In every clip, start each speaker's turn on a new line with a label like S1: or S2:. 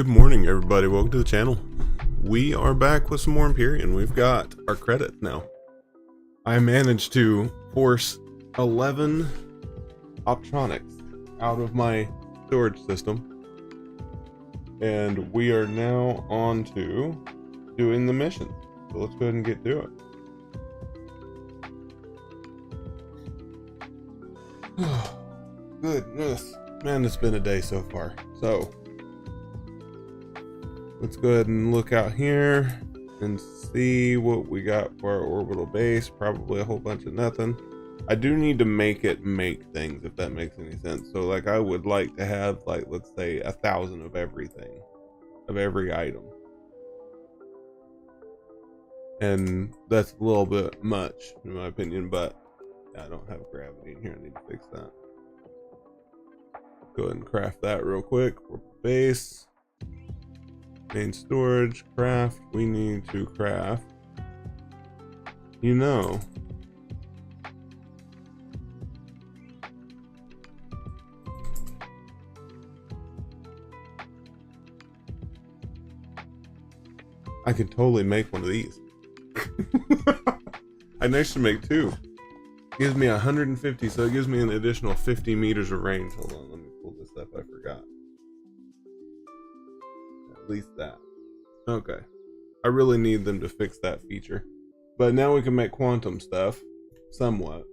S1: Good morning, everybody. Welcome to the channel. We are back with some more Empyrean. We've got our credits now. I managed to force 11 optronics out of my storage system, and we are now on to doing the mission. So let's go ahead and get to it. Goodness, man, it's been a day so far. So let's go ahead and look out here and see what we got for our orbital base. Probably a whole bunch of nothing. I do need to make it make things, if that makes any sense. So like I would like to have, like, let's say 1,000 of everything, of every item. And that's a little bit much in my opinion, but I don't have gravity in here. I need to fix that. Go ahead and craft that real quick. Orbital base. Main storage, craft. We need to craft, you know, I could totally make one of these. I should make two. Gives me 150, so it gives me an additional 50 meters of range. Hold on, let me pull this up. I forgot. At least that. Okay. I really need them to fix that feature. But now we can make quantum stuff. Somewhat.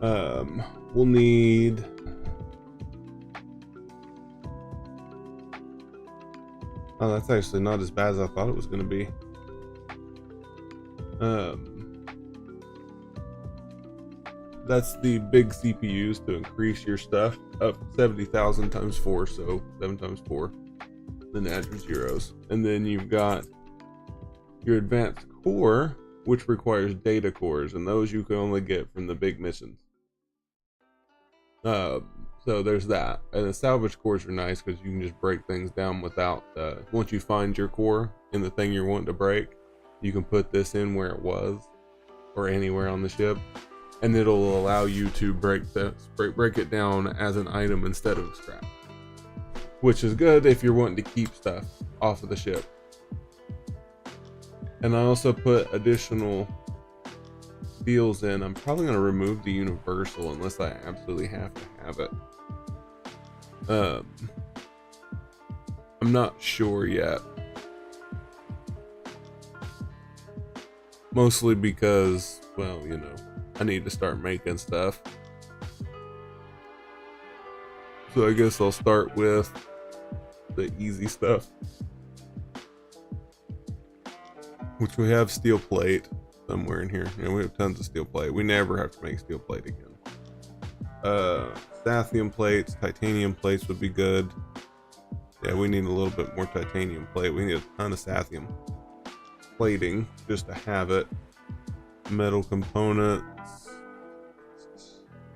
S1: We'll need... Oh, that's actually not as bad as I thought it was going to be. That's the big CPUs to increase your stuff up 70,000 times 4, so 7 times 4. Then add your zeros. And then you've got your advanced core, which requires data cores, and those you can only get from the big missions. So there's that. And the salvage cores are nice because you can just break things down without, once you find your core in the thing you're wanting to break, you can put this in where it was, or anywhere on the ship. And it'll allow you to break it down as an item instead of scrap, which is good if you're wanting to keep stuff off of the ship. And I also put additional deals in. I'm probably going to remove the universal unless I absolutely have to have it. I'm not sure yet, mostly because, well, you know, I need to start making stuff. So I guess I'll start with the easy stuff, which we have steel plate somewhere in here. Yeah, we have tons of steel plate. We never have to make steel plate again. Sathium plates, titanium plates would be good. Yeah, we need a little bit more titanium plate. We need a ton of sathium plating just to have it. Metal components.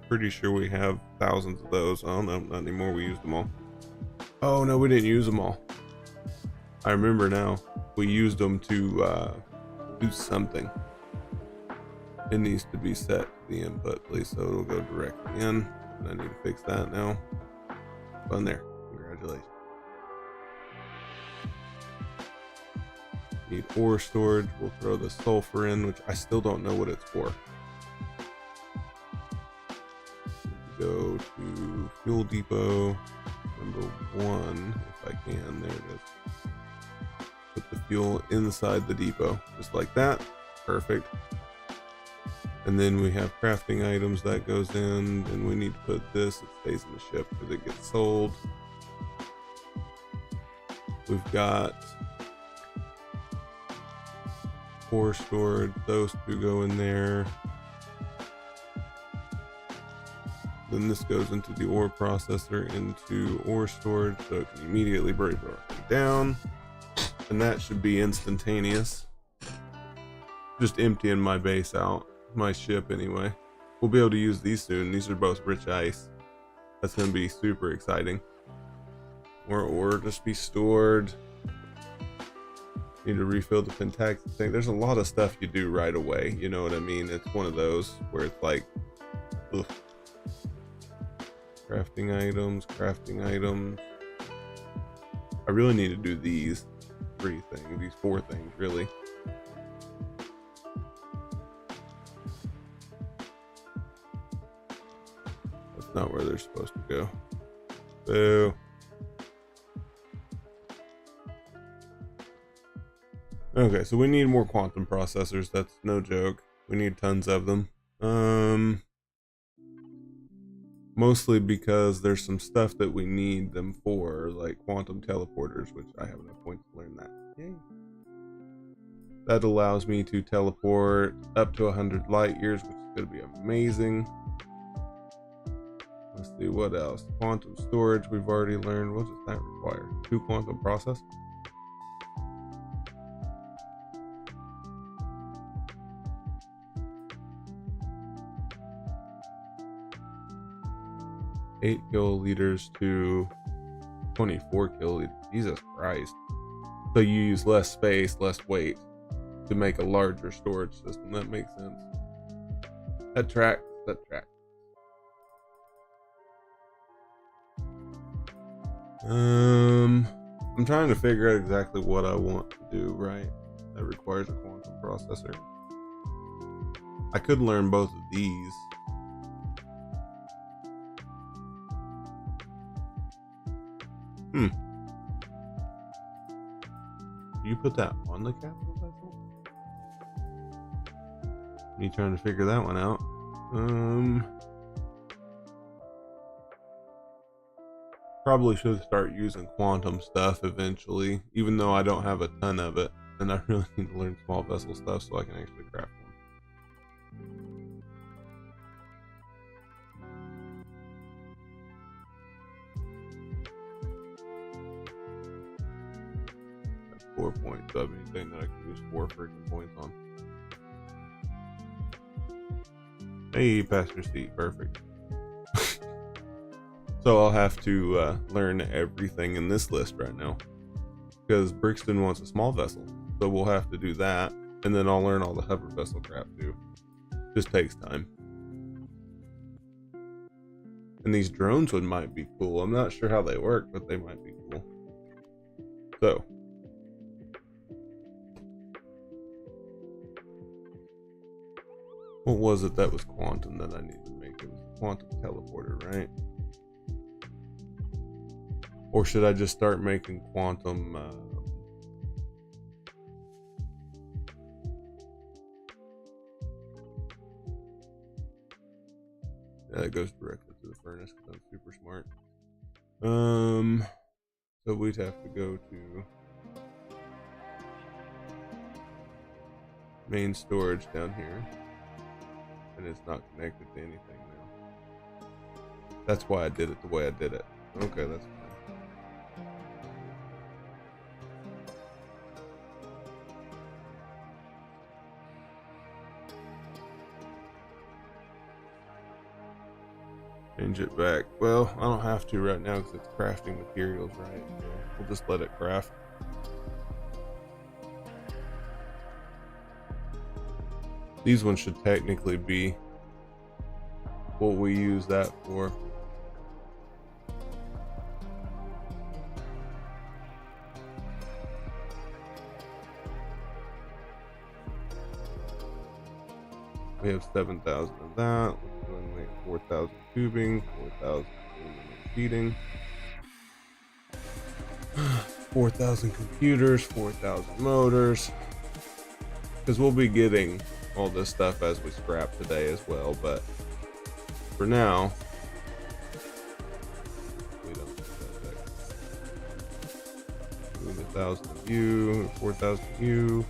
S1: Pretty sure we have thousands of those. Oh no, not anymore. We used them all. Oh no, we didn't use them all. I remember now. We used them to do something. It needs to be set to the input, please, so it'll go directly in. And I need to fix that now. Fun there. Congratulations. Need ore storage. We'll throw the sulfur in, which I still don't know what it's for. Go to fuel depot number 1 if I can. There it is. Put the fuel inside the depot just like that. Perfect. And then we have crafting items that goes in, and we need to put this. It stays in the ship because it gets sold. We've got ore storage. Those two go in there. Then this goes into the ore processor, into ore storage, so it can immediately break it down. And that should be instantaneous. Just emptying my base out, my ship anyway. We'll be able to use these soon. These are both rich ice. That's going to be super exciting. Or just be stored. Need to refill the pentax thing. There's a lot of stuff you do right away. You know what I mean? It's one of those where it's like, ugh. Crafting items, crafting items. I really need to do these 3 things, these 4 things, really. That's not where they're supposed to go. Boo. Okay, so we need more quantum processors. That's no joke. We need tons of them. Mostly because there's some stuff that we need them for, like quantum teleporters, which I have enough points to learn that. Yay. That allows me to teleport up to 100 light years, which is going to be amazing. Let's see what else. Quantum storage, we've already learned. What does that require? 2 quantum processors? Eight kiloliters to 24 kiloliters. Jesus Christ. So you use less space, less weight to make a larger storage system. That makes sense. That tracks. I'm trying to figure out exactly what I want to do, right? That requires a quantum processor. I could learn both of these. You put that on the capital vessel? Me trying to figure that one out. Probably should start using quantum stuff eventually, even though I don't have a ton of it, and I really need to learn small vessel stuff so I can actually craft one. 4 points of anything that I can use 4 freaking points on. Hey, passenger seat, perfect. So I'll have to learn everything in this list right now, because Brixton wants a small vessel, so we'll have to do that, and then I'll learn all the hover vessel crap too. Just takes time. And these drones might be cool. I'm not sure how they work, but they might be cool. So what was it that was quantum that I needed to make? It was a quantum teleporter, right? Or should I just start making quantum yeah, it goes directly to the furnace because I'm super smart. So we'd have to go to main storage down here, and it's not connected to anything now. That's why I did it the way I did it. Okay, that's fine. Change it back. Well, I don't have to right now because it's crafting materials, right? So we'll just let it craft. These ones should technically be what we use that for. We have 7,000 of that. We're going to make 4,000 tubing, 4,000 heating, 4,000 computers, 4,000 motors. Because we'll be getting all this stuff as we scrap today as well, but for now, we don't need that. Doing 1,000 of you, 4,000 of you.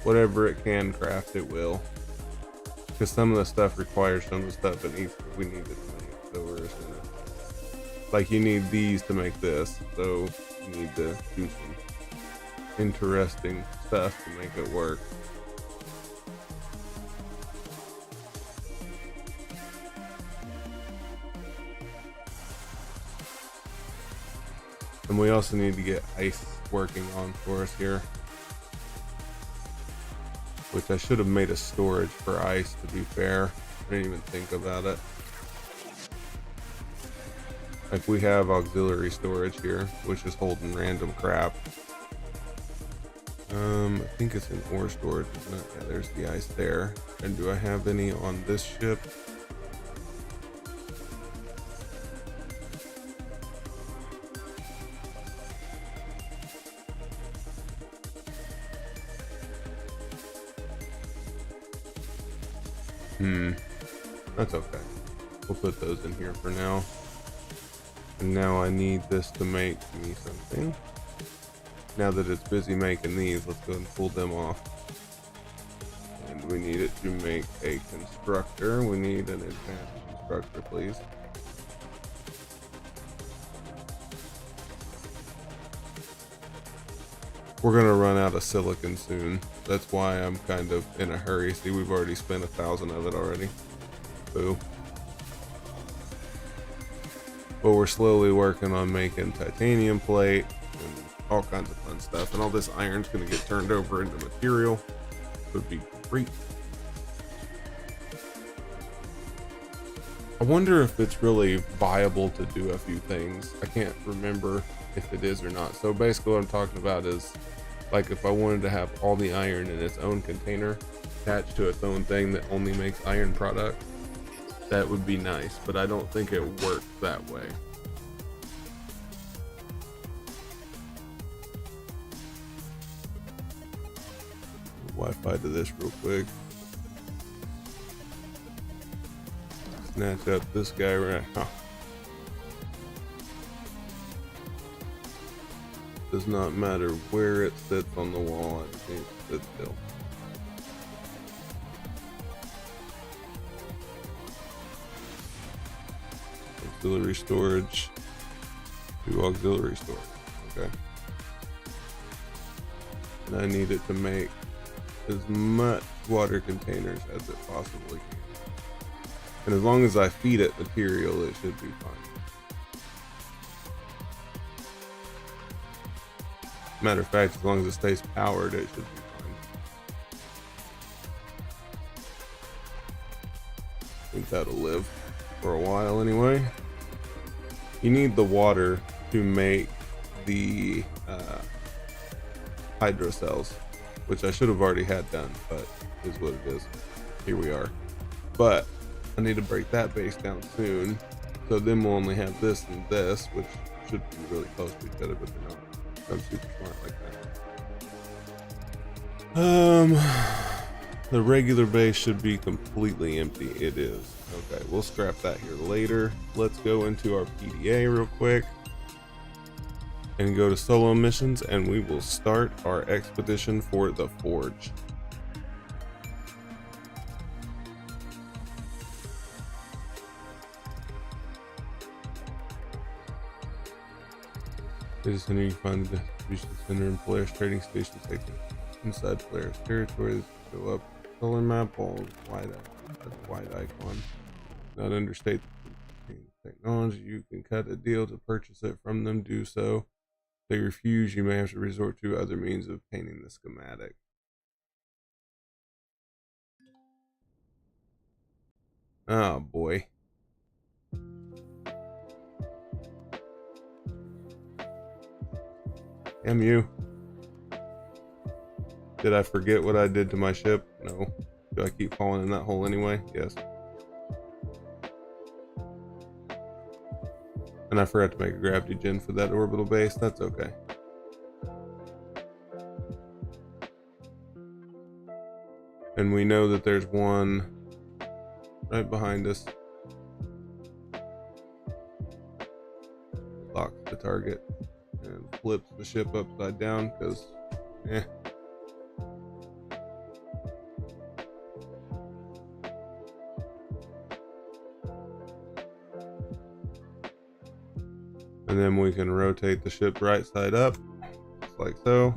S1: Whatever it can craft, it will. Because some of the stuff requires some of the stuff we need it to make. So we're just gonna, like, you need these to make this, so you need to do some interesting stuff to make it work. And we also need to get ice working on for us here, which I should have made a storage for ice, to be fair. I didn't even think about it. Like we have auxiliary storage here, which is holding random crap. I think it's in ore storage, isn't it? Yeah, there's the ice there. And do I have any on this ship? That's okay. We'll put those in here for now. And now I need this to make me something. Now that it's busy making these, let's go and pull them off. And we need it to make a constructor. We need an advanced constructor, please. We're gonna run out of silicon soon. That's why I'm kind of in a hurry. See, we've already spent 1,000 of it already. Boo. But we're slowly working on making titanium plate and all kinds of fun stuff. And all this iron's gonna get turned over into material. Would be great. I wonder if it's really viable to do a few things. I can't remember if it is or not. So basically what I'm talking about is, like, if I wanted to have all the iron in its own container attached to its own thing that only makes iron products, that would be nice, but I don't think it works that way. Wi-Fi to this real quick. Snatch up this guy right now. Does not matter where it sits on the wall, I just need to sit still. Auxiliary storage to auxiliary storage. Okay. And I need it to make as much water containers as it possibly can. And as long as I feed it material, it should be fine. Matter of fact, as long as it stays powered, it should be fine. I think that'll live for a while anyway. You need the water to make the hydro cells, which I should have already had done, but is what it is. Here we are. But I need to break that base down soon. So then we'll only have this and this, which should be really close to each other, but they're not. I'm super smart like that. The regular base should be completely empty. It is. Okay, we'll scrap that here later. Let's go into our PDA real quick and go to solo missions, and we will start our expedition for the Forge. Data center, you find the distribution center and Polaris trading station taken inside Polaris territories. Go up color map, all wide icon. Not understate the technology. You can cut a deal to purchase it from them. Do so. If they refuse, you may have to resort to other means of painting the schematic. Oh boy. Damn you. Did I forget what I did to my ship? No. Do I keep falling in that hole anyway? Yes. And I forgot to make a gravity gen for that orbital base. That's okay. And we know that there's one right behind us. Locks the target and flips the ship upside down because, And then we can rotate the ship right side up, just like so.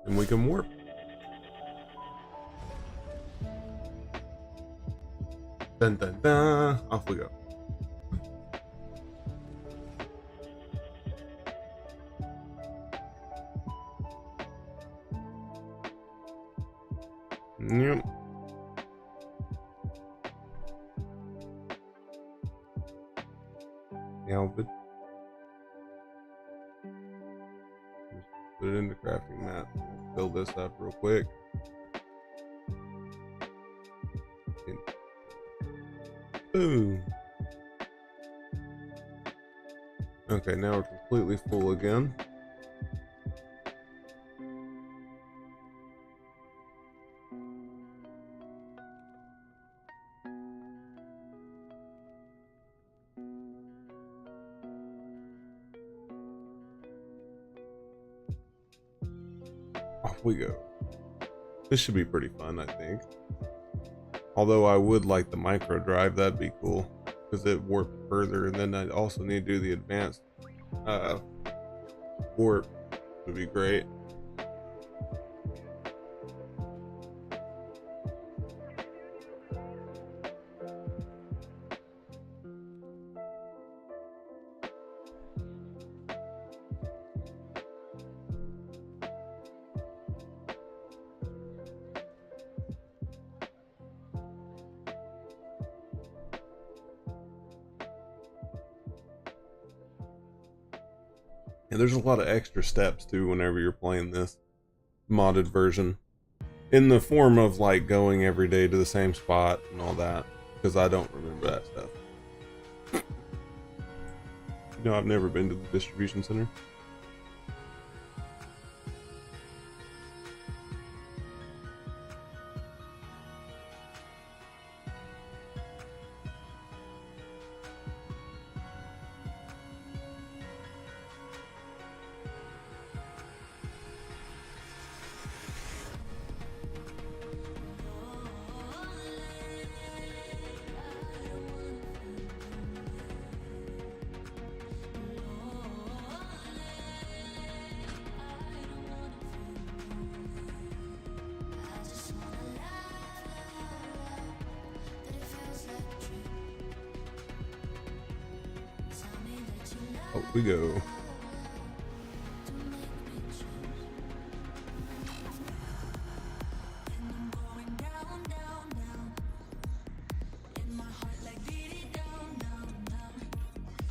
S1: And we can warp. Dun dun dun. Off we go. Yep. Alvid. Just put it into crafting mat. Fill this up real quick. Boom. Okay, now we're completely full again. Off we go. This should be pretty fun, I think. Although I would like the micro drive, that'd be cool. Because it warped further, and then I also need to do the advanced warp. Would be great. And there's a lot of extra steps too whenever you're playing this modded version, in the form of like going every day to the same spot and all that, because I don't remember that stuff. You know, I've never been to the distribution center. Up we go.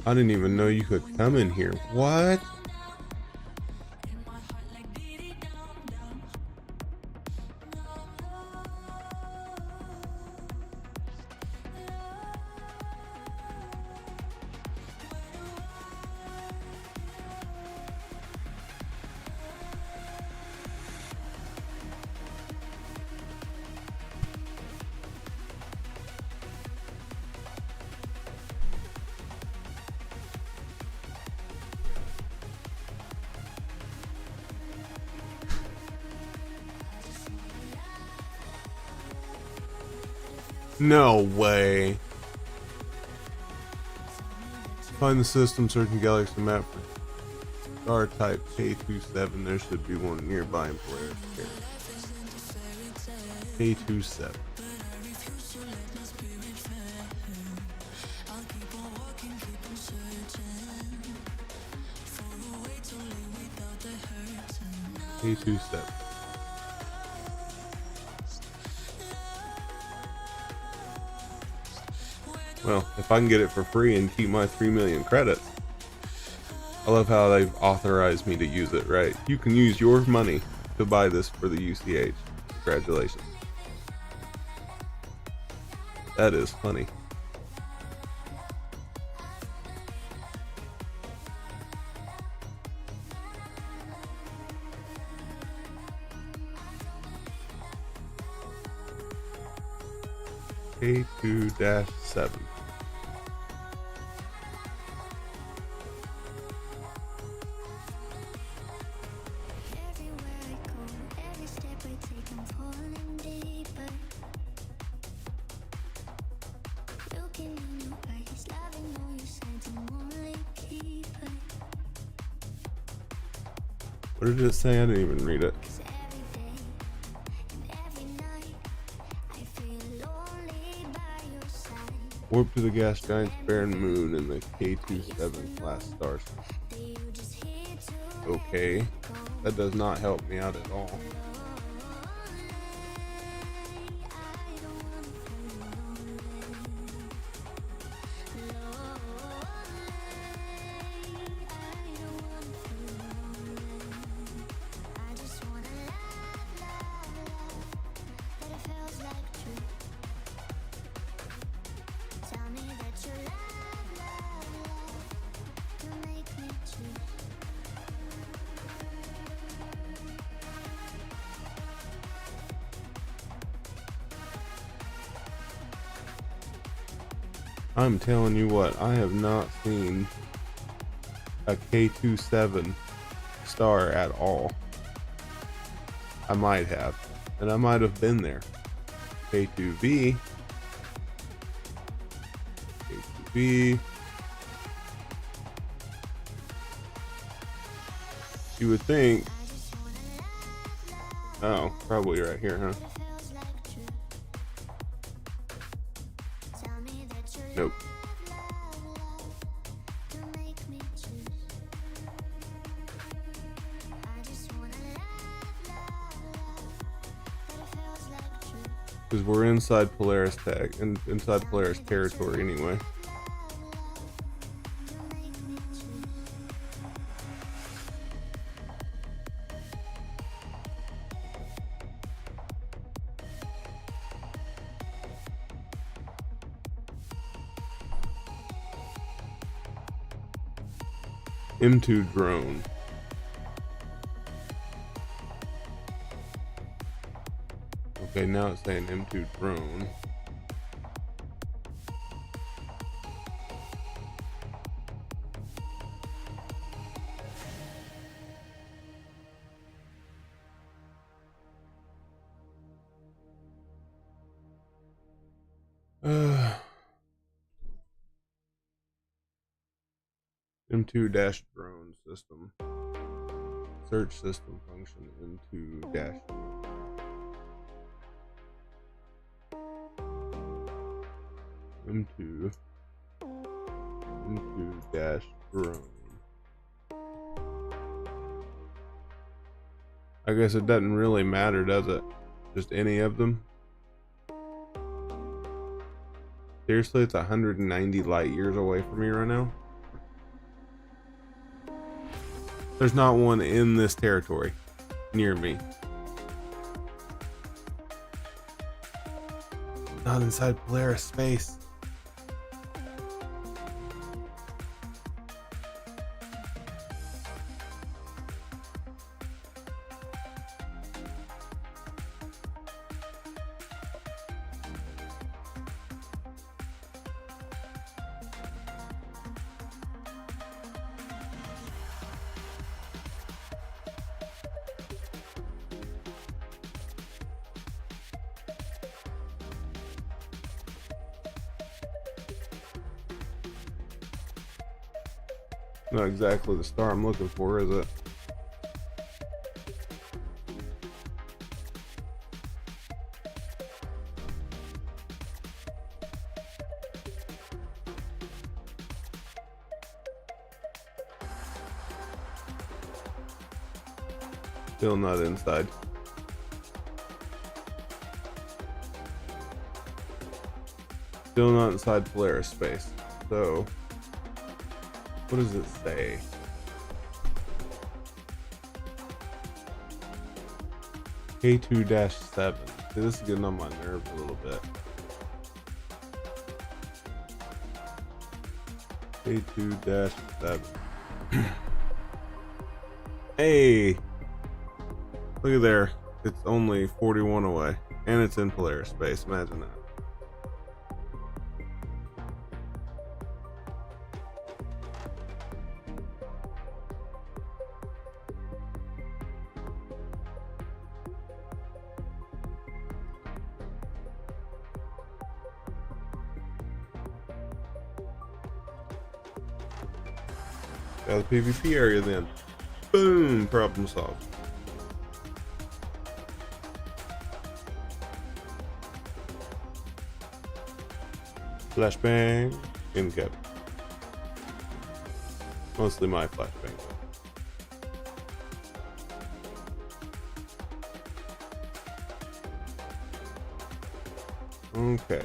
S1: I didn't even know you could come in here. What? No way. Find the system, search the galaxy map for star type K27. There should be one nearby in Polaris. K27. K27. Well, if I can get it for free and keep my 3 million credits. I love how they've authorized me to use it, right? You can use your money to buy this for the UCH. Congratulations. That is funny. K2-7. What did it say? I didn't even read it. Warp to the gas giant's barren moon in the K27 class star system. Okay, that does not help me out at all. I'm telling you what, I have not seen a K27 star at all. I might have, and I might have been there. K2V, K2V. You would think, oh, probably right here, huh? Nope. Because we're inside Polaris tag and inside Polaris territory anyway. M2 drone. Okay, now it's saying M2 drone. M2 dash drone system. Search system function M2 dash M2 dash drone. I guess it doesn't really matter, does it? Just any of them? Seriously, it's 190 light years away from me right now. There's not one in this territory near me. Not inside Polaris space. Not exactly the star I'm looking for, is it? Still not inside. Still not inside Polaris space. So, what does it say? K2-7. This is getting on my nerves a little bit. K2-7. Hey! Look at there. It's only 41 away. And it's in Polaris space. Imagine that. Got the PvP area then. Boom! Problem solved. Flashbang in cap. Mostly my flashbang. Okay.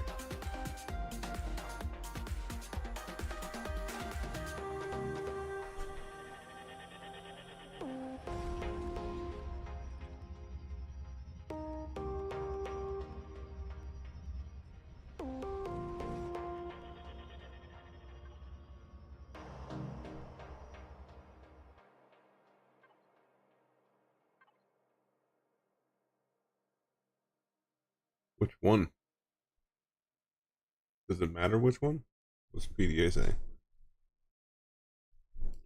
S1: Which one? Does it matter which one? What's PDA saying?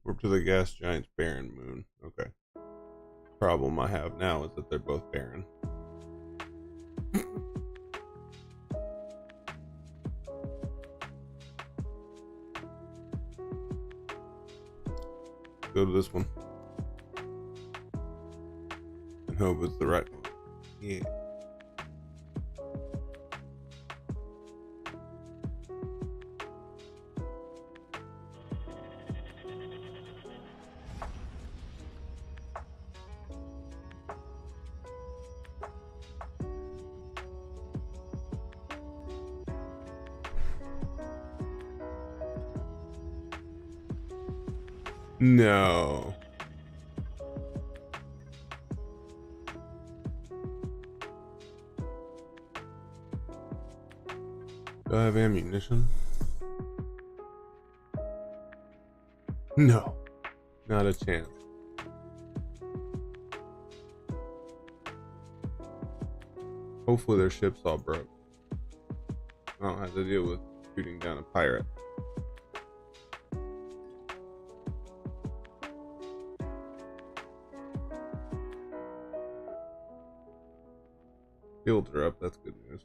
S1: Warp to the gas giant's barren moon. Okay. Problem I have now is that they're both barren. Go to this one. And hope it's the right one. Yeah. No. Do I have ammunition? No. Not a chance. Hopefully their ship's all broke. I don't have to deal with shooting down a pirate. Shields are up, that's good news.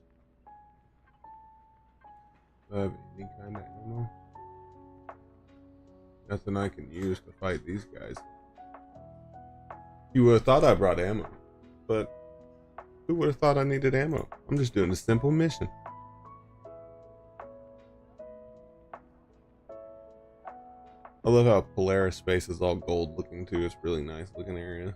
S1: Do I have any kind of ammo? Nothing I can use to fight these guys. You would have thought I brought ammo, but who would have thought I needed ammo? I'm just doing a simple mission. I love how Polaris space is all gold looking too. It's really nice looking area.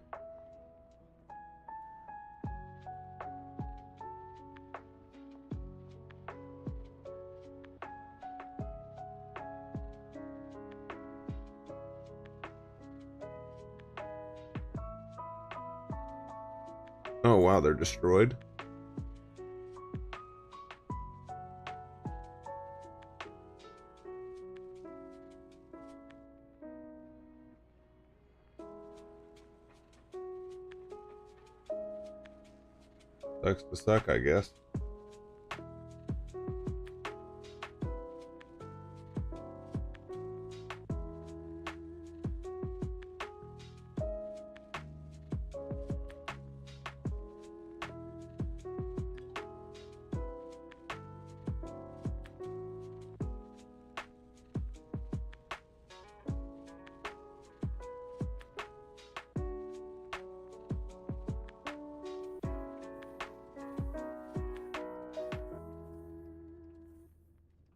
S1: Oh wow, they're destroyed. Sucks to suck, I guess.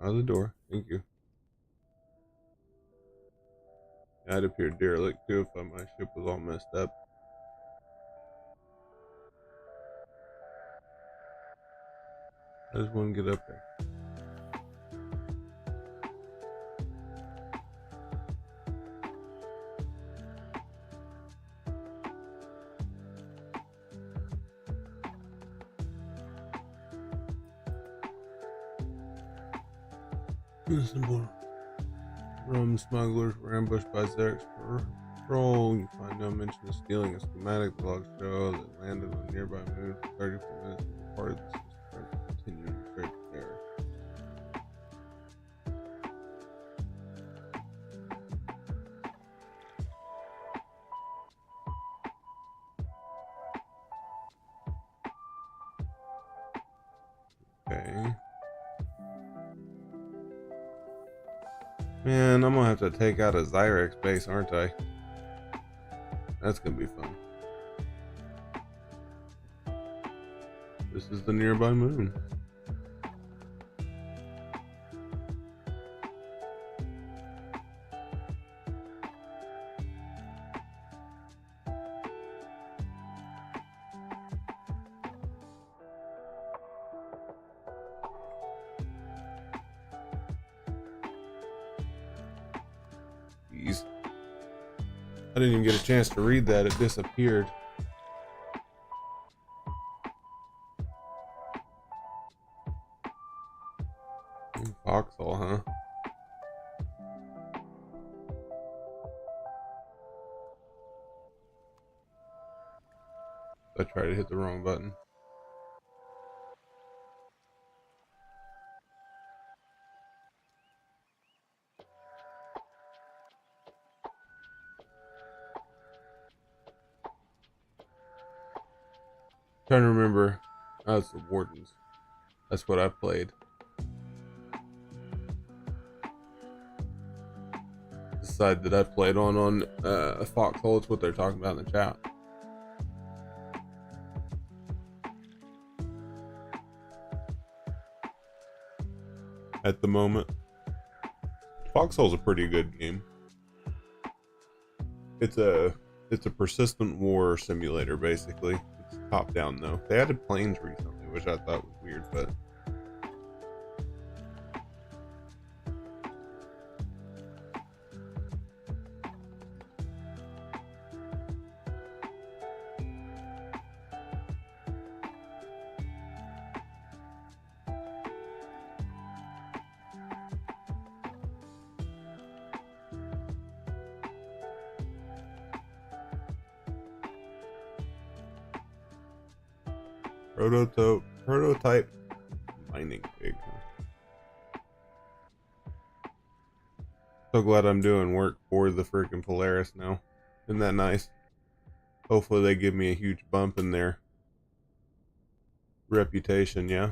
S1: Out of the door. Thank you. I'd appear derelict too if my ship was all messed up. I just want to get up there. Simple. Rum smugglers were ambushed by Zerek's patrol. You find no mention of stealing a schematic. The logs show that landed on a nearby moon for 34 minutes and part of the system continued straight there. Okay. Man, I'm gonna have to take out a Zyrex base, aren't I? That's gonna be fun. This is the nearby moon. Jeez. I didn't even get a chance to read that, it disappeared. Foxhole, huh? I tried to hit the wrong button. Trying to remember. Oh, it's the Wardens. That's what I played. The side that I played on Foxhole. It's what they're talking about in the chat. At the moment, Foxhole's a pretty good game. It's a persistent war simulator, basically. It's top down though. They added planes recently, which I thought was weird, but prototype mining pig. So glad I'm doing work for the freaking Polaris now. Isn't that nice? Hopefully they give me a huge bump in their reputation, yeah?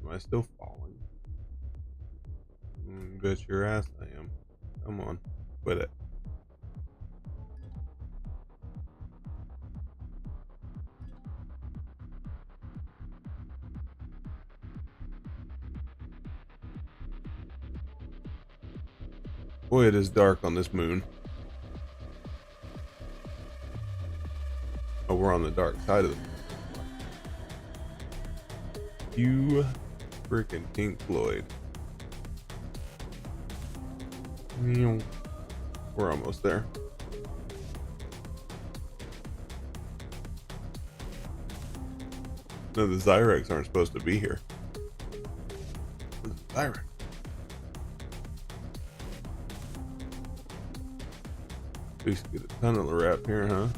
S1: Am I still falling? Bet your ass I am. Come on, quit it. Boy, it is dark on this moon. Oh, we're on the dark side of the moon. You freaking Pink Floyd. We're almost there. No, the Zyrex aren't supposed to be here. Where's the Zyrex? We should get a ton of the wrap here, huh?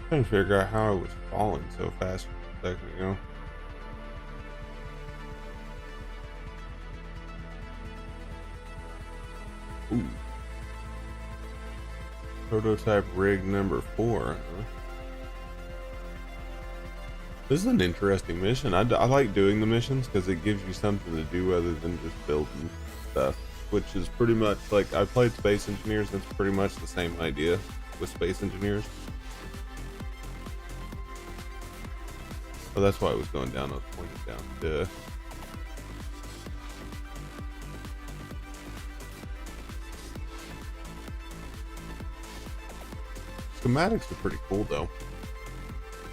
S1: Trying to figure out how I was falling so fast a second ago. Ooh. Prototype rig number 4. Huh? This is an interesting mission. I like doing the missions because it gives you something to do other than just building stuff, which is pretty much like I played Space Engineers. It's pretty much the same idea with Space Engineers. So that's why I was going down. I was pointing down to schematics are pretty cool though.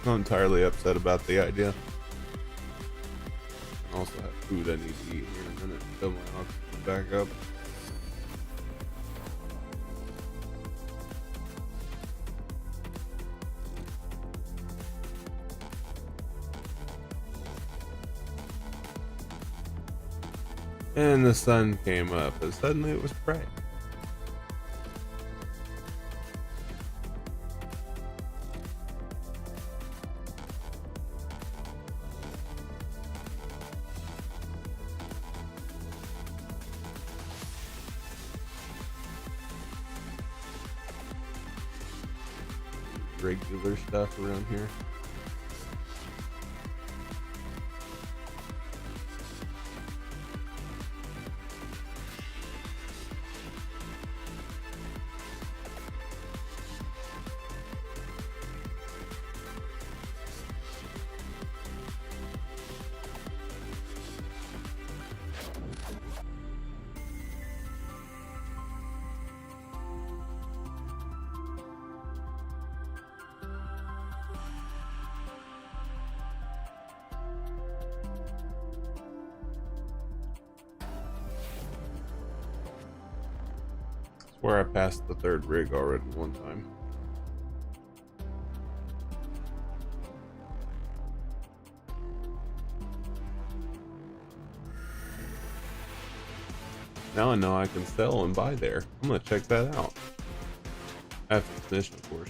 S1: Not entirely upset about the idea. I also have food I need to eat here in a minute until my oxygen back up. And the sun came up, and suddenly it was bright. Regular stuff around here. Where I passed the third rig already one time. Now I know I can sell and buy there. I'm gonna check that out. After the mission, of course.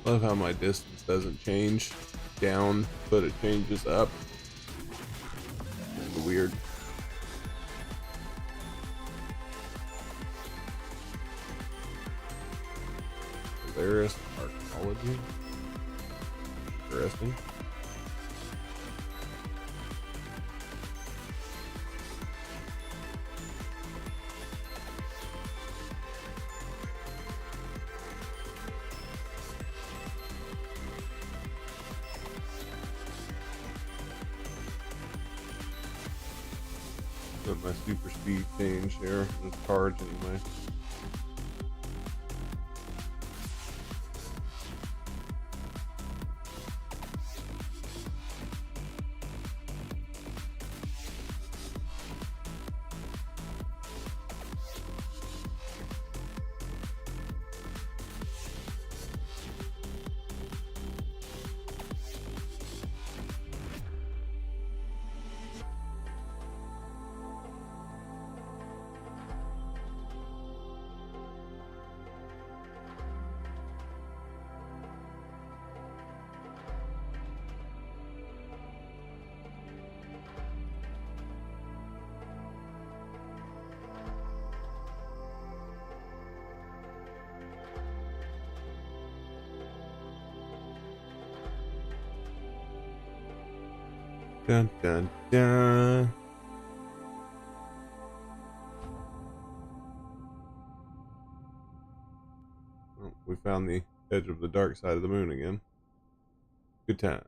S1: Love how my distance doesn't change down, but it changes up. Kind of weird. Polaris archaeology. Interesting. Let my super speed change here. It's cards anyway. Dun dun dun. Oh, we found the edge of the dark side of the moon again. Good time.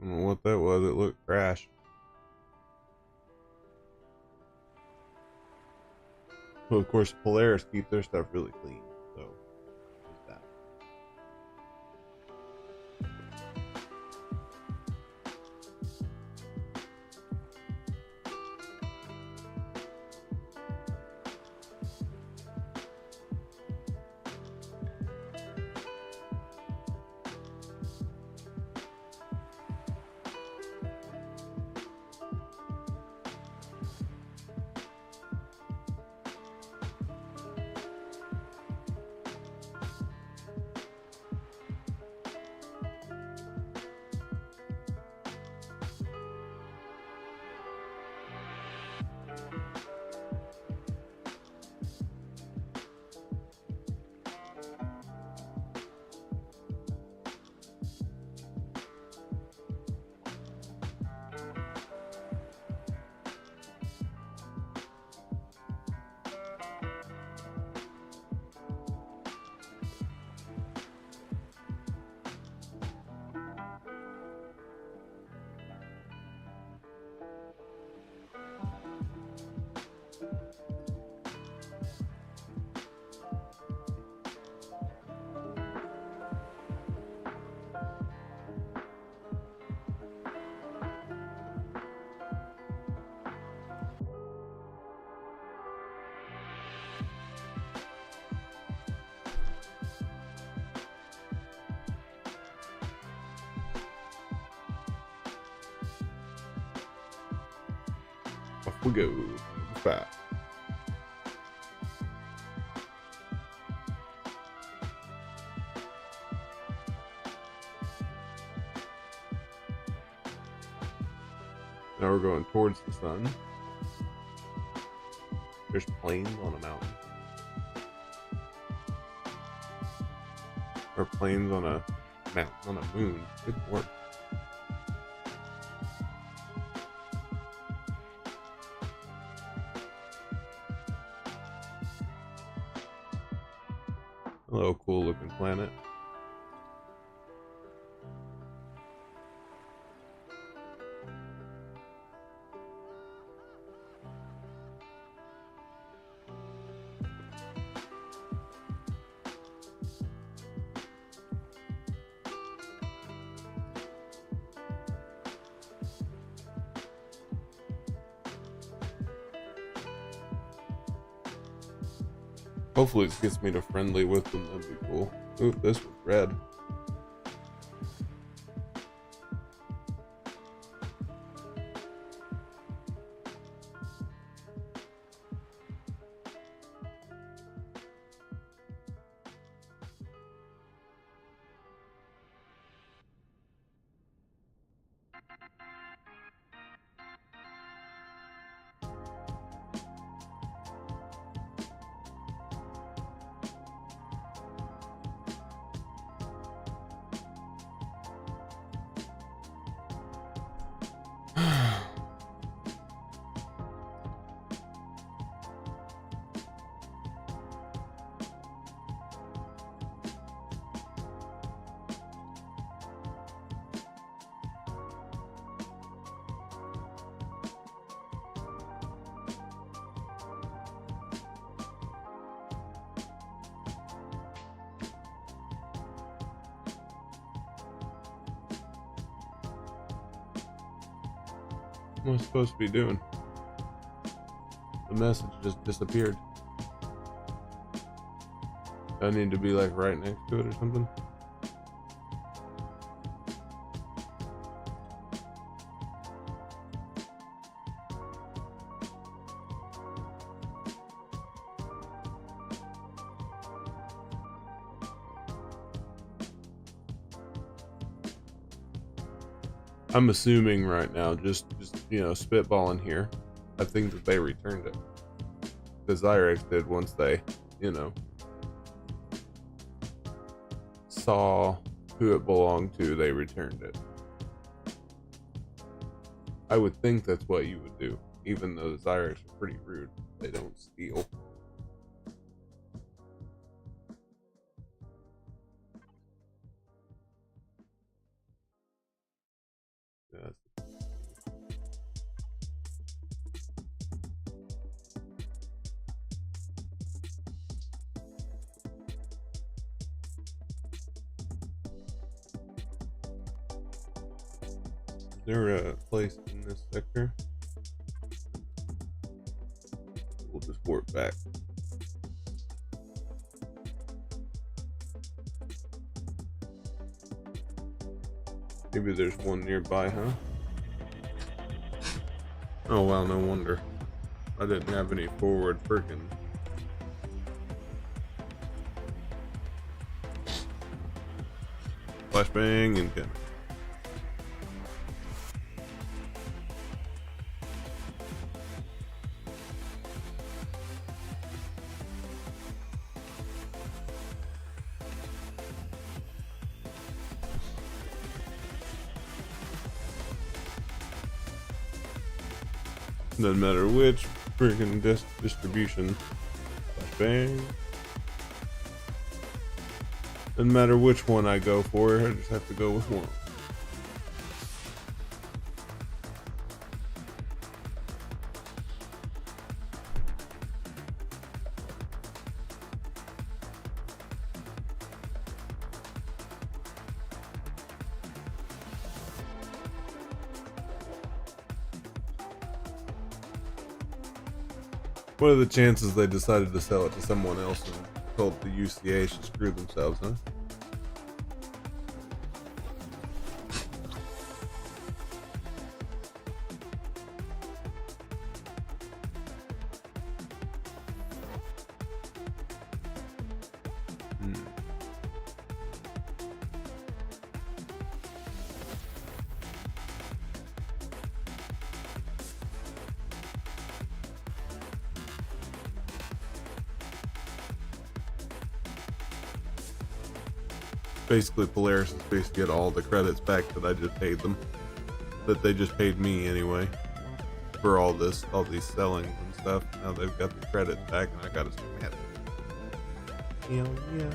S1: I don't know what that was. It looked crashed. Well, of course, Polaris keep their stuff really clean, so there's that. Off we go. Fast. Now we're going towards the sun. There's plains on a mountain. Or plains on a mountain, on a moon. Good work. Hello, cool looking planet. Hopefully it gets me to friendly with them, that'd be cool. Ooh, this was red. What am I supposed to be doing? The message just disappeared. I need to be like right next to it or something. I'm assuming right now, just spitballing here. I think that they returned it. The Zyrex did once they, saw who it belonged to, they returned it. I would think that's what you would do, even though the Zyrex are pretty rude. They don't steal. Yes. Is there a place in this sector? We'll just warp back. Maybe there's one nearby, huh? Oh well, no wonder. I didn't have any forward frickin'. Flashbang and cannon. Doesn't matter which freaking distribution. Bang. Doesn't matter which one I go for, I just have to go with one. What are the chances they decided to sell it to someone else and told the UCA to screw themselves, huh? Basically, Polaris is supposed to get all the credits back that I just paid them. That they just paid me anyway. For all these sellings and stuff. Now they've got the credits back and I gotta submit. Hell yeah.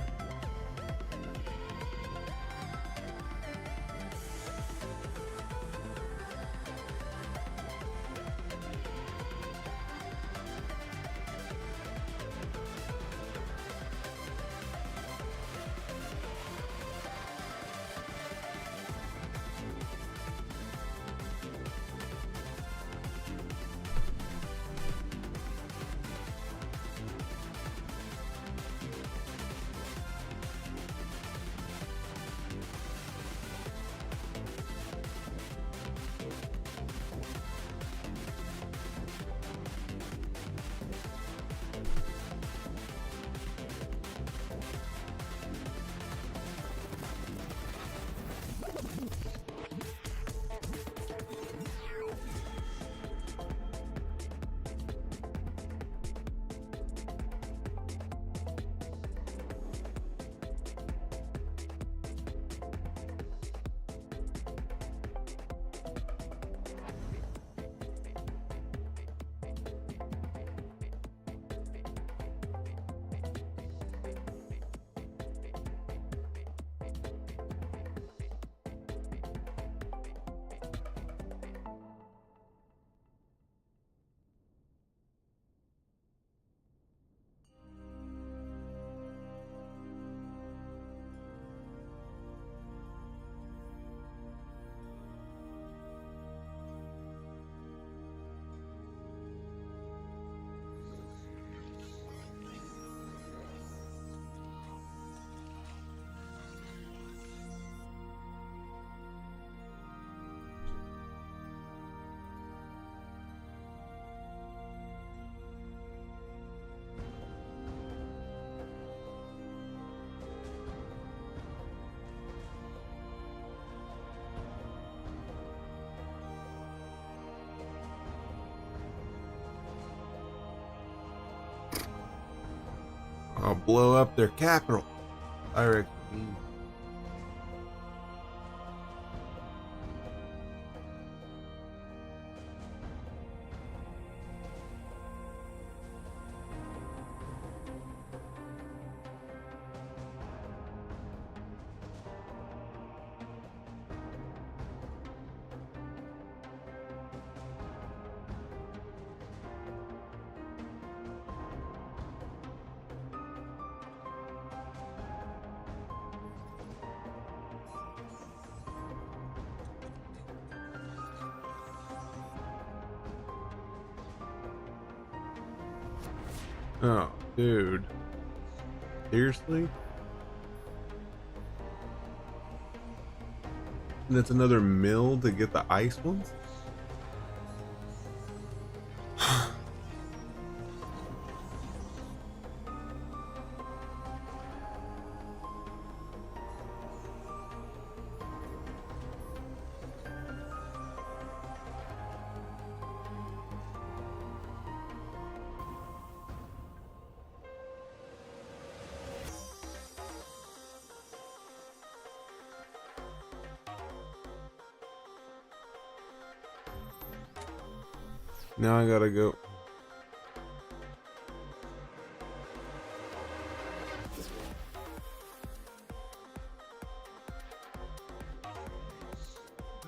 S1: I'll blow up their capital. Direct. Oh, dude. Seriously? And that's another mill to get the ice ones? Now I gotta go.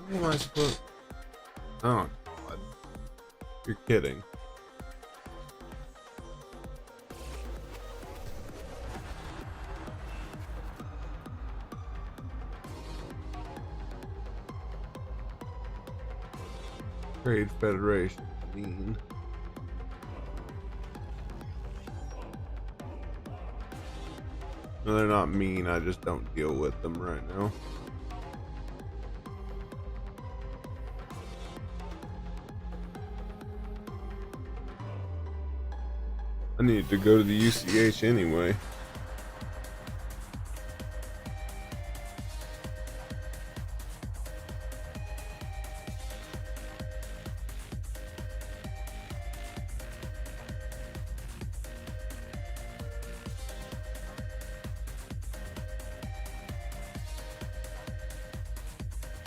S1: How am I supposed? Oh, God. You're kidding. Trade Federation. Mean. No, they're not mean. I just don't deal with them right now. I need to go to the UCH anyway.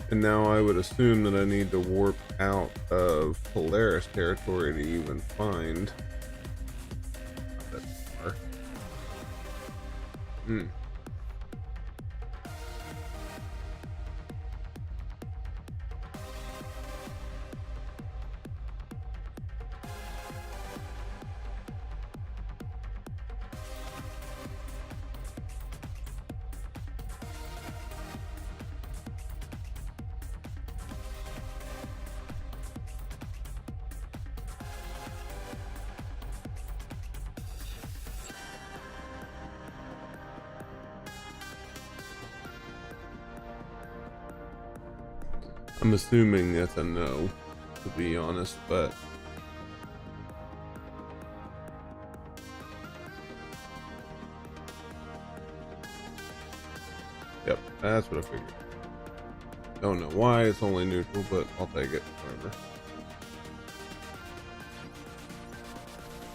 S1: And now I would assume that I need to warp out of Polaris territory to even find. Not that far. I'm assuming that's a no, to be honest, but yep, that's what I figured. Don't know why it's only neutral, but I'll take it. Whatever.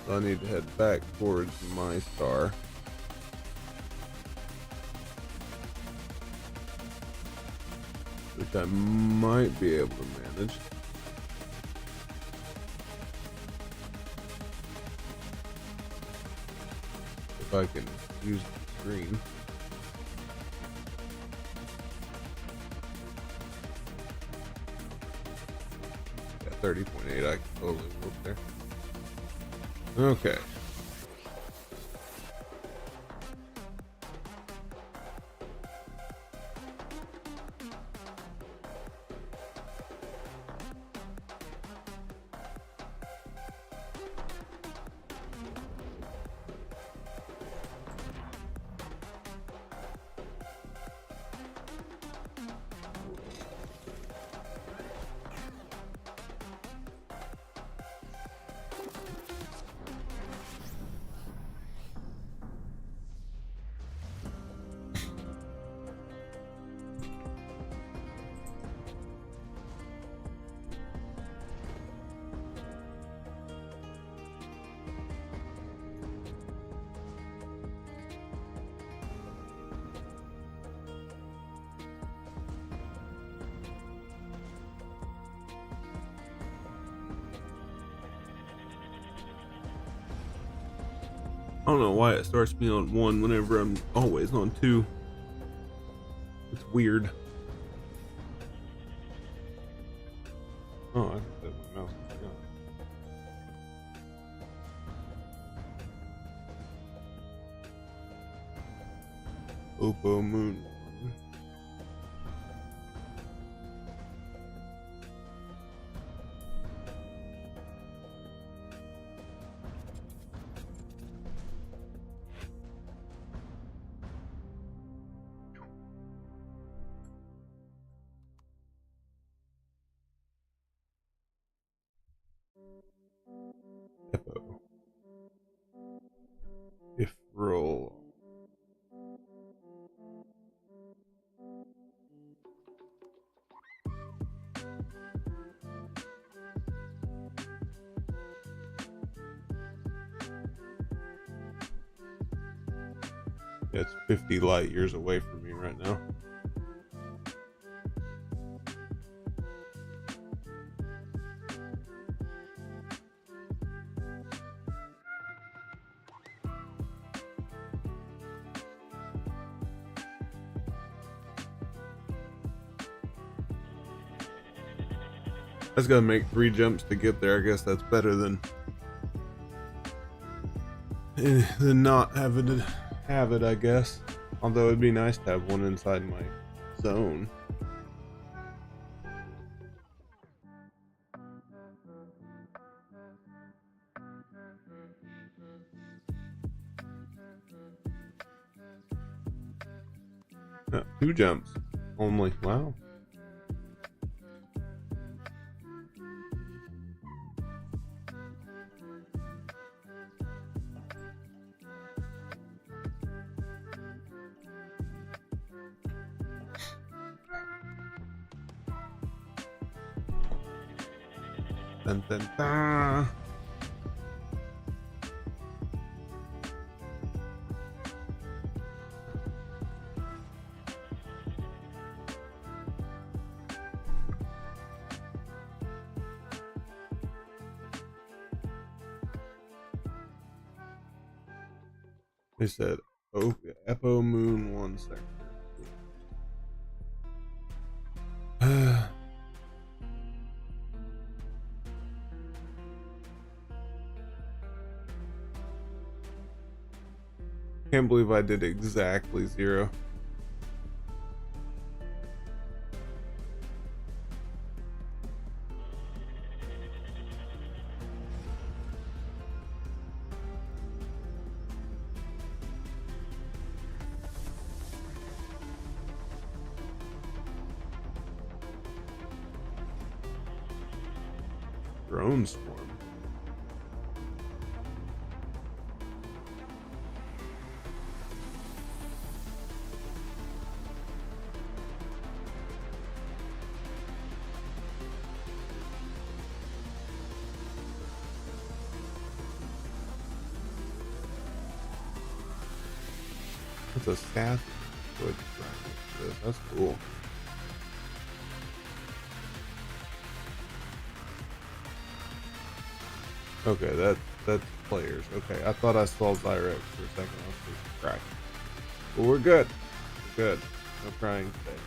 S1: So I need to head back towards my star. Which I might be able to manage. If I can use the screen. Yeah, 30.8, I can totally work there. Okay. I don't know why it starts me on 1 whenever I'm always on 2. It's weird. Oh, I can set my mouse back on. Oppo Moon. Hippo. If roll. Yeah, it's 50 light years away from me right now. I just gotta make 3 jumps to get there. I guess that's better than not having to have it, I guess. Although it'd be nice to have one inside my zone. No, 2 jumps only. Wow. Dun, dun, dun. They said, oh, Eppo Moon 1 sector. Can't believe I did exactly 0. Drone swarm. That's a staff. That's cool. Okay, that's players. Okay, I thought I saw Zyrex for a second. I was just cracking. But we're good. We're good. No crying today.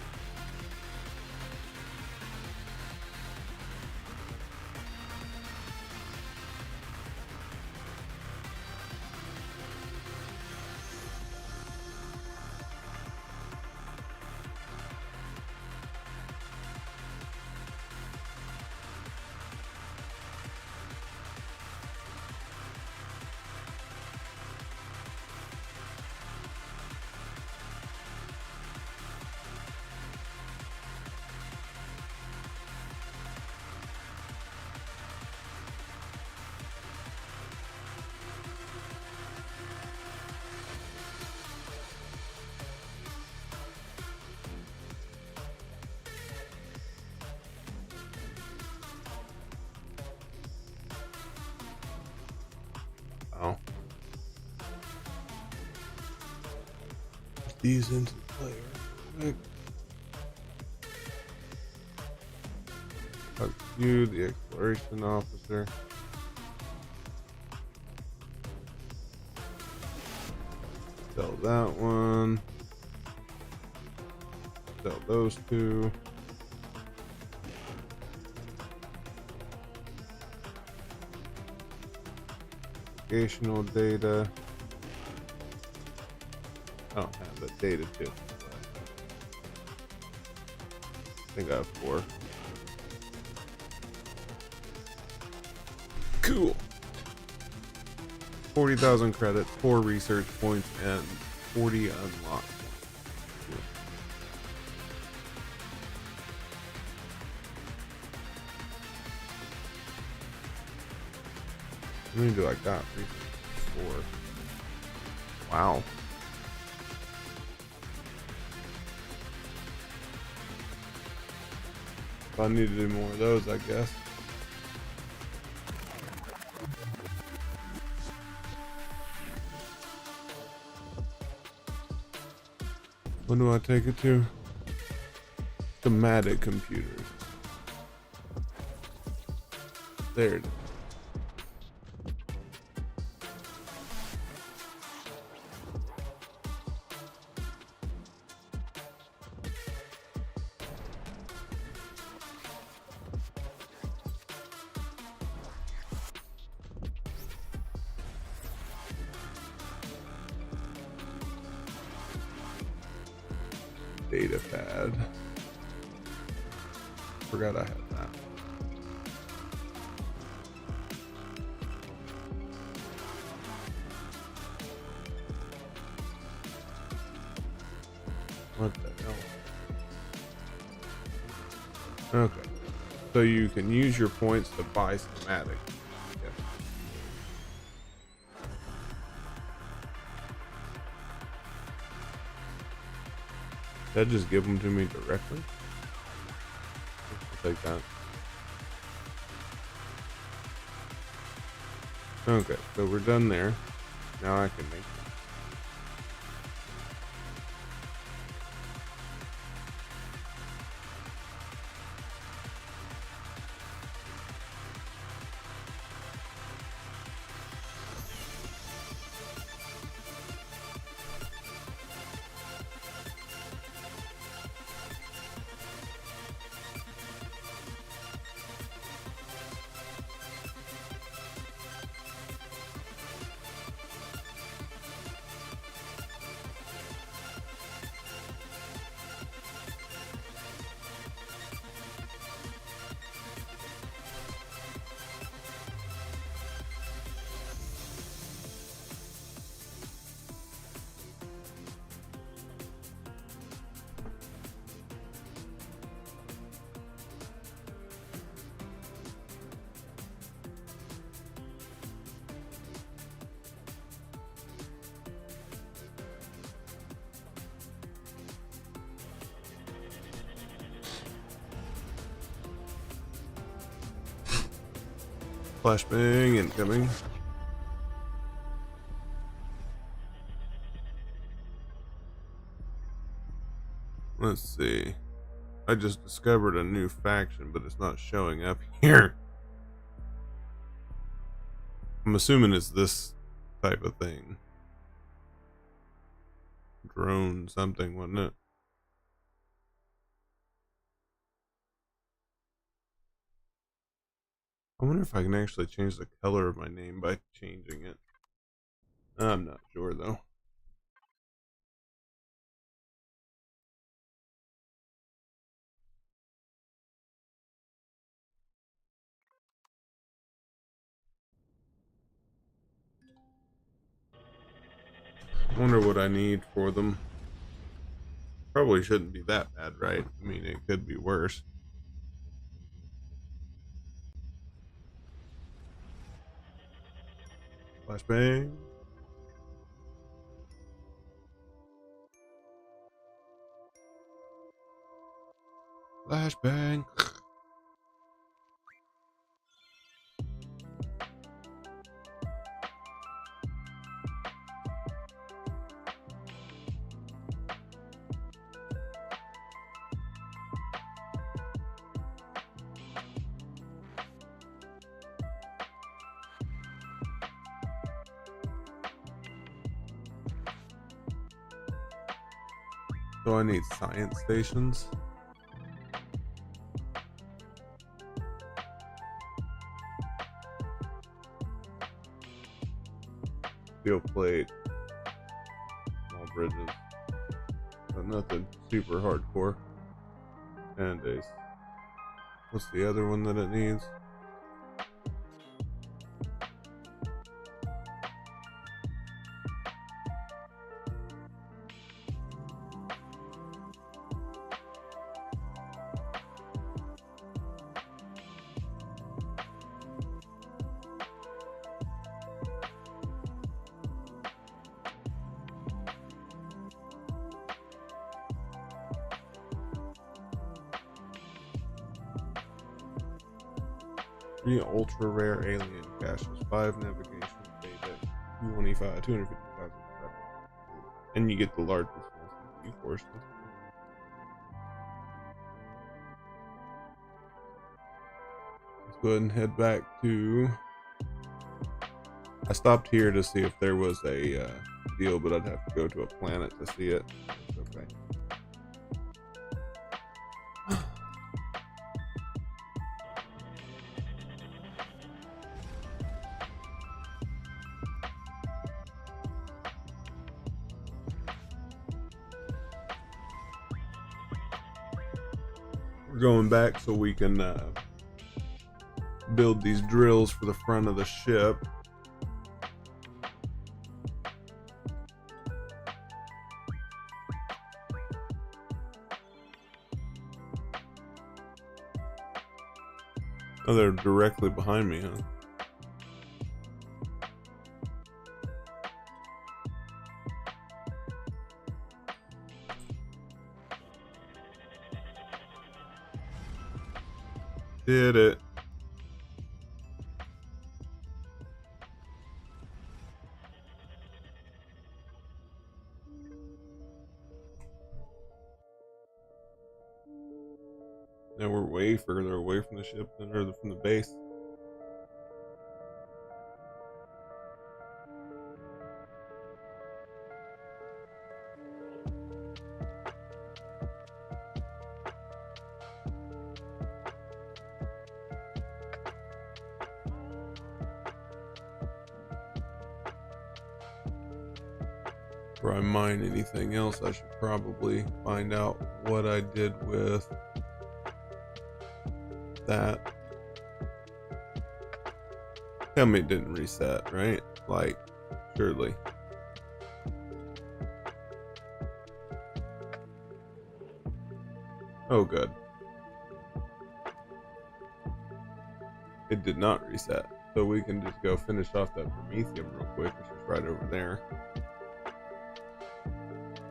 S1: Oh. Put these into the player real quick. Talk to you, the exploration officer. Sell that one. Sell those two. Navigational data. I don't have that data too. I think I have 4. Cool. 40,000 credits, 4 research points, and 40 unlock points. Cool. How many do I got? 4. Wow. If I need to do more of those, I guess. When do I take it to? Thematic computers. There it is. Data pad. Forgot I had that. What the hell? Okay. So you can use your points to buy schematic. Yeah. Did I just give them to me directly? I'll take that. Okay, so we're done there. Now I can make it. Flashbang incoming. Let's see. I just discovered a new faction, but it's not showing up here. I'm assuming it's this type of thing. Drone something, wasn't it? I wonder if I can actually change the color of my name by changing it. I'm not sure though. I wonder what I need for them. Probably shouldn't be that bad, right? I mean, it could be worse. Flashbang. Flashbang. So I need science stations. Steel plate. Small bridges. But nothing super hardcore. And a... What's the other one that it needs? Three ultra rare alien caches, 5 navigation data, 255,000. And you get the largest CPU portion. Let's go ahead and head back to... I stopped here to see if there was a deal, but I'd have to go to a planet to see it. Okay. We're going back so we can build these drills for the front of the ship. Oh, they're directly behind me, huh? Did it. Now we're way further away from the ship than from the base. Before I mine anything else, I should probably find out what I did with that. Tell me it didn't reset, right? Like, surely. Oh, good. It did not reset. So we can just go finish off that Promethium real quick, which is right over there.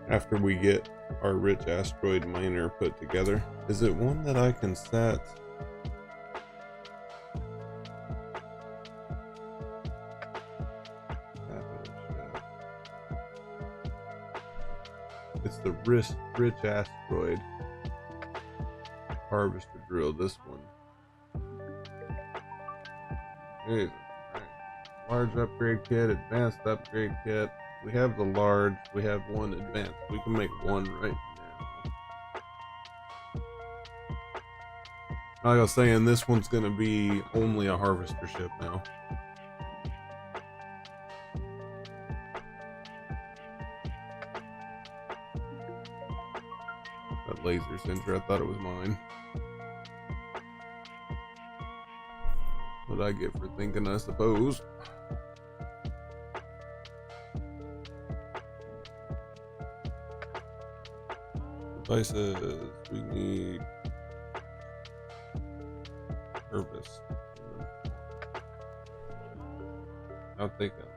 S1: After we get our rich asteroid miner put together. Is it one that I can set? It's the rich asteroid harvester drill, this one. Right. Large upgrade kit, advanced upgrade kit. We have the large, we have one advanced. We can make one right now. Like I was saying, this one's gonna be only a harvester ship now. That laser sensor, I thought it was mine. What I get for thinking, I suppose. Devices, we need harvest. I'll take it.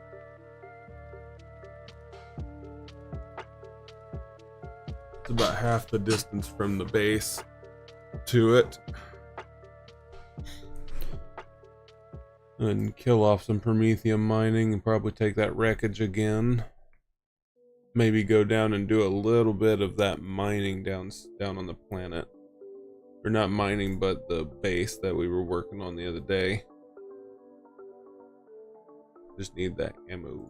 S1: It's about half the distance from the base to it. And kill off some Promethium mining and probably take that wreckage again. Maybe go down and do a little bit of that mining down on the planet. Or not mining, but the base that we were working on the other day. Just need that ammo.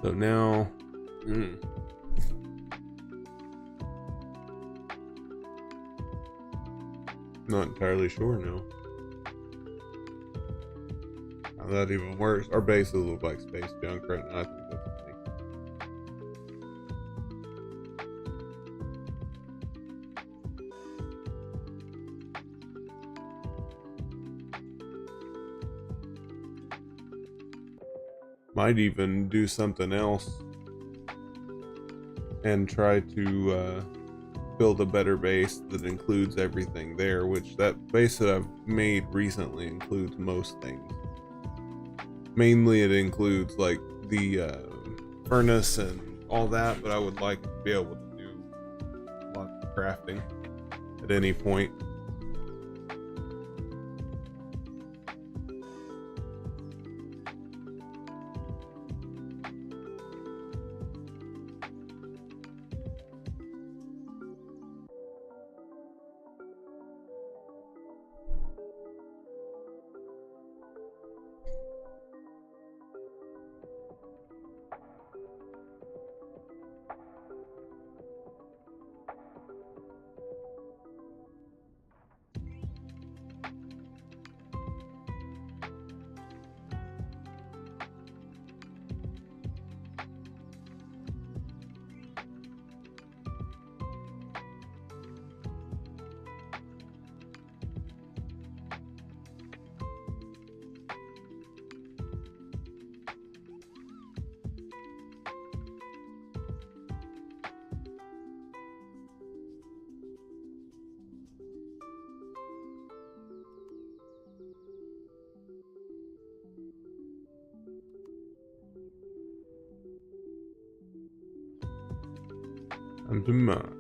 S1: So now, not entirely sure now how that even works. Our bases look like space junk right now. I think that's funny. Might even do something else and try to build a better base that includes everything there, which that base that I've made recently includes most things. Mainly it includes like the furnace and all that, but I would like to be able to do lots of crafting at any point. I'm to mine.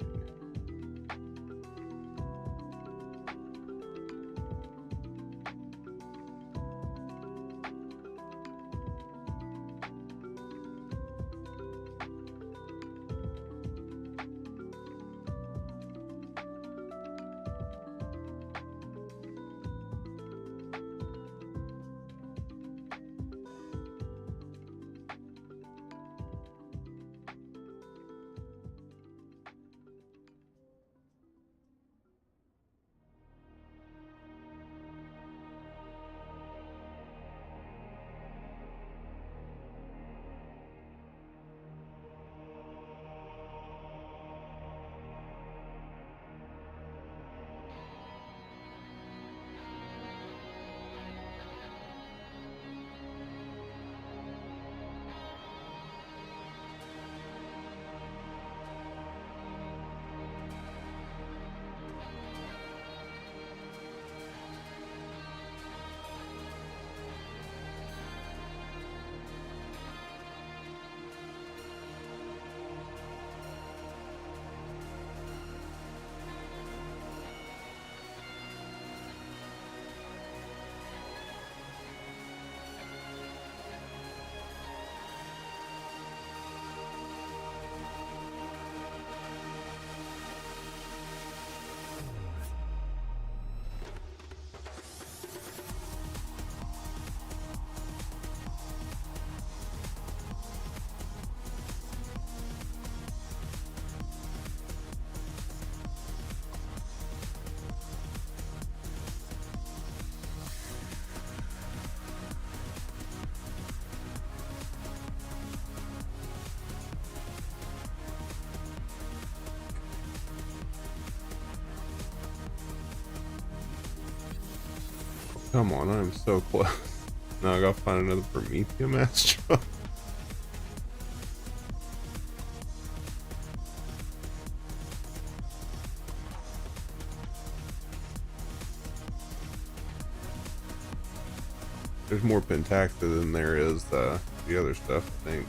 S1: Come on, I'm so close. Now I gotta find another Prometheum Astro. There's more Pentaxa than there is the other stuff, I think.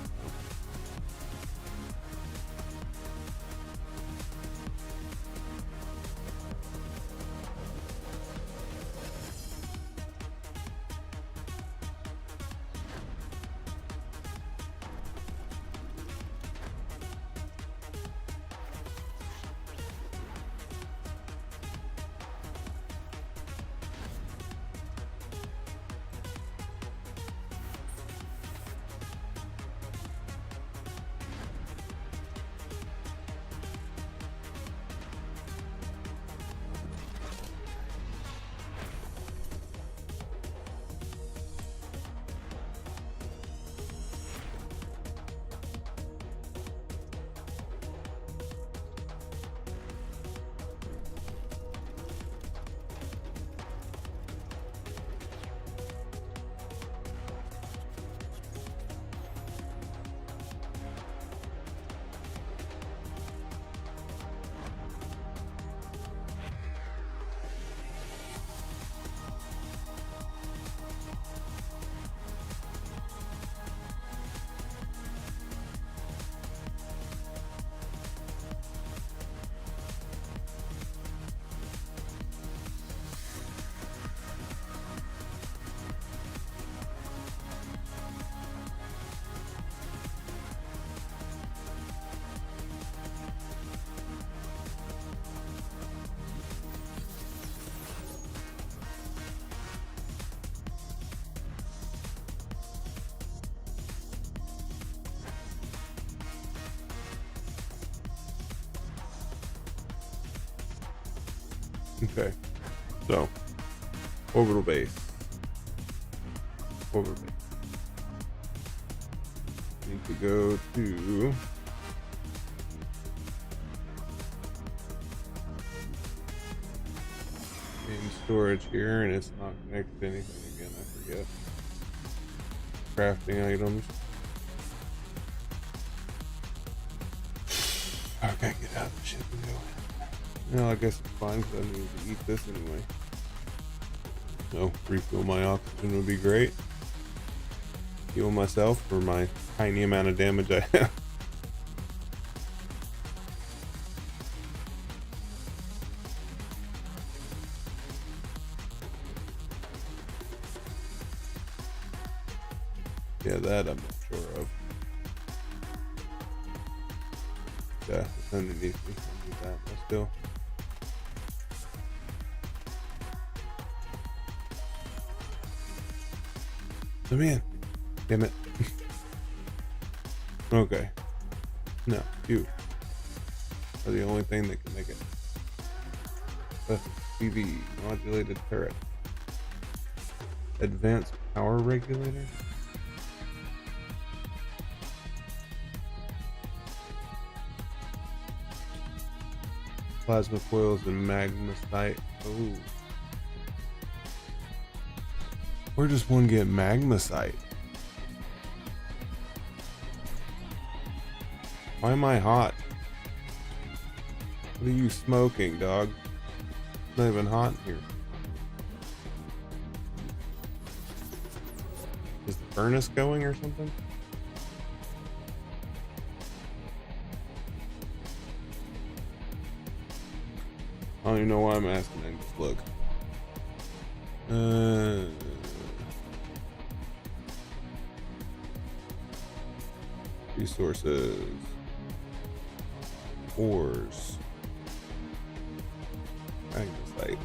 S1: Okay, so orbital base. Orbital base. Need to go to main storage here, and it's not connected to anything again. I forget. Crafting items. Okay, get out of the ship and go. No, I guess it's fine because I need to eat this anyway. So, refill my oxygen would be great. Heal myself for my tiny amount of damage I have. Yeah, that I'm not sure of. Yeah, it's underneath me. I need that, but still. Come in. Damn it. Okay. No, you are the only thing that can make it. PV modulated turret. Advanced power regulator. Plasma coils and magmasite. Oh. Where does one get magmasite? Why am I hot? What are you smoking, dog? It's not even hot in here. Is the furnace going or something? I don't even know why I'm asking. I just look. Resources. Ores. Magnesite.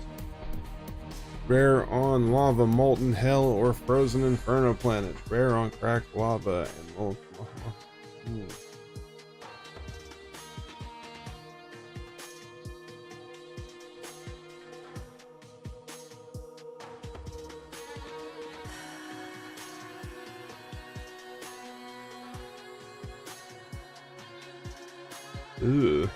S1: Rare on lava, molten hell, or frozen inferno planet. Rare on cracked lava and molten lava. Ugh.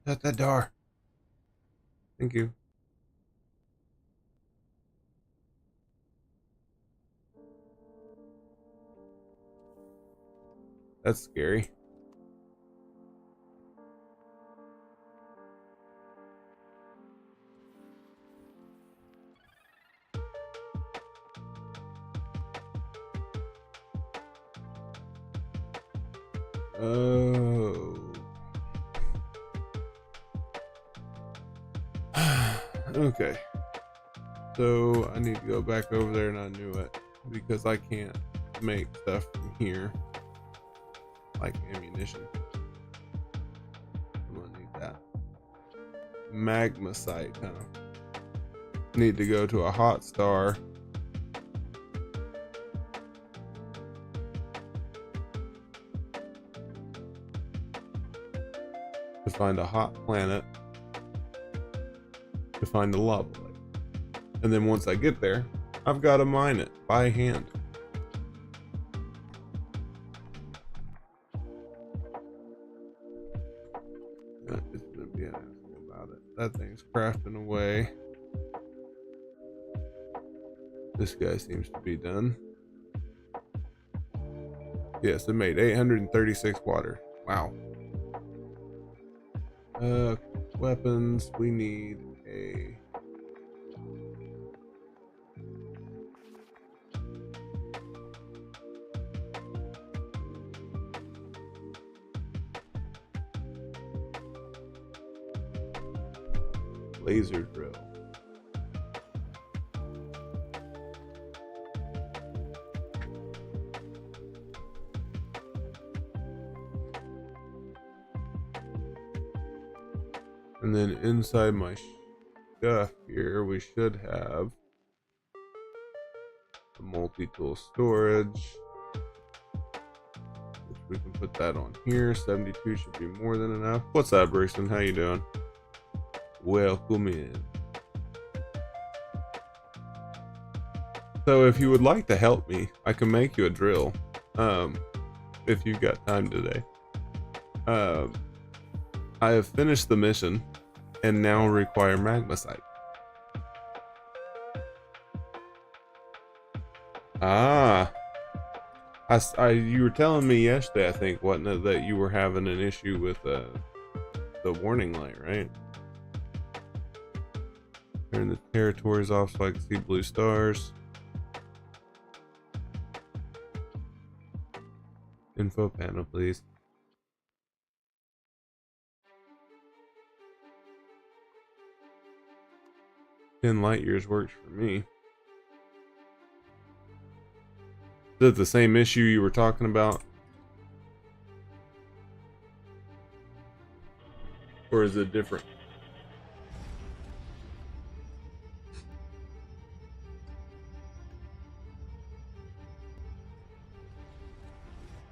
S1: Shut that door. Thank you. That's scary. Oh. Okay. So I need to go back over there, and I knew it because I can't make stuff from here, like ammunition. I'm gonna need that. Magmasite, huh? Need to go to a hot star. To find a hot planet, to find a lava lake, and then once I get there, I've got to mine it by hand. It's gonna be an asshole about it. That thing's crafting away. This guy seems to be done. Yes, it made 836 water. Wow. Weapons, we need a laser drill. And then inside my stuff here, we should have the multi-tool storage. We can put that on here. 72 should be more than enough. What's up, Brixton? How you doing? Welcome in. So if you would like to help me, I can make you a drill. If you've got time today. I have finished the mission and now require magmasite. Ah, you were telling me yesterday, I think, wasn't it, that you were having an issue with the warning light, right? Turn the territories off so I can see blue stars. Info panel, please. 10 light years works for me. Is it the same issue you were talking about? Or is it different?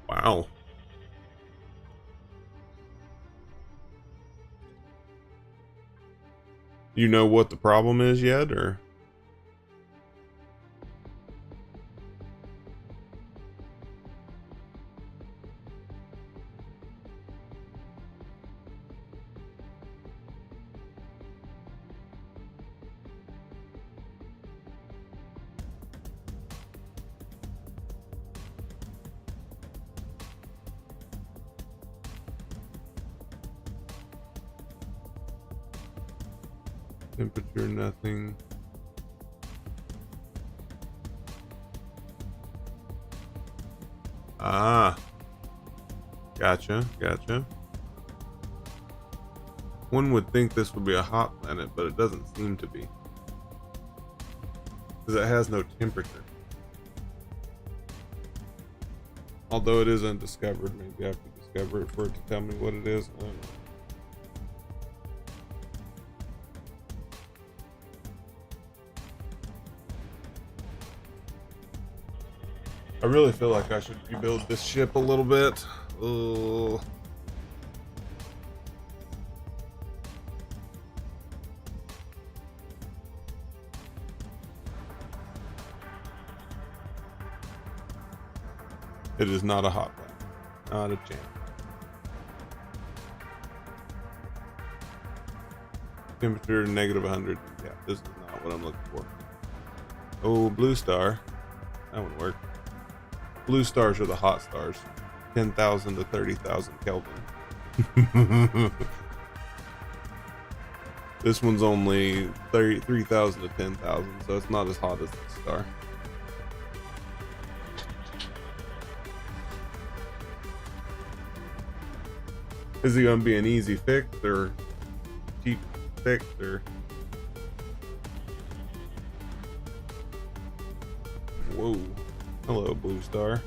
S1: Wow. You know what the problem is yet, or? Temperature, nothing. Ah. Gotcha. One would think this would be a hot planet, but it doesn't seem to be. Because it has no temperature. Although it is undiscovered, maybe I have to discover it for it to tell me what it is. I don't know. I really feel like I should rebuild this ship a little bit. Ugh. It is not a hot planet. Not a chance. Temperature negative 100. Yeah, this is not what I'm looking for. Oh, blue star. That would work. Blue stars are the hot stars. 10,000 to 30,000 Kelvin. This one's only 3,000 to 10,000, so it's not as hot as this star. Is it going to be an easy fix or cheap fix or? Whoa. Hello, blue star.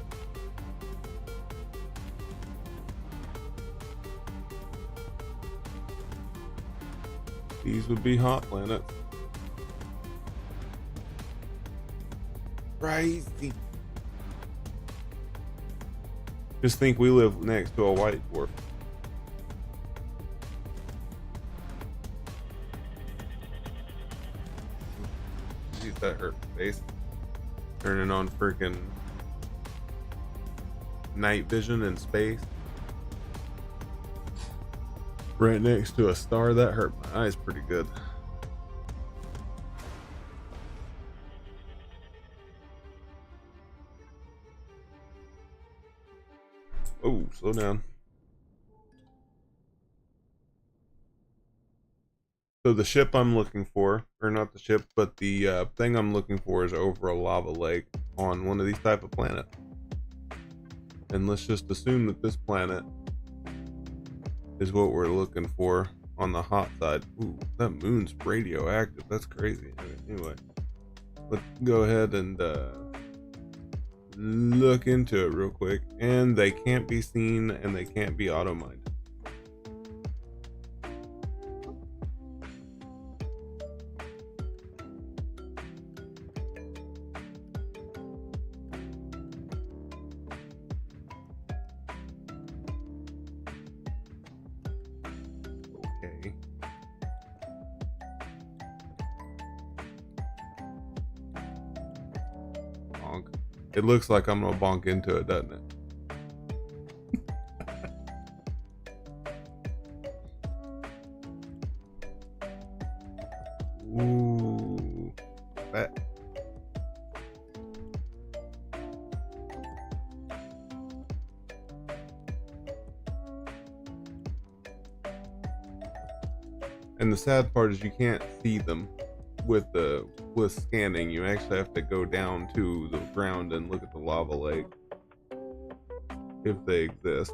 S1: These would be hot planets. Crazy. Just think we live next to a white dwarf. Use that hurt face. Turning on freaking night vision in space. Right next to a star, that hurt my eyes pretty good. Oh, slow down. So the ship I'm looking for, or not the ship, but the thing I'm looking for is over a lava lake on one of these type of planets. And let's just assume that this planet is what we're looking for on the hot side. Ooh, that moon's radioactive. That's crazy. Anyway, let's go ahead and look into it real quick. And they can't be seen and they can't be auto-mined. It looks like I'm gonna bonk into it, doesn't it? Ooh, that. And the sad part is you can't see them with scanning. You actually have to go down to the ground and look at the lava lake if they exist.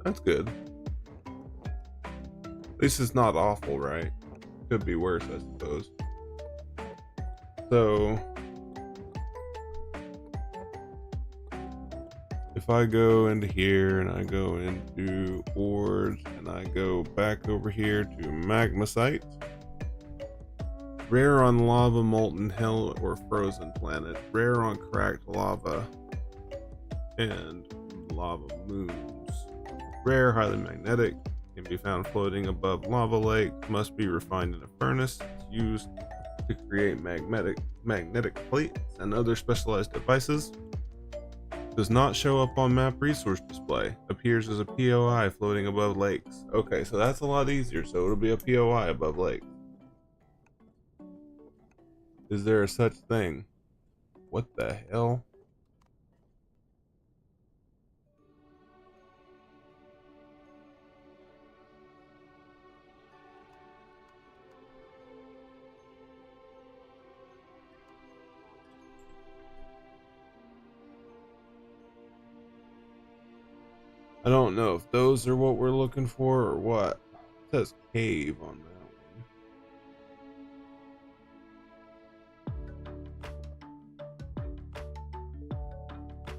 S1: That's good. At least it's not awful, right? Could be worse, I suppose. So if I go into here and I go into ores and I go back over here to magma site, rare on lava, molten hell, or frozen planet, rare on cracked lava and lava moons, rare, highly magnetic, can be found floating above lava lake, must be refined in a furnace, it's used to create magnetic plates and other specialized devices, does not show up on map resource display, appears as a POI floating above lakes. Okay, so that's a lot easier, so it'll be a POI above lakes. Is there a such thing? What the hell? I don't know if those are what we're looking for or what. It says cave on that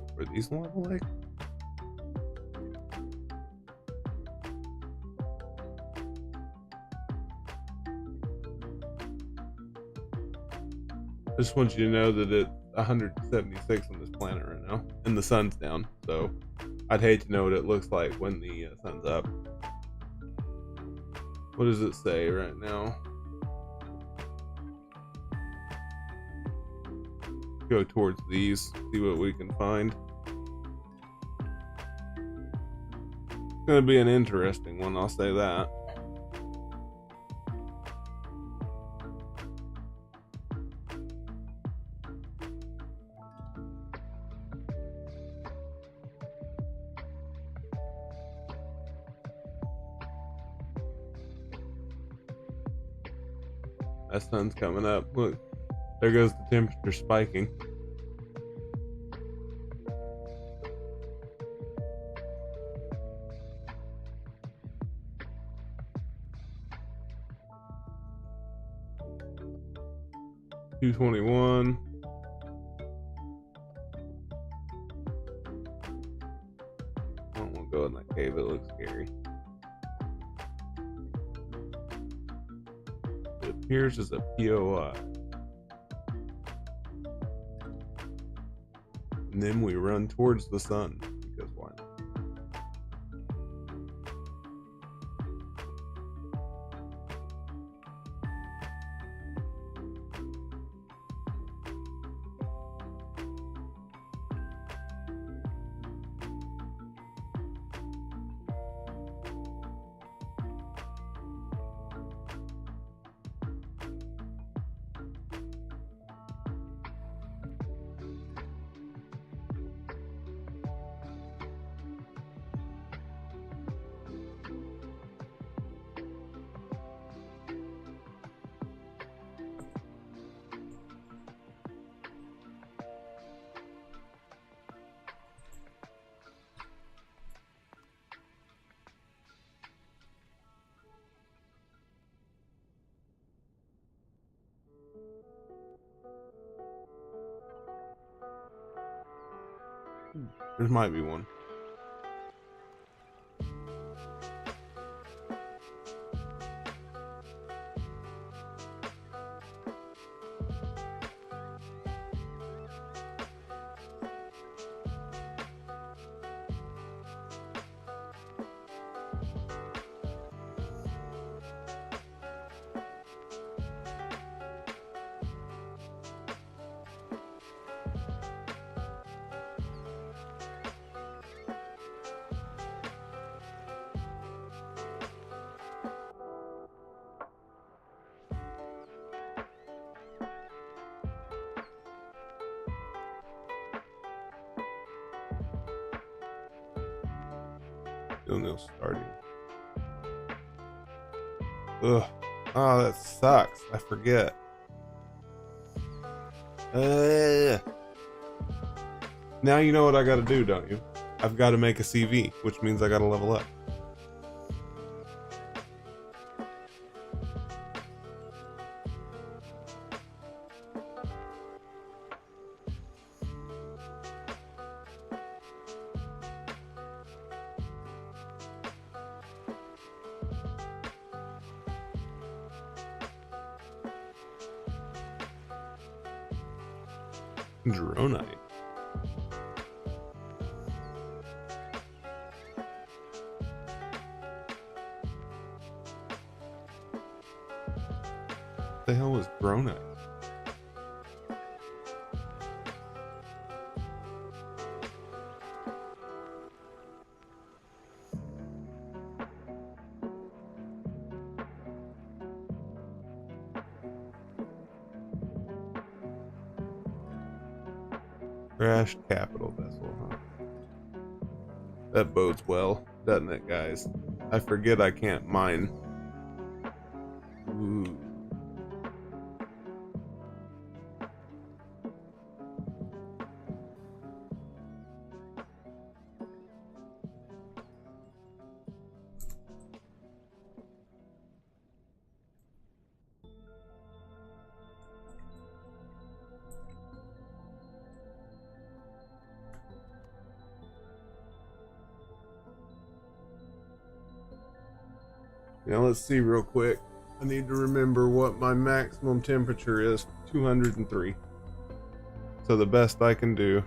S1: one. Are these lava lakes? Just want you to know that it's 176 on this planet right now, and the sun's down, so I'd hate to know what it looks like when the sun's up. What does it say right now? Go towards these, see what we can find. It's gonna be an interesting one, I'll say that. That sun's coming up. Look, there goes the temperature spiking. $221. I don't want to go in that cave, it looks scary. It appears as a POI. And then we run towards the sun, because why not? There might be one. Steel nail starting. Ugh. Oh, that sucks. I forget. Now you know what I gotta do, don't you? I've got to make a CV, which means I gotta level up. Dronite. What the hell was Dronite? Crashed capital vessel, huh? That bodes well, doesn't it, guys? I forget I can't mine. Ooh. Now let's see real quick. I need to remember what my maximum temperature is. 203. So the best I can do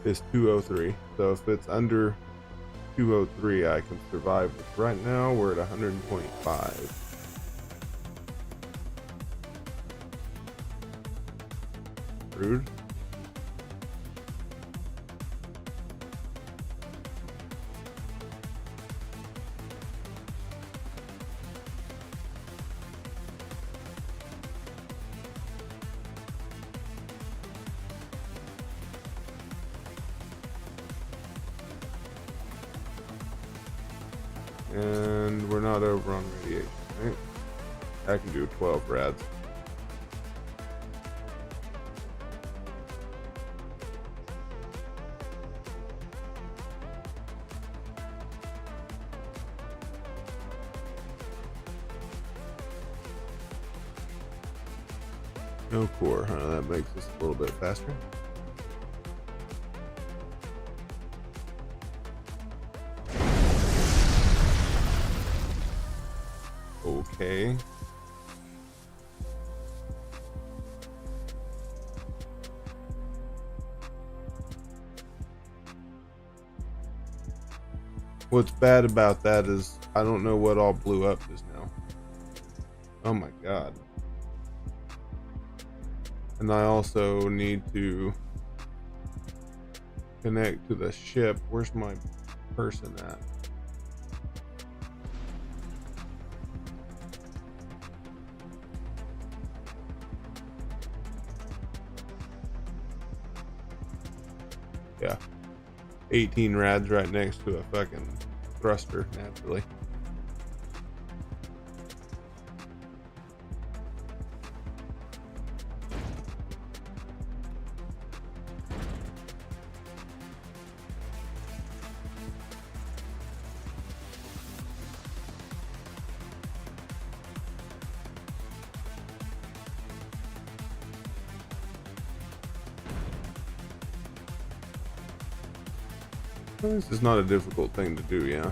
S1: is 203. So if it's under 203, I can survive with. Right now we're at 125. Rude. And we're not over on radiation, right? I can do 12 rads. No core, huh? That makes us a little bit faster. Okay. What's bad about that is I don't know what all blew up just now. Oh my god. And I also need to connect to the ship. Where's my person at? Yeah. 18 rads right next to a fucking thruster, naturally. This is not a difficult thing to do, yeah.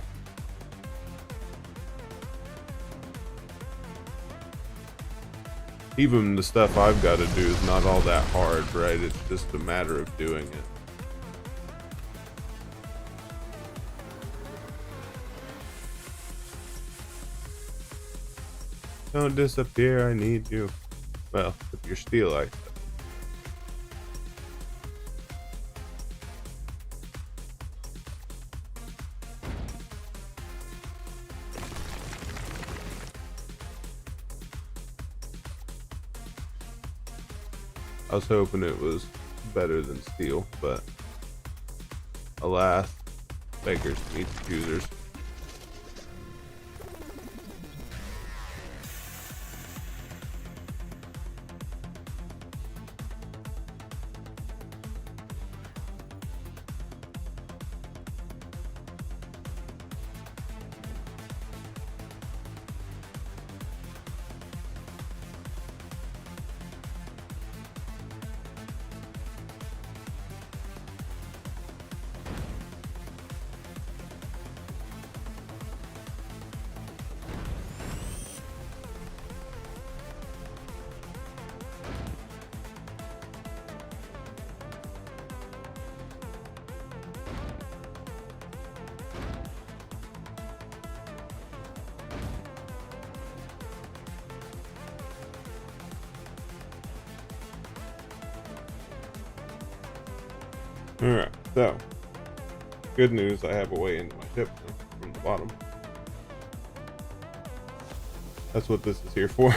S1: Even the stuff I've got to do is not all that hard, right? It's just a matter of doing it. Don't disappear, I need you. Well, with your steel, I... I was hoping it was better than steel, but alas, Beggars meet the choosers. Alright, so good news, I have a way into my ship now, from the bottom. That's what this is here for.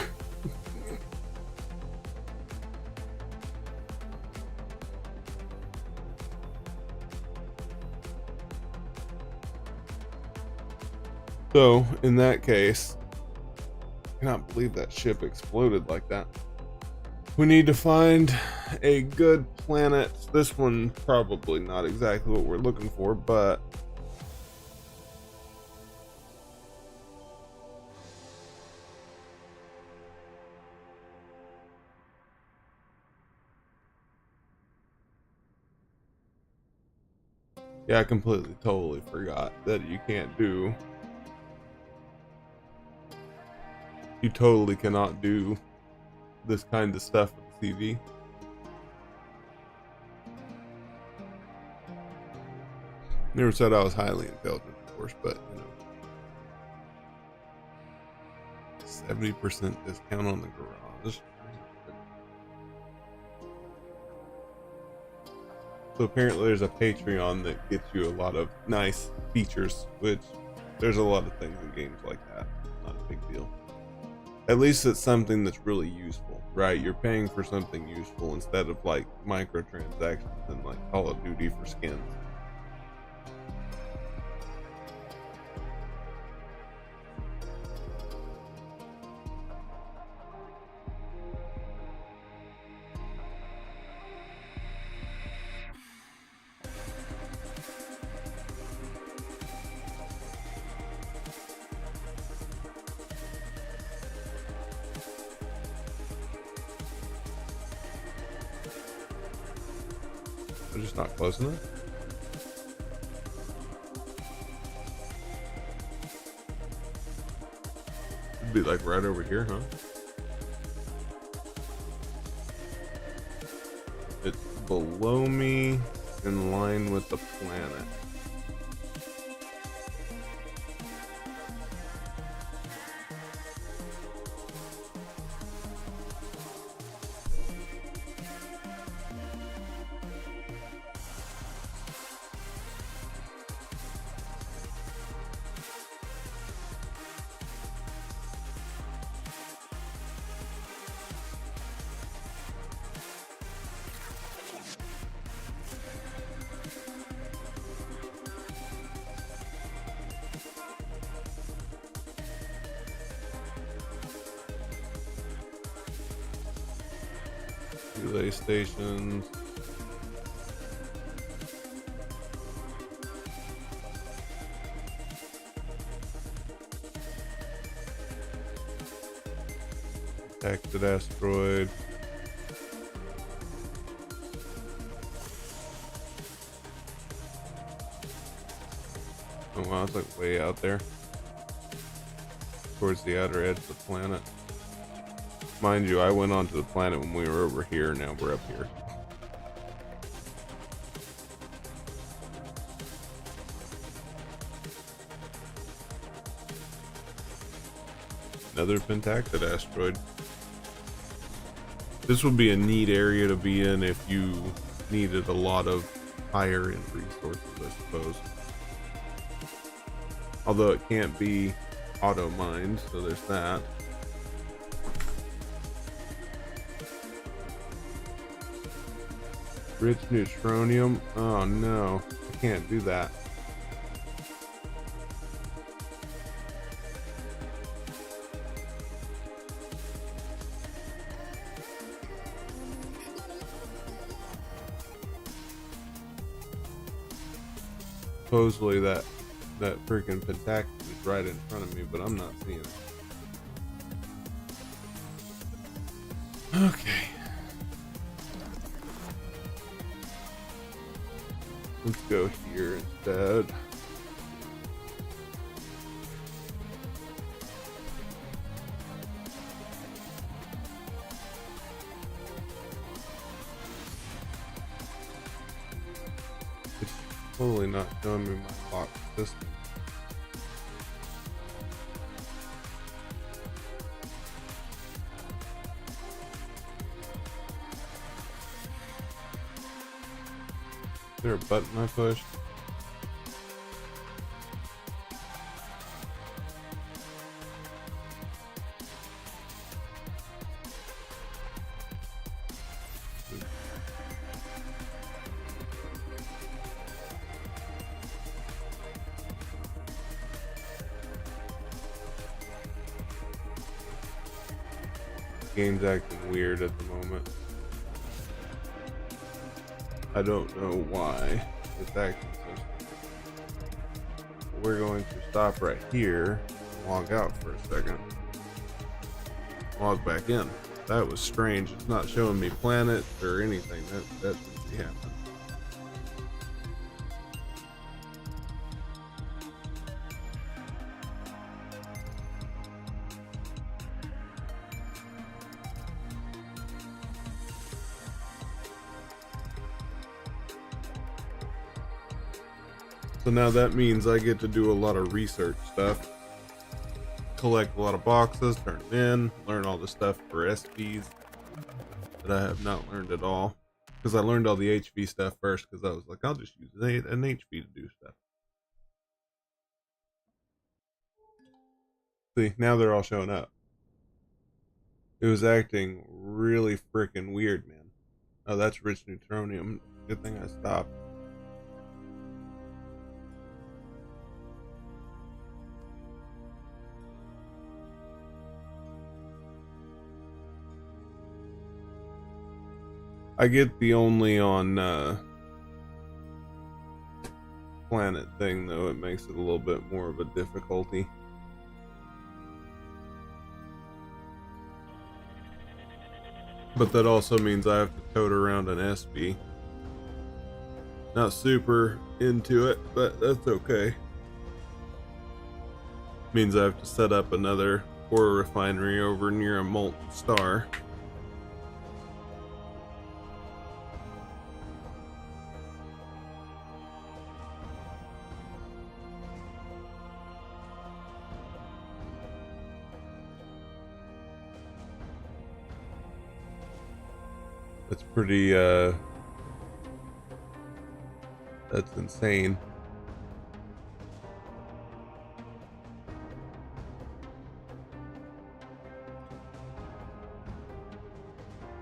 S1: So in that case, I cannot believe that ship exploded like that. We need to find a good planet. This one probably not exactly what we're looking for, but yeah, I completely totally forgot that you totally cannot do this kind of stuff with the CV. Never said I was highly intelligent, of course, but you know, 70% discount on the garage. So apparently there's a Patreon that gets you a lot of nice features, which there's a lot of things in games like that. Not a big deal. At least it's something that's really useful, right? You're paying for something useful instead of like microtransactions and like Call of Duty for skins. They're just not close enough. It'd be like right over here, huh? It's below me, in line with the planet. Relay stations. Detected asteroid. Oh wow, it's like way out there. Towards the outer edge of the planet. Mind you, I went onto the planet when we were over here, now we're up here. Another pentactid asteroid. This would be a neat area to be in if you needed a lot of higher end resources, I suppose. Although it can't be auto mined, so there's that. Rich neutronium. Oh no, I can't do that. Supposedly that freaking pentax is right in front of me, but I'm not seeing it. Okay. Let's go here instead. It's totally not showing me my box system. Is there a button I pushed? Game's acting weird at the moment. I don't know why it's acting so. We're going to stop right here, log out for a second, log back in. That was strange. It's not showing me planets or anything. That shouldn't be happening. So now that means I get to do a lot of research stuff, collect a lot of boxes, turn them in, learn all the stuff for SPs that I have not learned at all. Because I learned all the HV stuff first, because I was like, I'll just use an HV to do stuff. See, now they're all showing up. It was acting really freaking weird, man. Oh, that's rich neutronium. Good thing I stopped. I get the only on planet thing, though. It makes it a little bit more of a difficulty. But that also means I have to tote around an SB. Not super into it, but that's okay. Means I have to set up another ore refinery over near a molten star. That's pretty, that's insane.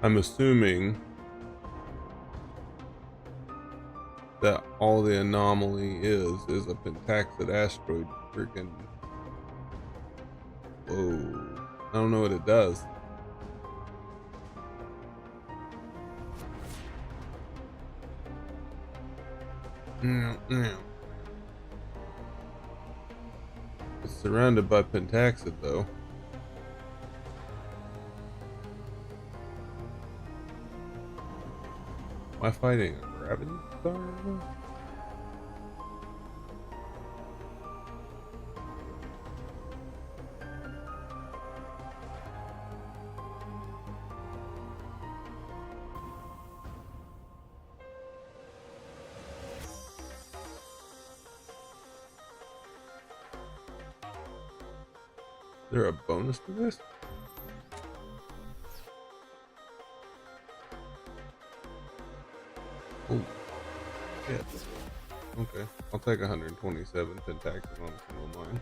S1: I'm assuming that all the anomaly is a pentaxid asteroid freaking... Whoa. I don't know what it does. It's surrounded by pentaxid, though. Am I fighting a gravity star? Is there a bonus to this? Oh, shit. Okay, I'll take 127 pentaxid on a single mine.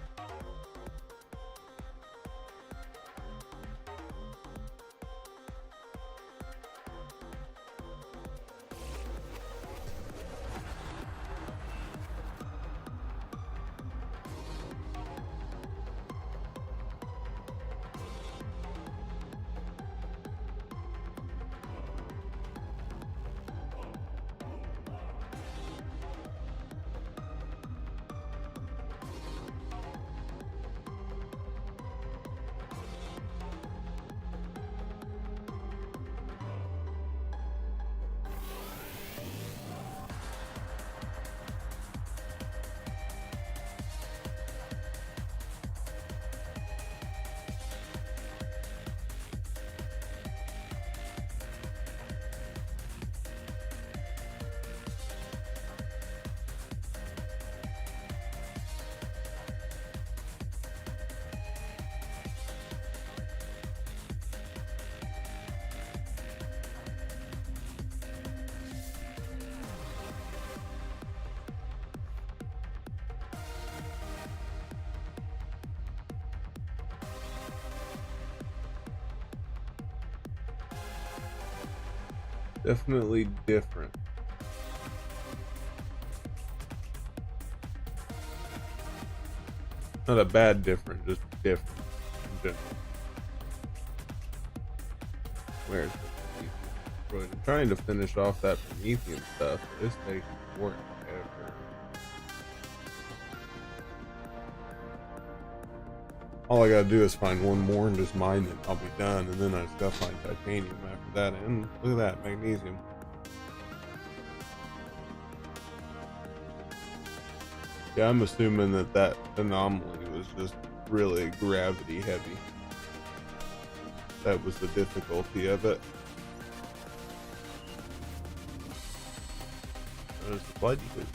S1: Definitely different. Not a bad different, just different in general. Where's the Promethean? I'm trying to finish off that Promethean stuff, but it's taking forever. All I gotta do is find one more and just mine it. I'll be done, and then I just gotta find titanium after that. And look at that, magnesium. Yeah, I'm assuming that anomaly was just really gravity heavy. That was the difficulty of it. There's the bloody food.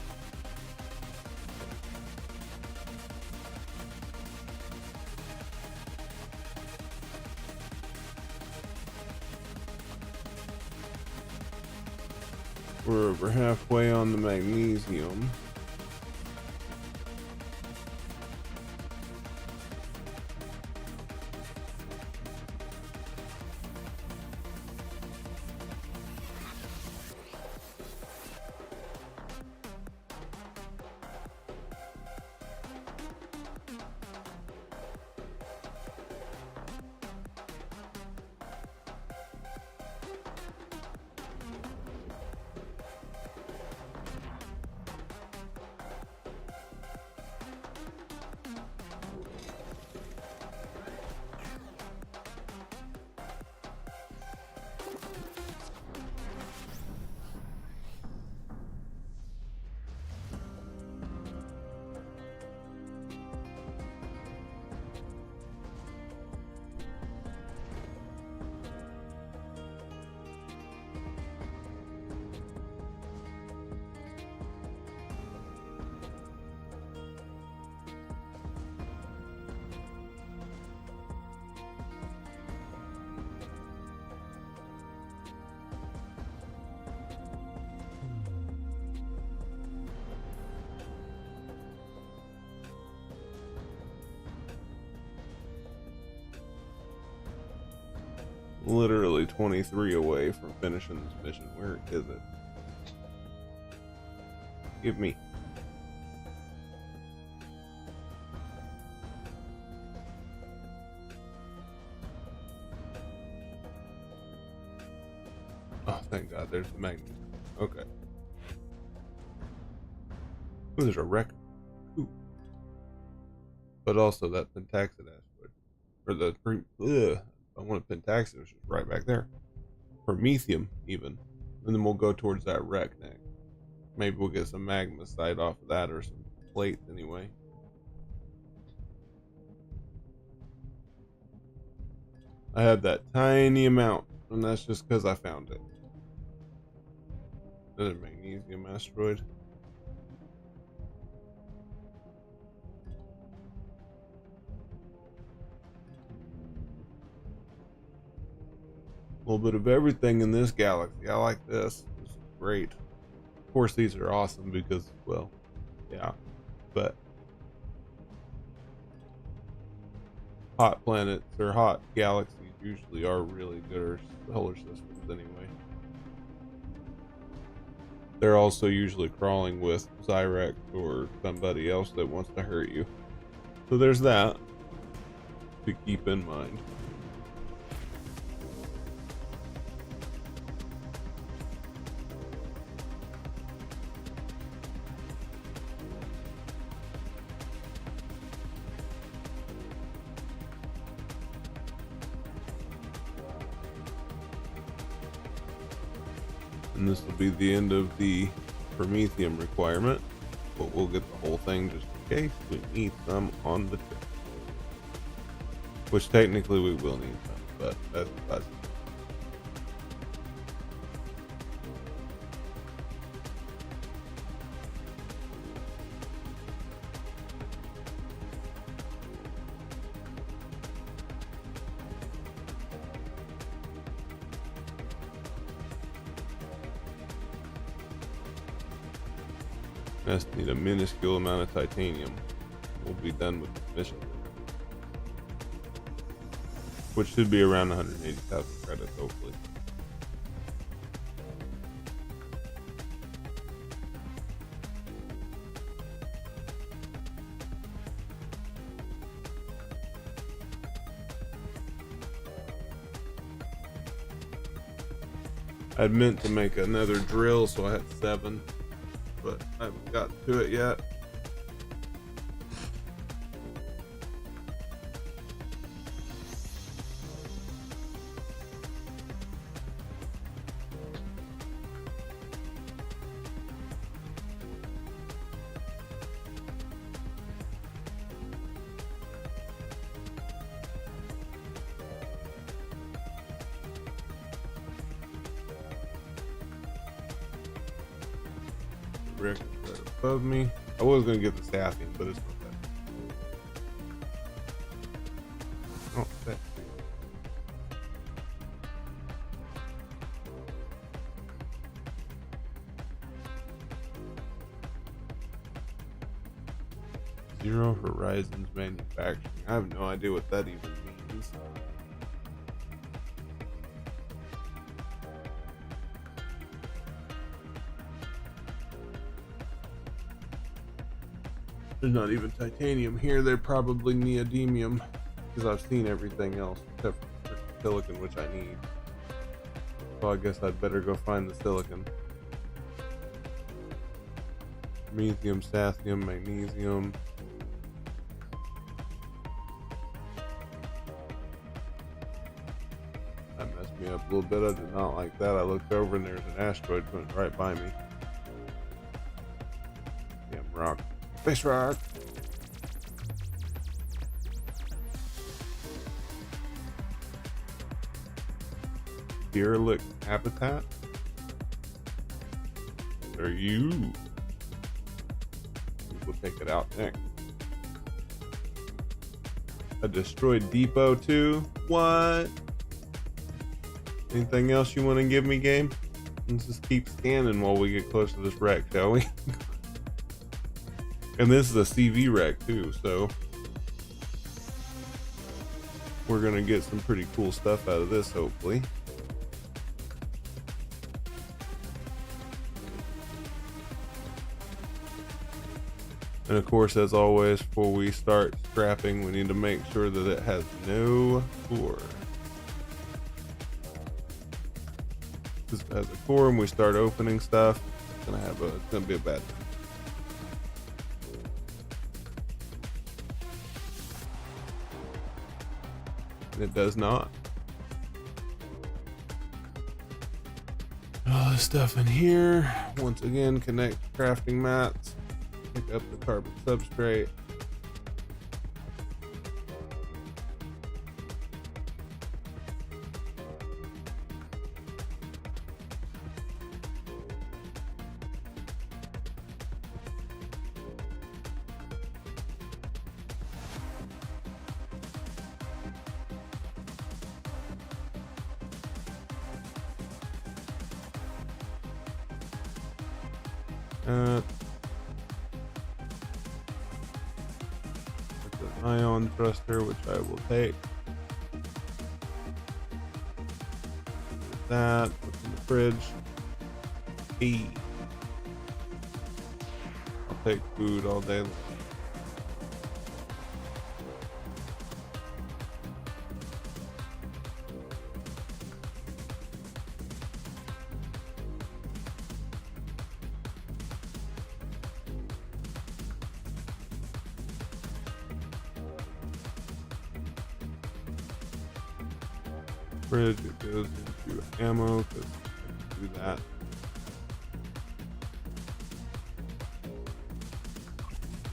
S1: We're over halfway on the magnesium. Literally 23 away from finishing this mission. Where is it? Give me. Oh, thank God, there's the magnet. Okay. Ooh, there's a wreck. Ooh. But also that pentaxid asteroid. Or the I want a pentaxid, which is right back there. Promethium, even. And then we'll go towards that wreck next. Maybe we'll get some magnesite off of that, or some plates anyway. I have that tiny amount, and that's just because I found it. Another magnesium asteroid. A little bit of everything in this galaxy. I like this. This is great. Of course, these are awesome because, well, yeah, but hot planets or hot galaxies usually are really good solar systems anyway. They're also usually crawling with Zyrex or somebody else that wants to hurt you. So there's that to keep in mind. And this will be the end of the Promethium requirement, but we'll get the whole thing just in case we need some on the trip. Which technically we will need some, but that's just need a minuscule amount of titanium. We'll be done with the mission, which should be around 180,000 credits, hopefully. I'd meant to make another drill, so I had 7, but I haven't gotten to it yet. Rick is right above me. I was gonna get the Sathian, but it's not that. Oh, that. Zero Horizons Manufacturing. I have no idea what that even means. There's not even titanium here. They're probably neodymium, because I've seen everything else except for silicon, which I need. So I guess I'd better go find the silicon. Methium, sathium, magnesium. That messed me up a little bit. I did not like that. I looked over and there's an asteroid going right by me. Damn rock. Space rock. Derelict habitat. Are you? We'll take it out next. A destroyed depot too. What? Anything else you want to give me, game? Let's just keep scanning while we get close to this wreck, shall we? And this is a CV wreck too, so we're gonna get some pretty cool stuff out of this, hopefully. And of course, as always, before we start scrapping, we need to make sure that it has no core. Because if it has a core and we start opening stuff, it's gonna be a bad thing. It does not. All this stuff in here. Once again, connect crafting mats. Pick up the carbon substrate. It's an ion thruster, which I will take. That, what's in the fridge? E. I'll take food all day long. Fridge, it goes into ammo because I can do that.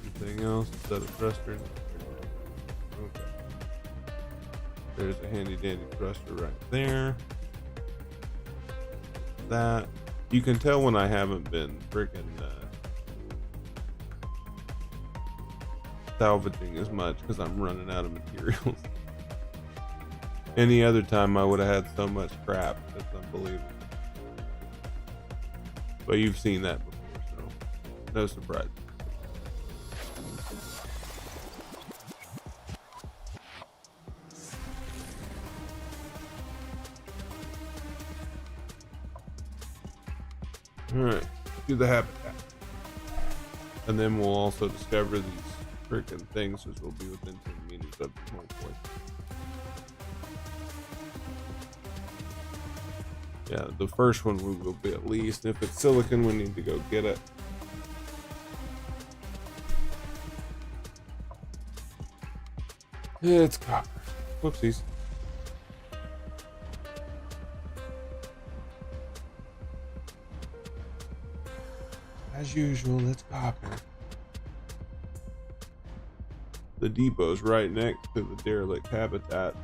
S1: Anything else? Is that a thruster? Okay. There's a handy dandy thruster right there. That you can tell when I haven't been freaking salvaging as much because I'm running out of materials. Any other time I would have had so much crap. It's unbelievable. But you've seen that before, so no surprise. Alright, do the habitat. And then we'll also discover these freaking things, which will be within 10 meters of the home point. Yeah, the first one we will be at least. If it's silicon, we need to go get it. It's copper. Whoopsies. As usual, it's copper. The depot's right next to the derelict habitat.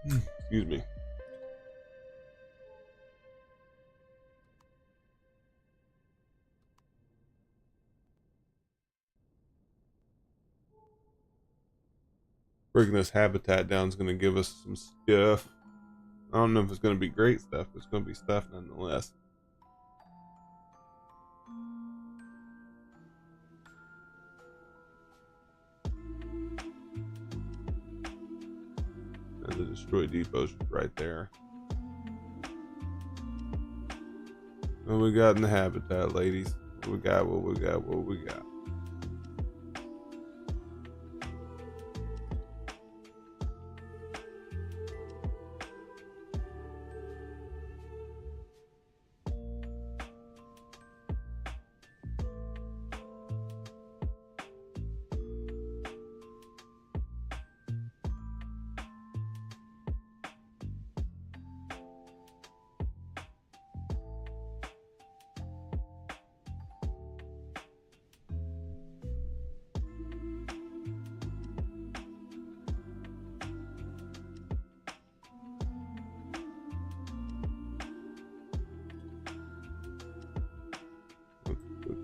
S1: Excuse me. Breaking this habitat down is going to give us some stuff. I don't know if it's going to be great stuff, but it's going to be stuff nonetheless. And the destroyed depot's right there. What we got in the habitat, ladies? What we got, what we got, what we got.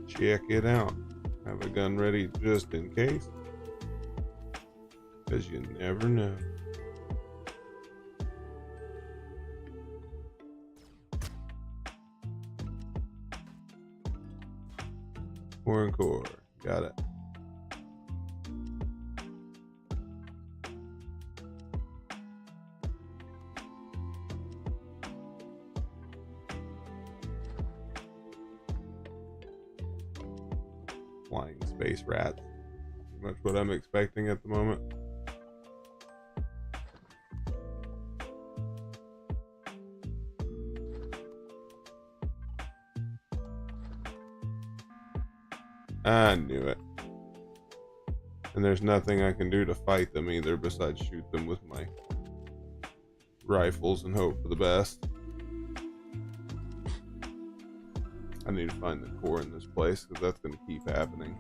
S1: Check it out. Have a gun ready just in case, because you never know. Core and core. Got it. Flying space rats. Pretty much what I'm expecting at the moment. I knew it. And there's nothing I can do to fight them either besides shoot them with my rifles and hope for the best. I need to find the core in this place because that's going to keep happening.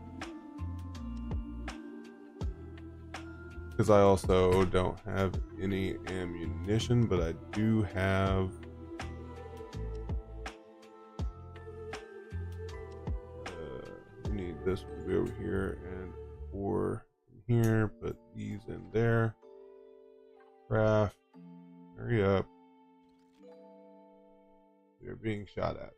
S1: Because I also don't have any ammunition, but I do have we need this one to be over here and 4 in here. Put these in there. Craft. Hurry up. They're being shot at.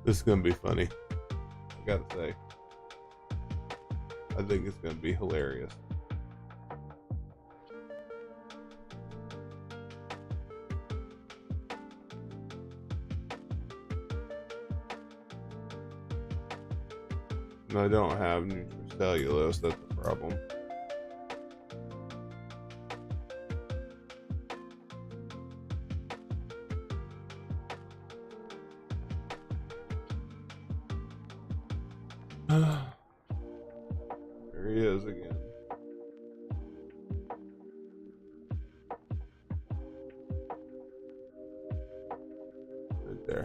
S1: This is gonna be funny. I gotta say, I think it's gonna be hilarious. And I don't have nutricellulose, that's the problem. There he is again. Right there.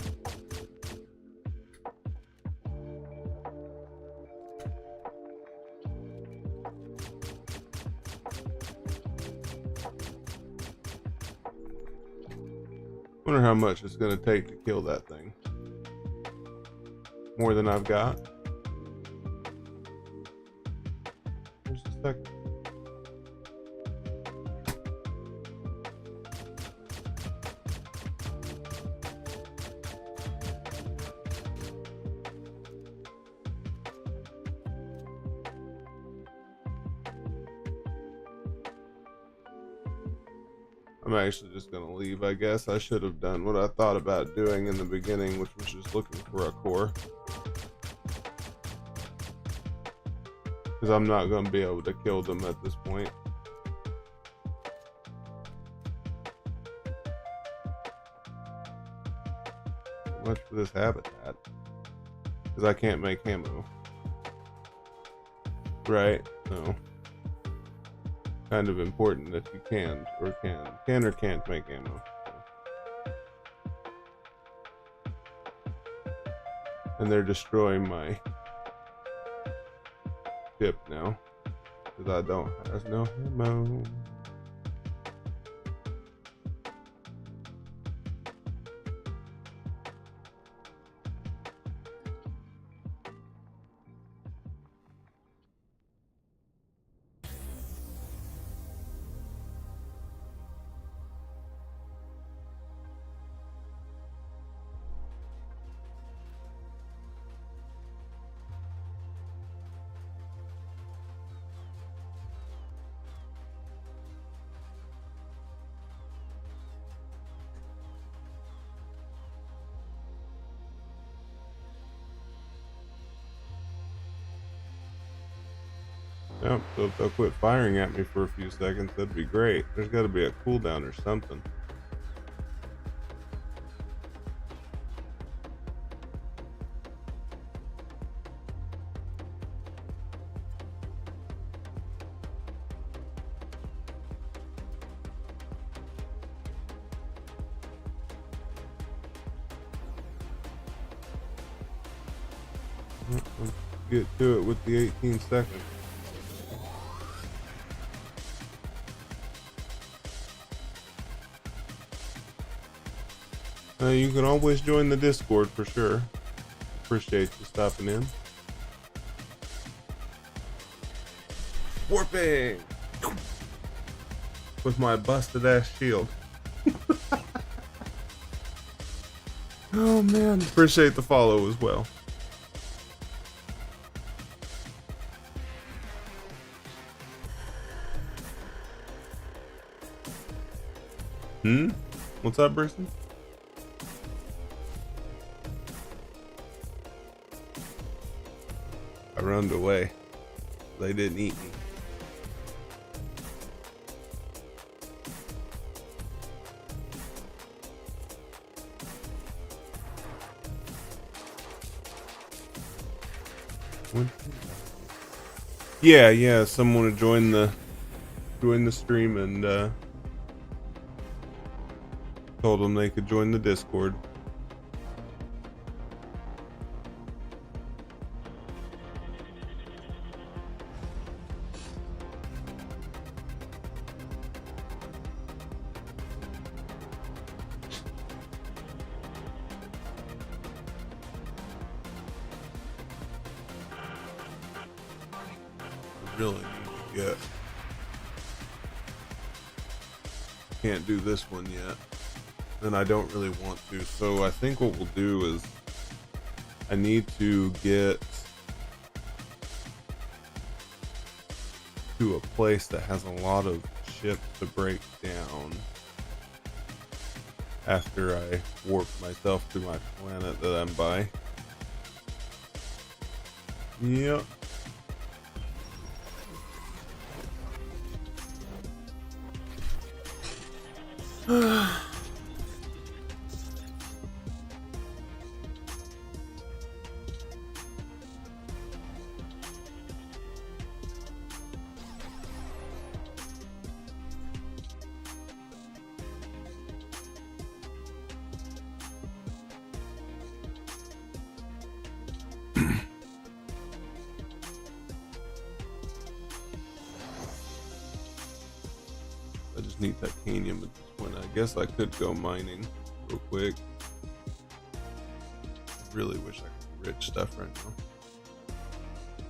S1: Wonder how much it's gonna take to kill that thing. More than I've got. There's a second. I'm actually just gonna leave. I guess I should have done what I thought about doing in the beginning, which was just looking for a core. Because I'm not gonna be able to kill them at this point. So much for this habitat. Because I can't make ammo. Right? No. Kind of important that you can or can't make ammo. And they're destroying my ship now because I don't have no ammo. Yep, so if they'll quit firing at me for a few seconds, that'd be great. There's got to be a cooldown or something. Let's get to it with the 18 seconds. You can always join the Discord for sure. Appreciate you stopping in. Warping! With my busted ass shield. Oh man, appreciate the follow as well. What's up, Briston? I runned away. They didn't eat me. Yeah, someone would join the stream and told them they could join the Discord. Really need to get. Can't do this one yet, and I don't really want to. So I think what we'll do is I need to get to a place that has a lot of ships to break down after I warp myself to my planet that I'm by. Yep. I just need titanium at this point. I guess I could go mining. real quick. I really wish I could do rich stuff right now,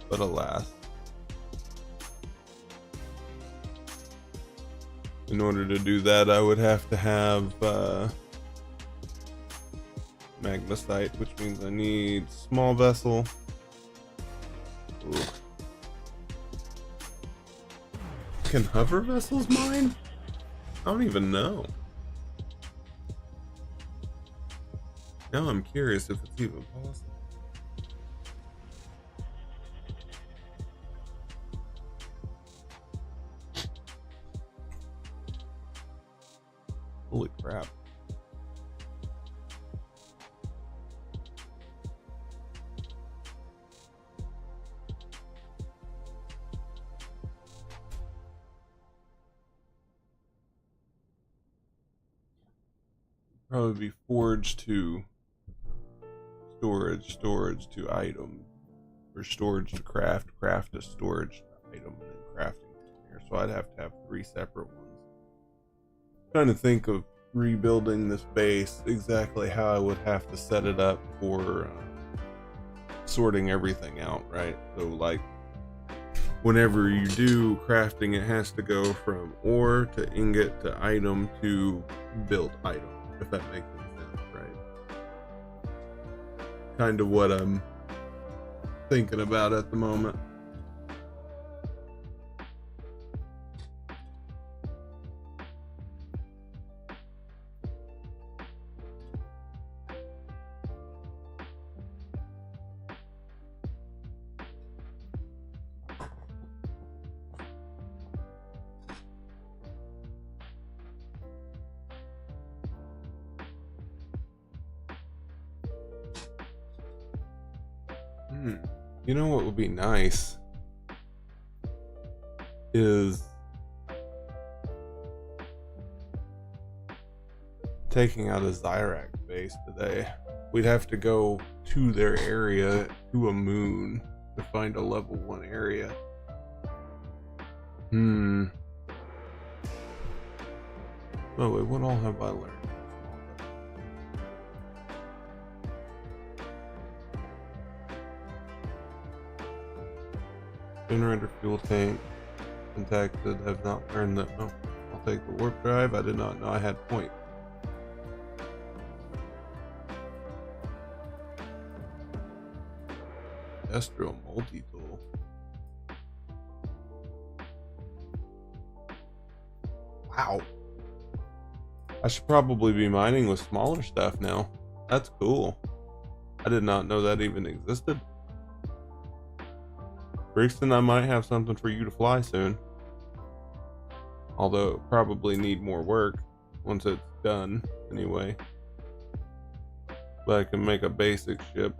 S1: but alas. In order to do that, I would have to have magnesite, which means I need small vessel. Ooh. Can hover vessels mine? I don't even know. Now I'm curious if it's even possible. Holy crap. Probably be forged to storage to item, or storage to craft to storage to item, and then crafting from here. So I'd have to have 3 separate ones. Trying to think of rebuilding this base, exactly how I would have to set it up for sorting everything out, right? So like whenever you do crafting, it has to go from ore to ingot to item to built item, if that makes any sense, right? Kind of what I'm thinking about at the moment. You know what would be nice is taking out a Zyrak base today. We'd have to go to their area, to a moon, to find a level 1 area. Oh wait, what all have I learned? Generator, fuel tank, contacted, have not learned that. Oh, I'll take the warp drive. I did not know I had point. Industrial multi-tool. Wow. I should probably be mining with smaller stuff now. That's cool. I did not know that even existed. Brixton, I might have something for you to fly soon. Although it probably need more work once it's done anyway. But I can make a basic ship.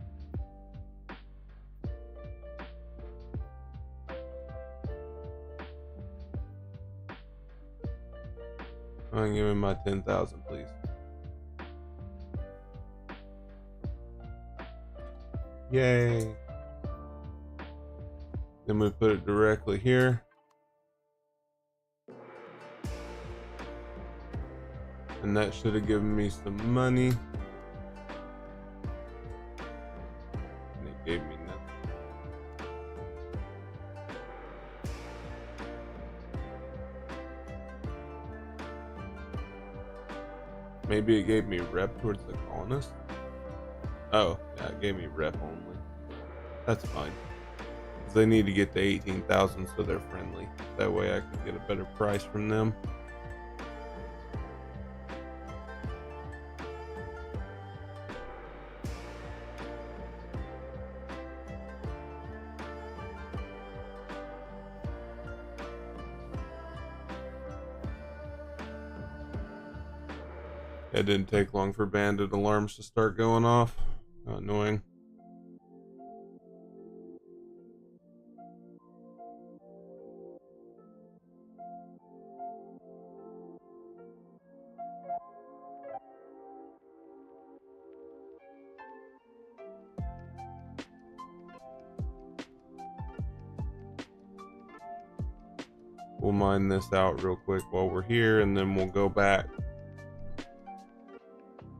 S1: Give me my 10,000, please. Yay. Then we put it directly here. And that should have given me some money. And it gave me nothing. Maybe it gave me rep towards the colonists. Oh, yeah, it gave me rep only. That's fine. Because they need to get to 18,000 so they're friendly. That way I can get a better price from them. It didn't take long for bandit alarms to start going off. Annoying. We'll mine this out real quick while we're here, and then we'll go back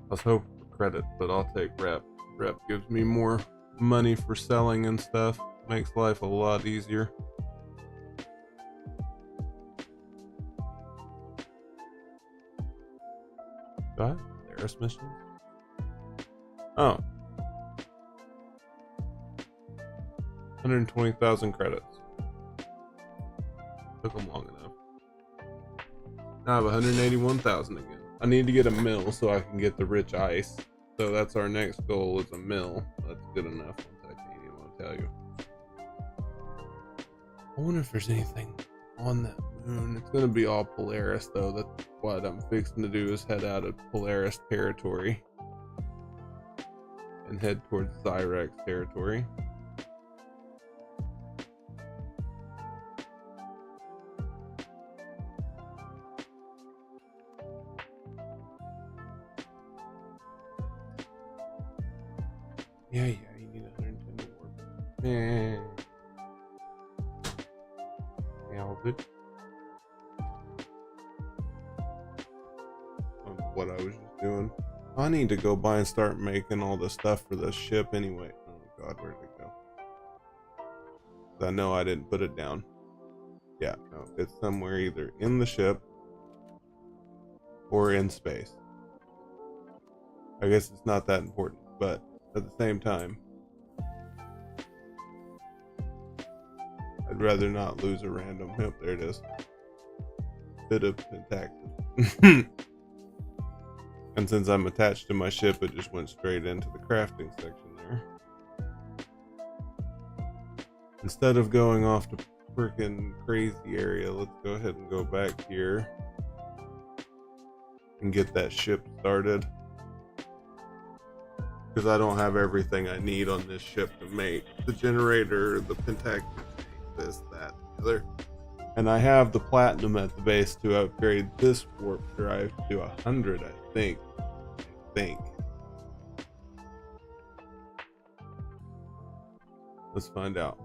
S1: I was hoping for credit, but I'll take rep. Rep gives me more money for selling and stuff. Makes life a lot easier. Do I have Polaris missions? Oh. 120,000 credits. Took them long enough. Now I have 181,000 again. I need to get a mill so I can get the rich ice. So that's our next goal, is a mill. That's good enough on titanium, I'll tell you. I wonder if there's anything on that moon. It's gonna be all Polaris though. That's what I'm fixing to do, is head out of Polaris territory and head towards Zyrex territory. Yeah, you need 110 more. Yeah, all good. I don't know what I was just doing. I need to go by and start making all the stuff for the ship anyway. Oh god, where'd it go? I know I didn't put it down. Yeah, no, it's somewhere either in the ship or in space. I guess it's not that important, but at the same time, I'd rather not lose a random. Yep, there it is. Bit of pentactin. And since I'm attached to my ship, it just went straight into the crafting section there. Instead of going off to freaking crazy area, let's go ahead and go back here and get that ship started. Because I don't have everything I need on this ship to make the generator, the pentactin, this, that, the other. And I have the platinum at the base to upgrade this warp drive to 100, I think. Let's find out.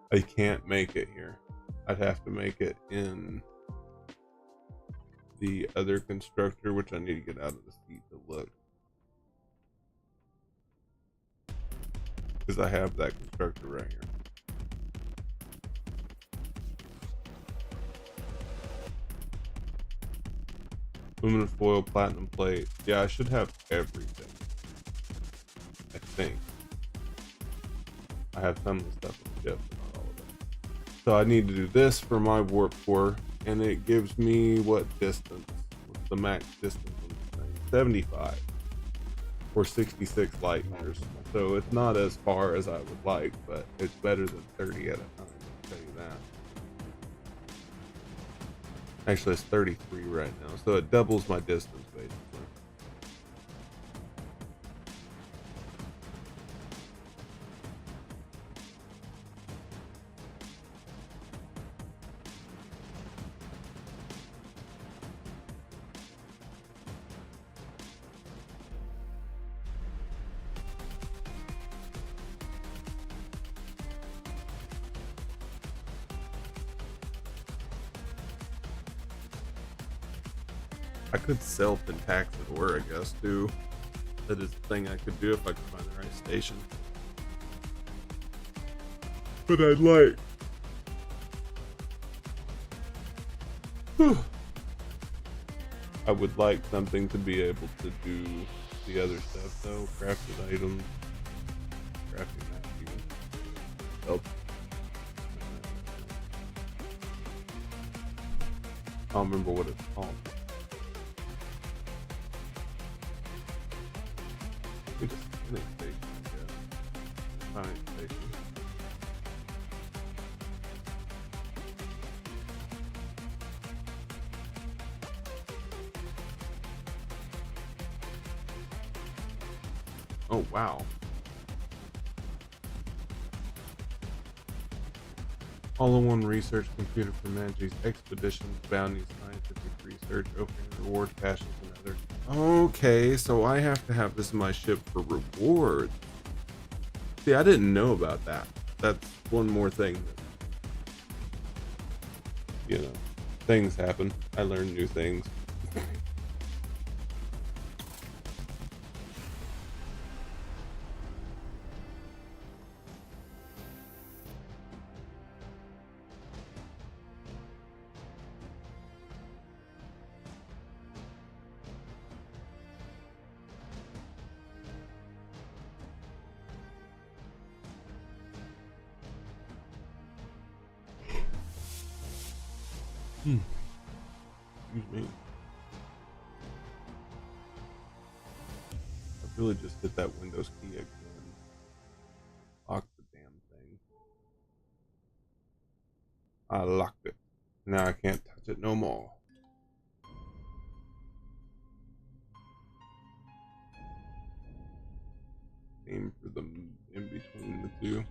S1: I can't make it here. I'd have to make it in the other constructor, which I need to get out of the seat to look. Because I have that constructor right here. Aluminum foil, platinum plate. Yeah, I should have everything. I think. I have some of the stuff on the ship, but not all of it. So I need to do this for my warp core, and it gives me what distance? What's the max distance on this thing? 75 or 66 light years. So it's not as far as I would like, but it's better than 30 at a time, I'll tell you that. Actually, it's 33 right now, so it doubles my distance basically. I could sell pentactin ore, I guess, too. That is the thing I could do if I could find the right station. But I'd like... I would like something to be able to do the other stuff, though. Crafted items. Crafting that even. Oh. I don't remember what it's called. It's a scanning station, I guess. Science station. Oh, wow. All-in-one research computer for managing expeditions, bounties, scientific research, opening reward caches, and other. Okay, so I have to have this in my ship for rewards. See, I didn't know about that. That's one more thing that, you know, things happen. I learn new things. Excuse me. I really just hit that Windows key again. Lock the damn thing. I locked it. Now I can't touch it no more. Aim for the in between the two.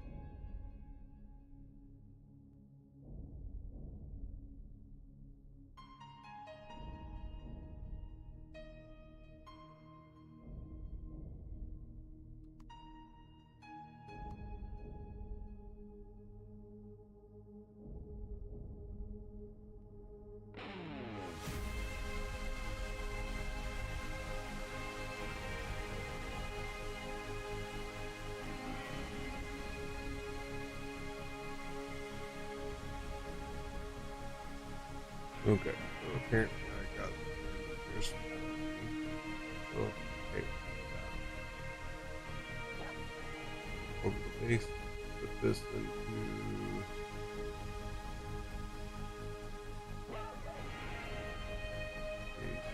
S1: Okay, so apparently I got this. Okay, over the base, put this into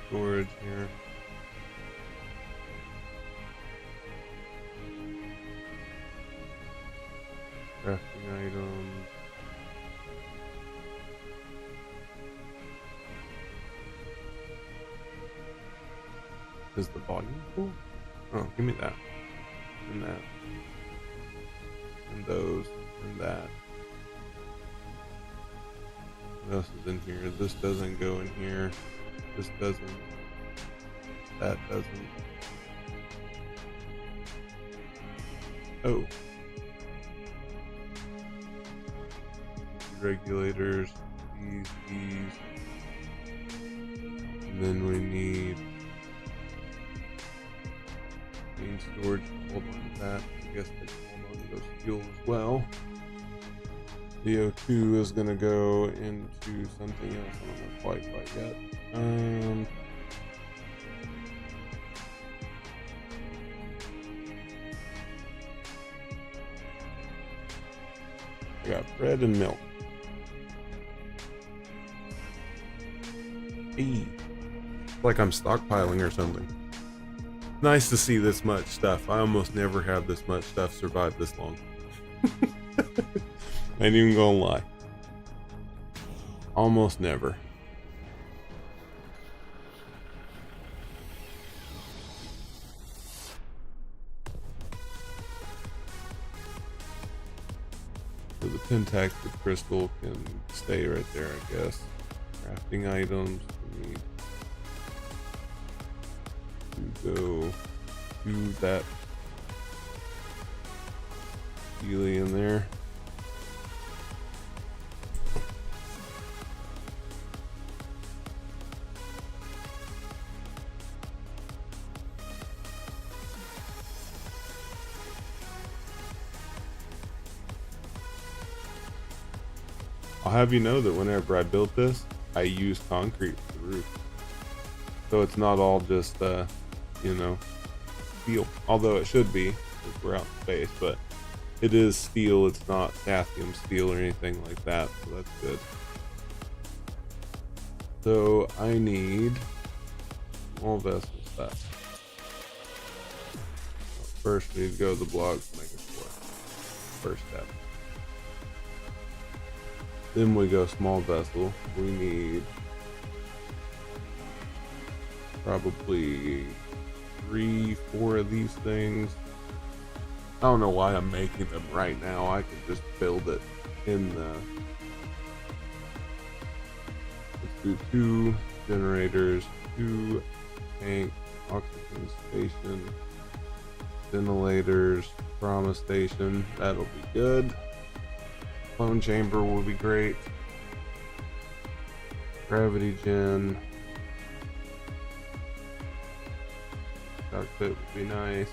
S1: storage here. Crafting items. Is the volume full? Oh, give me that. And that. And those. And that. What else is in here? This doesn't go in here. This doesn't. That doesn't. Oh. Regulators. These. And then we need main storage. Hold on to that. I guess they can hold on to those fuel as well. The O2 is going to go into something else. I don't know quite yet. I got bread and milk. Hey. Like I'm stockpiling or something. Nice to see this much stuff. I almost never have this much stuff survive this long. I ain't even gonna lie. Almost never. So the pentacted crystal can stay right there, I guess. Crafting items. We need to go do that dealy in there. I'll have you know that whenever I built this, I used concrete for the roof. So it's not all just, you know, steel. Although it should be, because we're out in space, but it is steel. It's not potassium steel or anything like that, so that's good. So I need small vessel stuff. First, we need to go to the blog to make a floor. First step. Then we go small vessel. We need probably 3-4 of these things. I don't know why I'm making them right now. I could just build it in the do 2 generators, 2 tank, oxygen station, ventilators, trauma station. That'll be good. Clone chamber will be great. Gravity gen. Cockpit would be nice.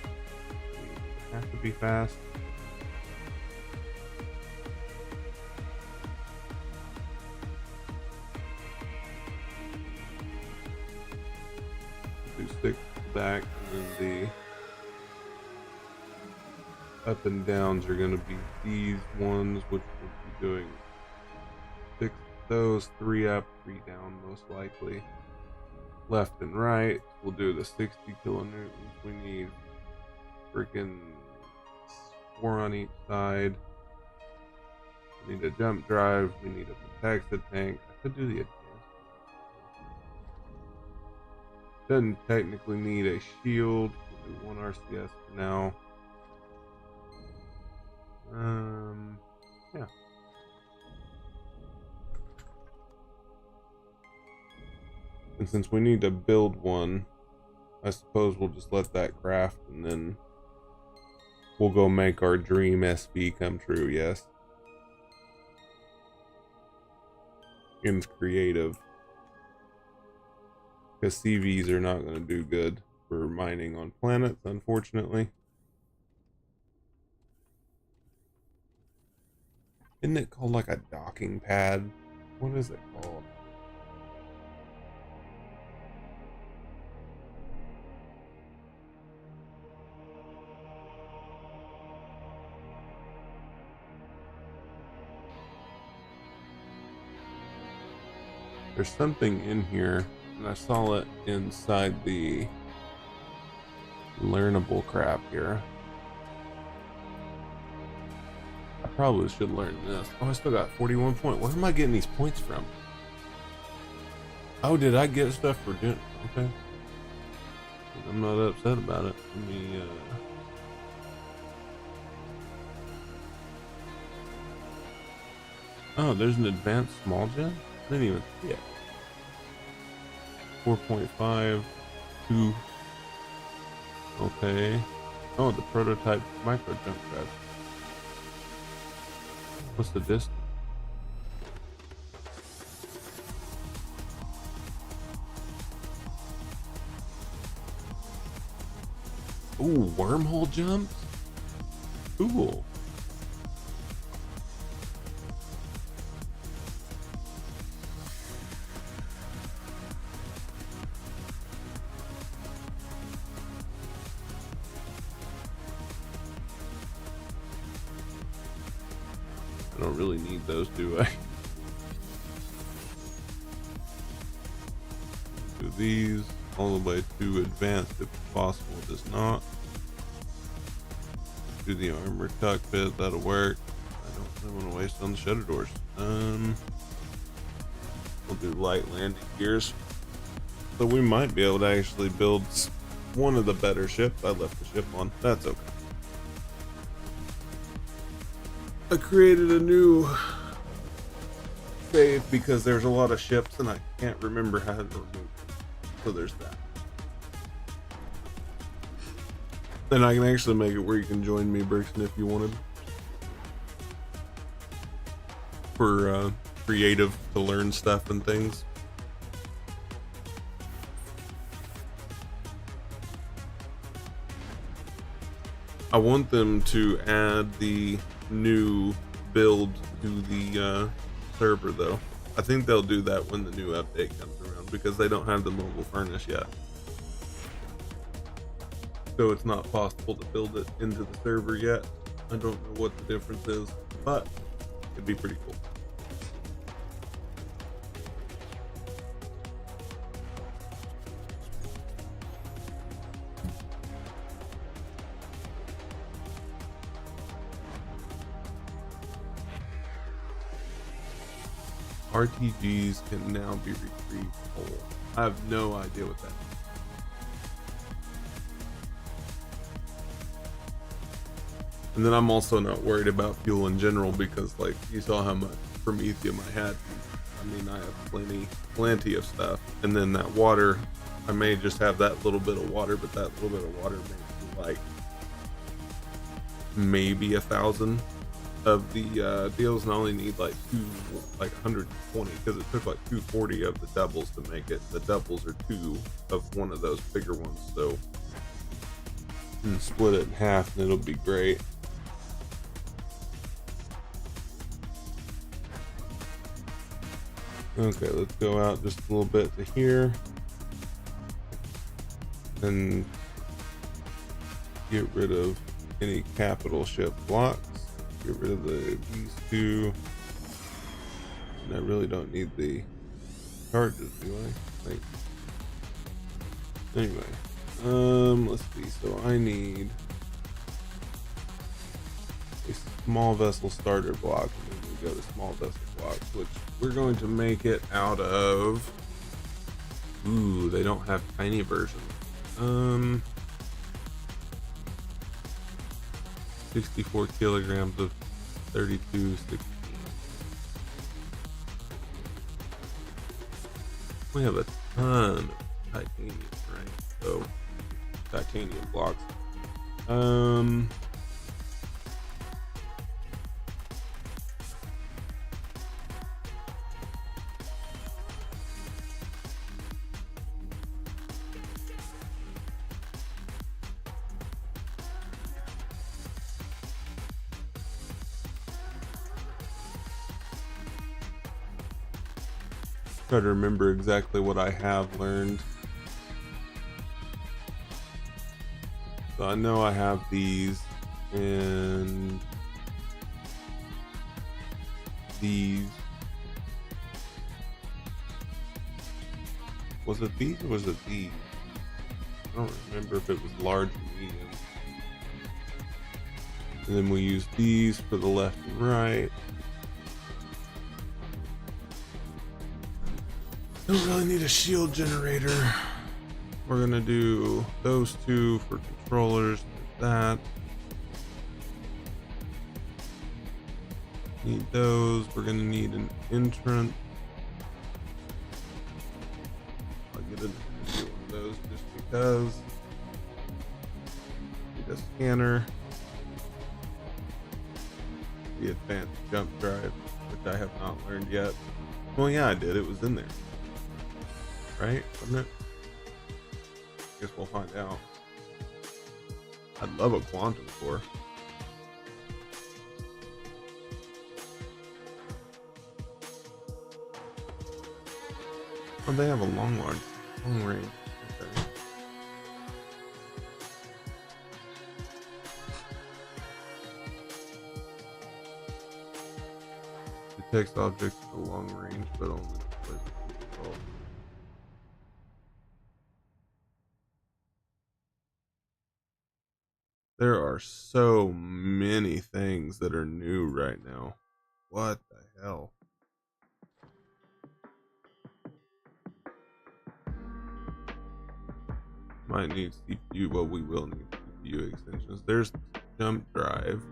S1: We have to be fast. Do 6 back, and then the up and downs are going to be these ones, which will be doing 6 of those, 3 up, 3 down, most likely. Left and right, we'll do the 60 kilonewtons. We need freaking 4 on each side. We need a jump drive. We need a protected tank. I could do the advanced. Doesn't technically need a shield. We'll do 1 RCS for now. Yeah. And since we need to build one, I suppose we'll just let that craft and then we'll go make our dream SB come true, yes. In creative. Because CVs are not going to do good for mining on planets, unfortunately. Isn't it called like a docking pad? What is it called? There's something in here, and I saw it inside the learnable crap here. I probably should learn this. Oh, I still got 41 points. Where am I getting these points from? Oh, did I get stuff for doing? Okay. I'm not upset about it. Let me, Oh, there's an advanced small gen? I didn't even see it. 4.5, 2. Okay. Oh, the prototype micro jump drive. What's the distance? Ooh, wormhole jumps? Cool. I don't really need those, do I? Do these all the way to advanced if possible. Does not. Do the armored cockpit, that'll work. I don't want to waste on the shutter doors. We'll do light landing gears. So we might be able to actually build one of the better ships. I left the ship on. That's okay. I created a new save because there's a lot of ships and I can't remember how to remove them. So there's that. Then I can actually make it where you can join me, Brixton, if you wanted. For creative to learn stuff and things. I want them to add the new build to the server though. I think they'll do that when the new update comes around because they don't have the mobile furnace yet. So it's not possible to build it into the server yet. I don't know what the difference is, but it'd be pretty cool. RTGs can now be retrieved whole. I have no idea what that is. And then I'm also not worried about fuel in general because, like, you saw how much Promethium I had I mean, I have plenty of stuff. And then that water, I may just have that little bit of water, but that little bit of water makes me like maybe 1,000 of the deals, and I only need like 120 because it took like 240 of the doubles to make it. The doubles are 2 of one of those bigger ones, so split it in half and it'll be great. Okay, let's go out just a little bit to here and get rid of any capital ship blocks. Get rid of these 2. And I really don't need the charges, do I? Like, anyway, let's see. So I need a small vessel starter block, and then we go to small vessel blocks, which we're going to make it out of. Ooh, they don't have tiny versions. 64 kilograms of 3216. We have a ton of titanium, right? So titanium blocks. Try to remember exactly what I have learned. So I know I have these and these. Was it these or was it these? I don't remember if it was large or medium. And then we use these for the left and right. Don't really need a shield generator. We're gonna do those 2 for controllers. That. Need those. We're gonna need an entrance. I'll get one of those just because. Need a scanner. The advanced jump drive, which I have not learned yet. Well, yeah, I did. It was in there. Right? Wasn't it? Guess we'll find out. I'd love a quantum core. Oh, they have a long range. Okay. Detects objects at a long range, but only displays the control. There are so many things that are new right now. What the hell? Might need CPU, but we will need CPU extensions. There's jump drive.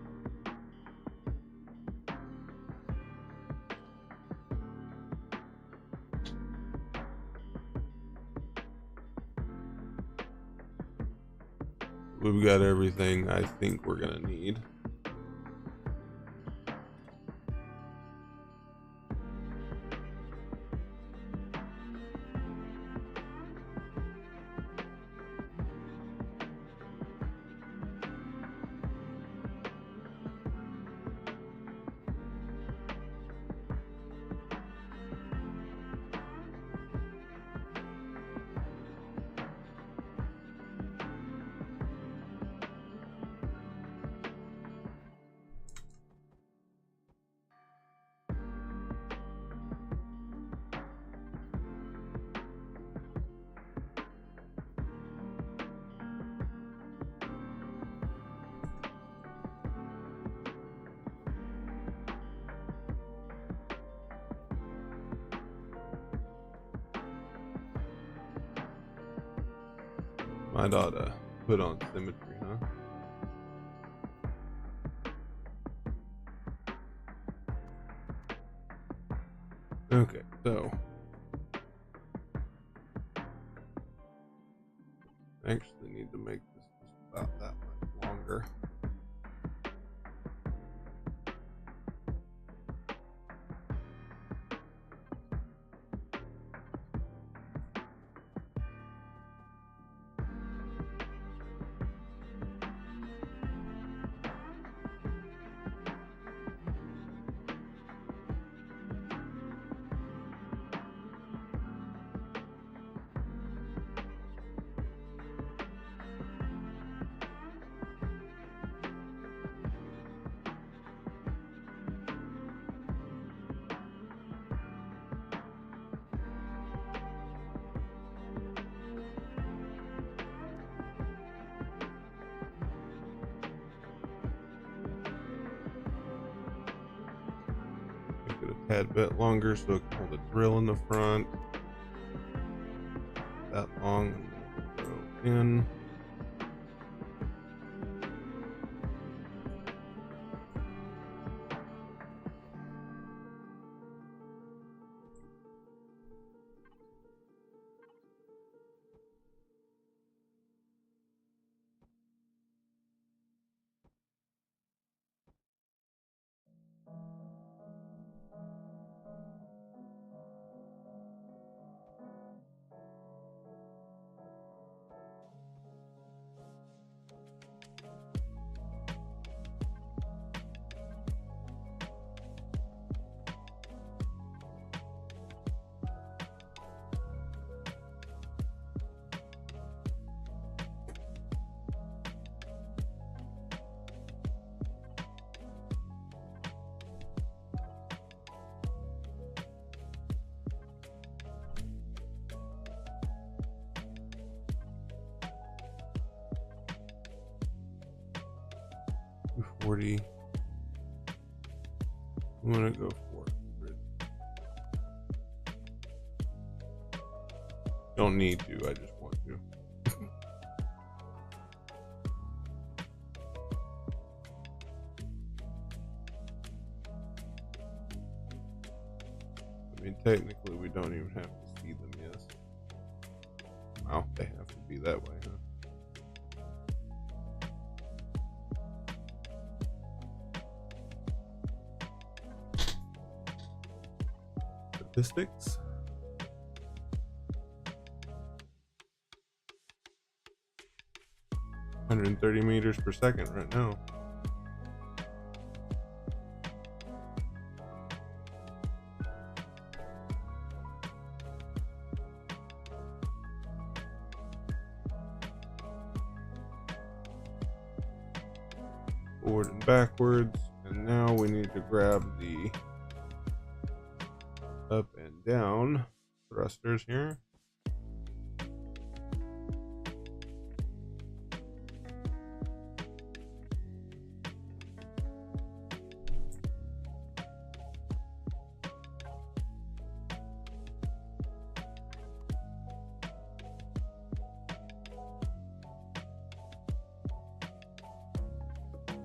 S1: We've got everything I think we're gonna need. Might ought to put on symmetry, huh? Okay, so I actually need to make this just about that much longer. Make it a tad bit longer so it can hold a drill in the front. That long, and then go in. $40. I'm gonna go for it. Don't need to, I just want to. I mean, technically, we don't even have to see them, yes. Wow, they have to be that way, huh? Statistics. $130 meters per second right now. Forward and backwards, and now we need to grab the up and down thrusters here.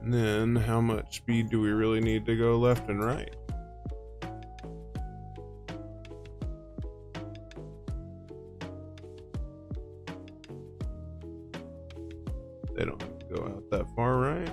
S1: And then how much speed do we really need to go left and right? They don't have to go out that far, right?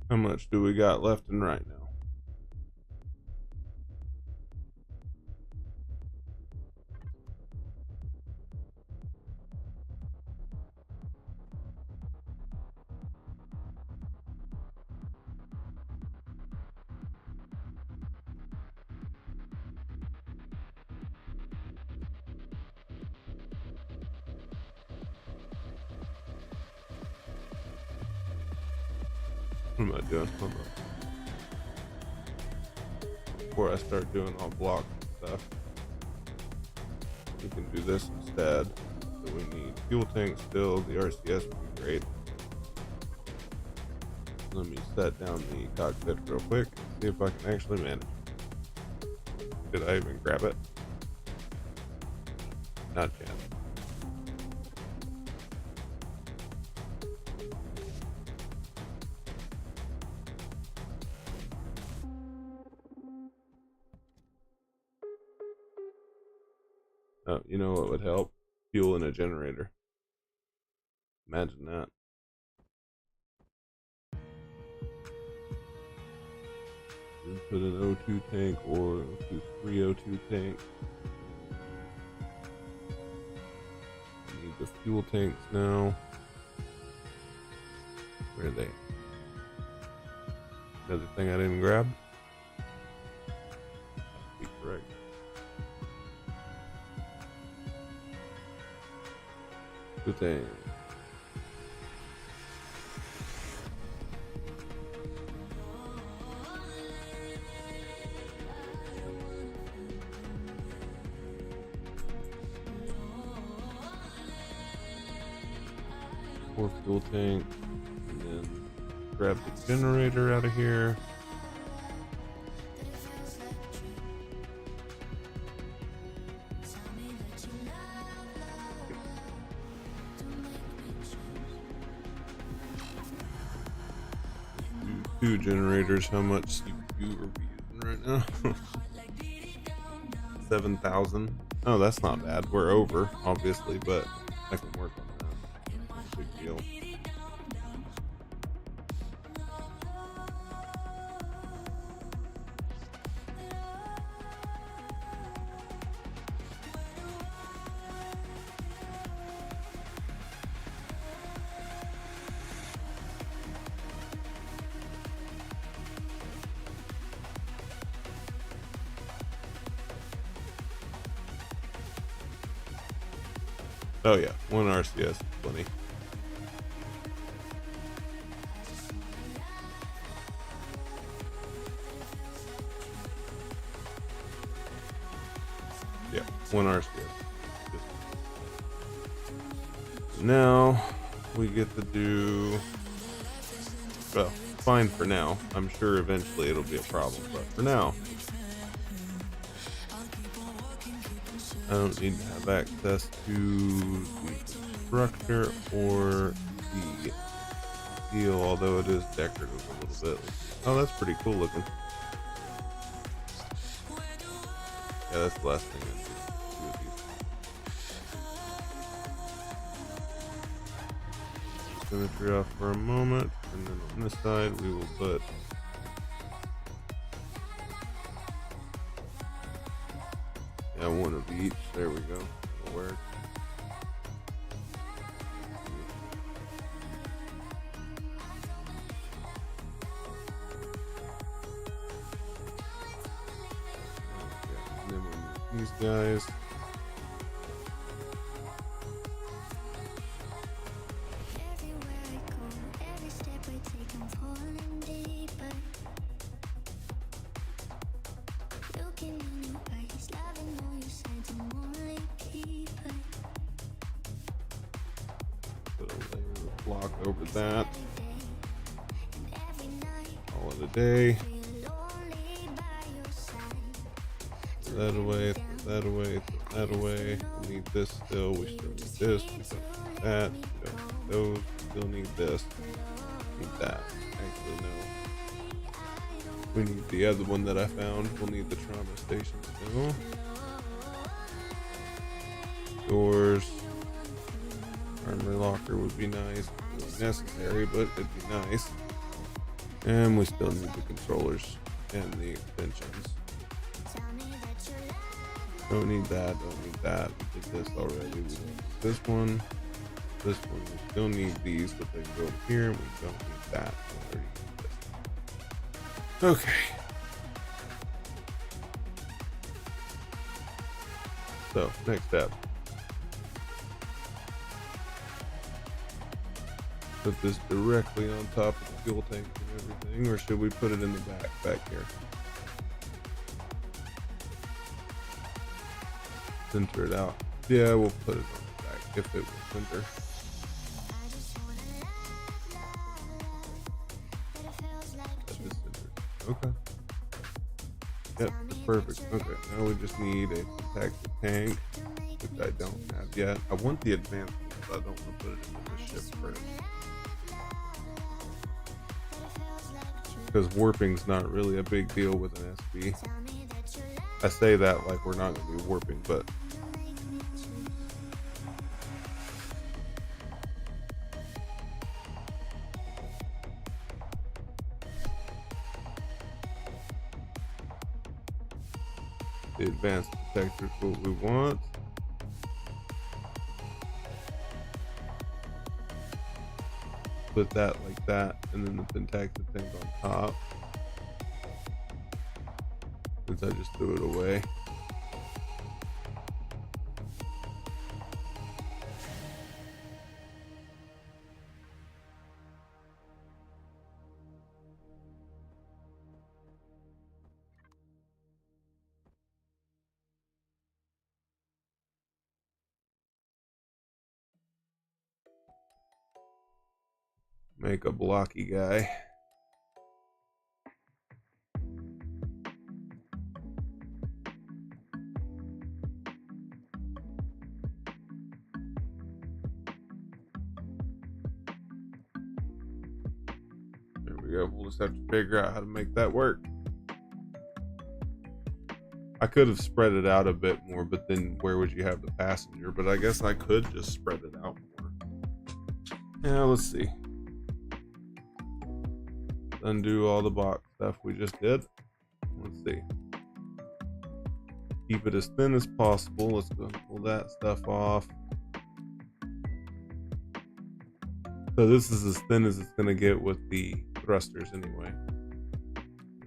S1: How much do we got left and right now? What am I doing? Hold on. Before I start doing all block stuff, we can do this instead. So we need fuel tank still. The RCS would be great. Let me set down the cockpit real quick and see if I can actually manage. Did I even grab it? Not yet. Oh, you know what would help? Fuel in a generator. Imagine that. Put an O2 tank or three O2 tank. Need the fuel tanks now. Where are they? Another thing I didn't grab? That'd be correct. Good thing. More fuel tank, and then grab the generator out of here. Two generators. How much CPU are we using right now? 7,000. Oh, that's not bad. We're over, obviously, but I can work on that. No big deal. Oh yeah, one RCS, plenty. Yeah, one RCS. Now we get to do, well, fine for now. I'm sure eventually it'll be a problem, but for now, I don't need to have access to the constructor or the steel, although it is decorative a little bit. Oh, that's pretty cool looking. Yeah, that's the last thing I do with these. Symmetry off for a moment, and then on this side we will put one of each. There we go. It'll work. Okay. And then we'll use these guys. Block over that. Call it a day. Throw that away, throw that away, throw that away. We need this still. We still need this. We don't need that. We don't need those. We still need this. We need that. Actually, no. We need the other one that I found. We'll need the trauma station still. Doors. Armory locker would be nice. Really necessary, but it'd be nice. And we still need the controllers and the extensions. Don't need that, don't need that. We did this already. We don't need this one. This one, we still need these, but they can go here. We don't need that. We already need this. Okay. So, next step. Put this directly on top of the fuel tank and everything, or should we put it in the back here? Center it out. Yeah, we'll put it on the back if it will center. Okay. Yep, that's perfect. Okay, now we just need a protected tank, which I don't have yet. I want the advanced one, but I don't want to put it into the ship first. Because warping's not really a big deal with an SB. I say that like we're not going to be warping, but the advanced protector is what we want. Put that like that, and then the protected tank on top. Since I just threw it away. Make a blocky guy. There we go. We'll just have to figure out how to make that work. I could have spread it out a bit more, but then where would you have the passenger? But I guess I could just spread it out more. Yeah, let's see. Undo all the box stuff we just did. Let's see. Keep it as thin as possible. Let's go pull that stuff off. So this is as thin as it's going to get with the thrusters anyway.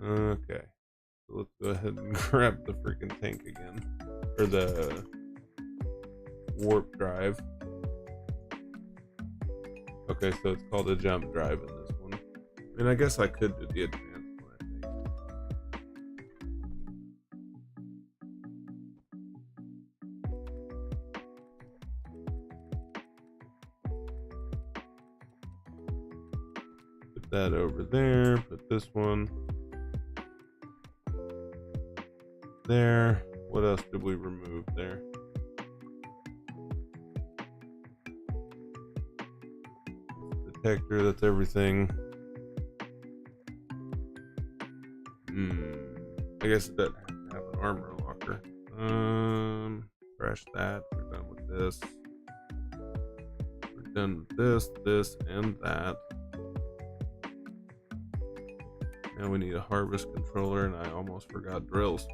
S1: Okay. So let's go ahead and grab the freaking tank again. Or the warp drive. Okay, so it's called a jump drive in this one. And I guess I could do the advanced one, I think. Put that over there. Put this one there. What else did we remove there? Detector, that's everything. I guess it doesn't have an armor locker. Crash that. We're done with this. We're done with this, and that. Now we need a harvest controller, and I almost forgot drills.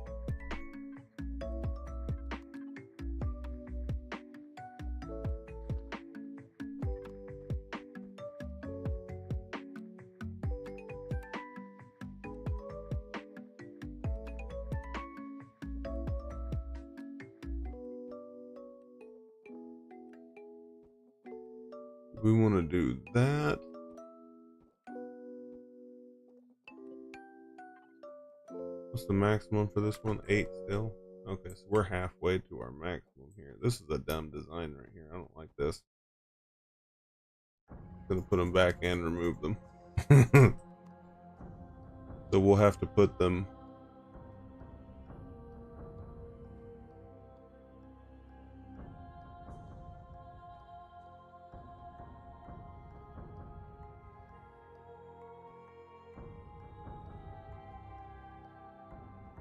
S1: We want to do that. What's the maximum for this one? 8 still? Okay, so we're halfway to our maximum here. This is a dumb design right here. I don't like this. I'm gonna put them back and remove them. So we'll have to put them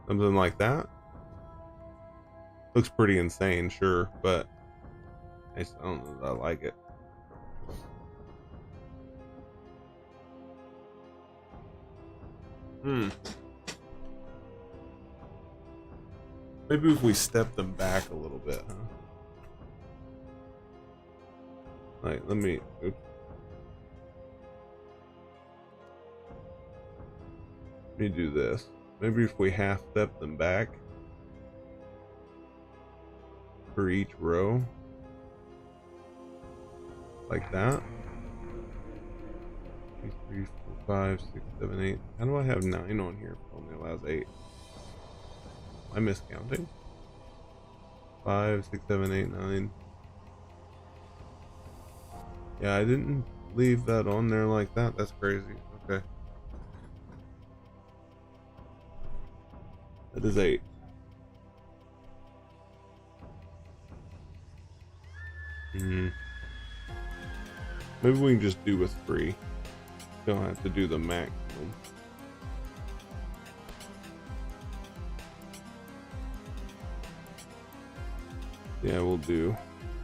S1: something like that. Looks pretty insane, sure, but I just don't know that I like it. Maybe if we step them back a little bit, huh? Like, let me do this. Maybe if we half step them back for each row, like that. 2, 3, 4, 5, 6, 7, 8. How do I have 9 on here? It only allows 8. Am I miscounting? 5, 6, 7, 8, 9. Yeah, I didn't leave that on there like that. That's crazy. Okay. That is 8. Maybe we can just do with 3. Don't have to do the maximum. Yeah, we'll do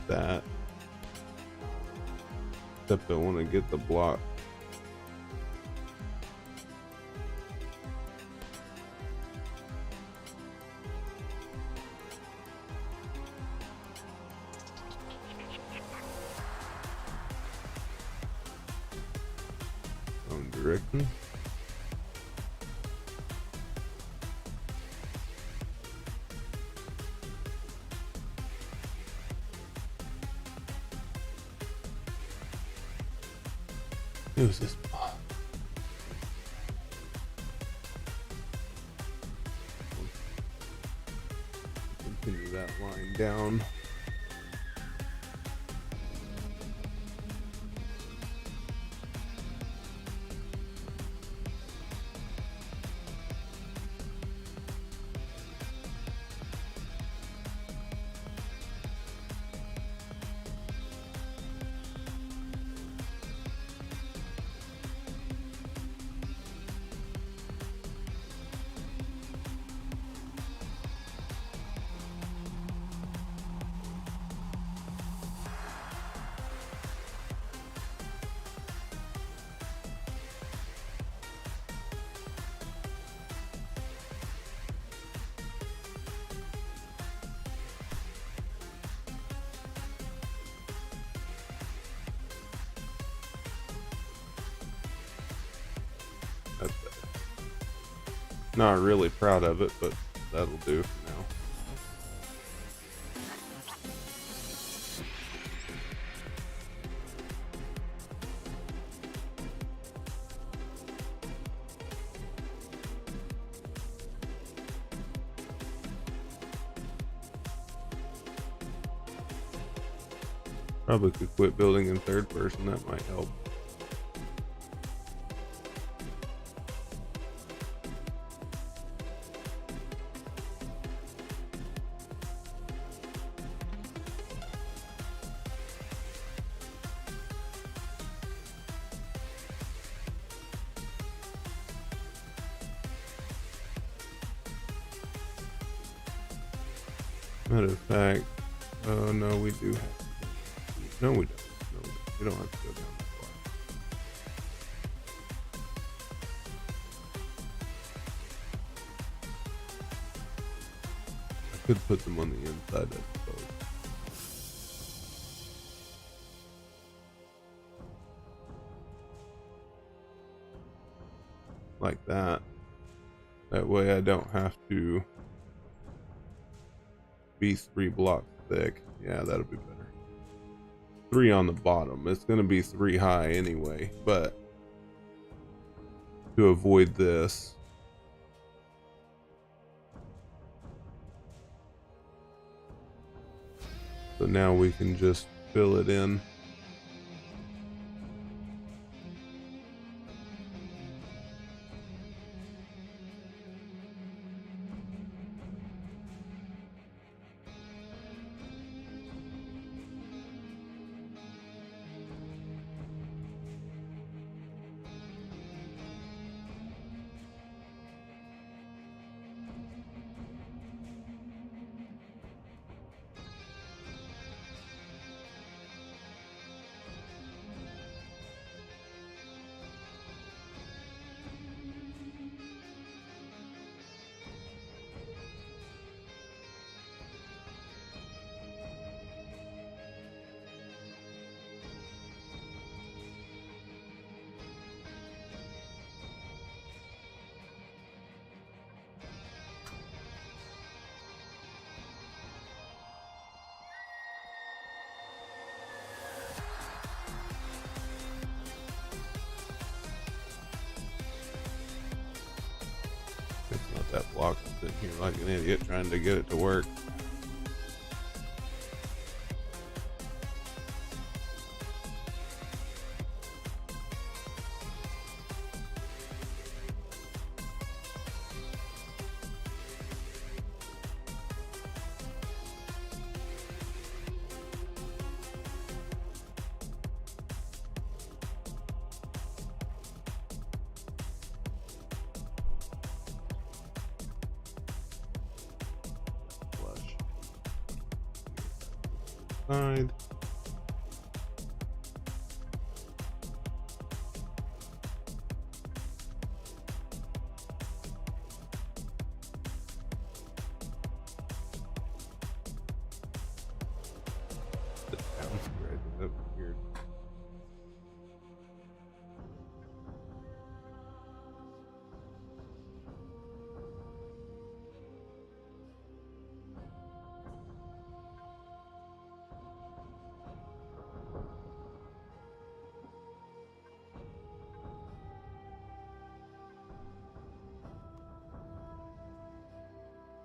S1: that. Except I want to get the block. Wrong direction. Use this block. Continue that line down. That's better. Not really proud of it, but that'll do for now. Probably could quit building in third person, that might help. Matter of fact, oh no, we do have to. No, we don't. No, we don't have to go down that far. I could put them on the inside, I suppose. Like that. That way I don't have to be 3 blocks thick. Yeah, that'll be better. 3 on the bottom. It's going to be 3 high anyway, but to avoid this, so now we can just fill it in. It's not that block. I'm sitting here like an idiot trying to get it to work. side. The down spread, that's weird.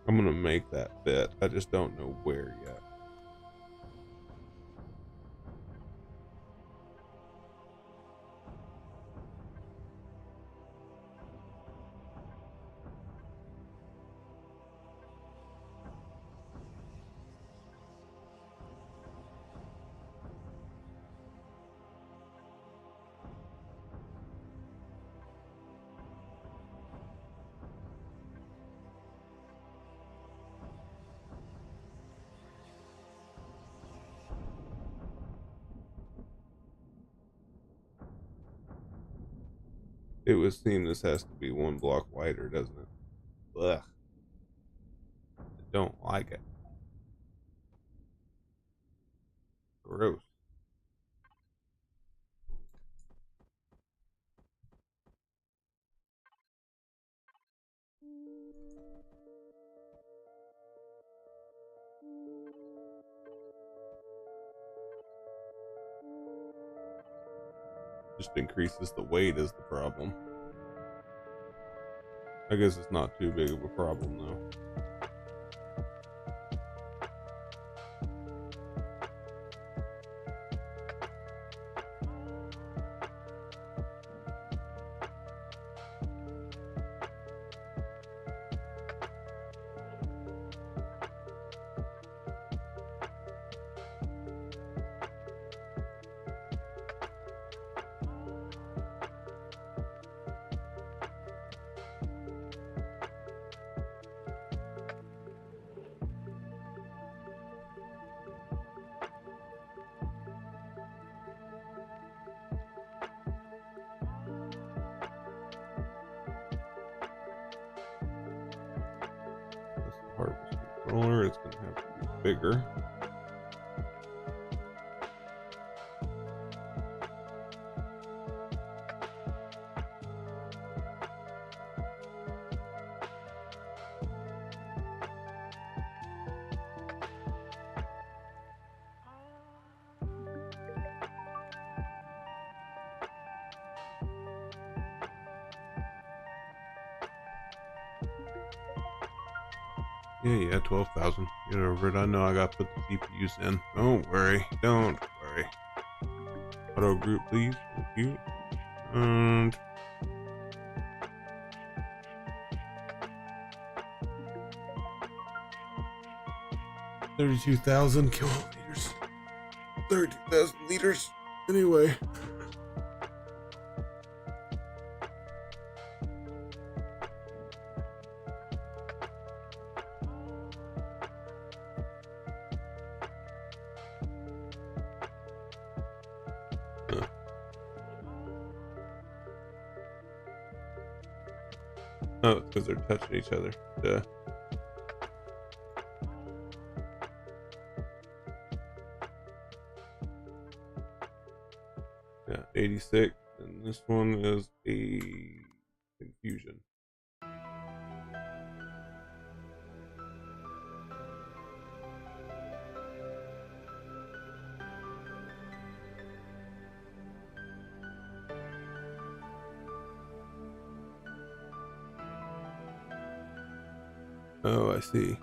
S1: I'm gonna make that fit. I just don't know where yet. It would seem this has to be one block wider, doesn't it? Ugh. I don't like it. Gross. Just increases the weight is the problem. I guess it's not too big of a problem though. Harvest controller, it's gonna have to be bigger. Yeah, 12,000. Get over it. I know I gotta put the CPUs in. Don't worry. Don't worry. Auto group, please. Thank you. And 32,000 kiloliters. 32,000 liters. Anyway. Oh, it's because they're touching each other. Duh. Yeah, 86. And this one is a confusion. Oh, I see.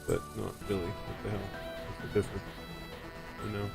S1: But not really. What the hell? What's the difference? I know.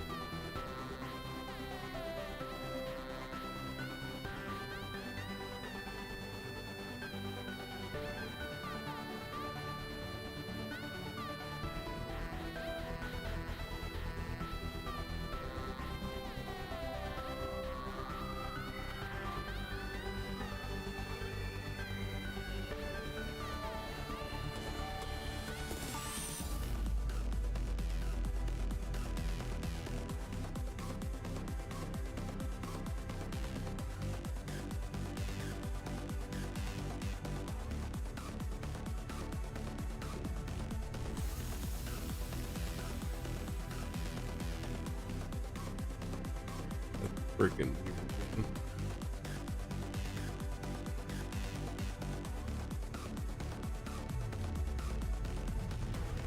S1: freaking.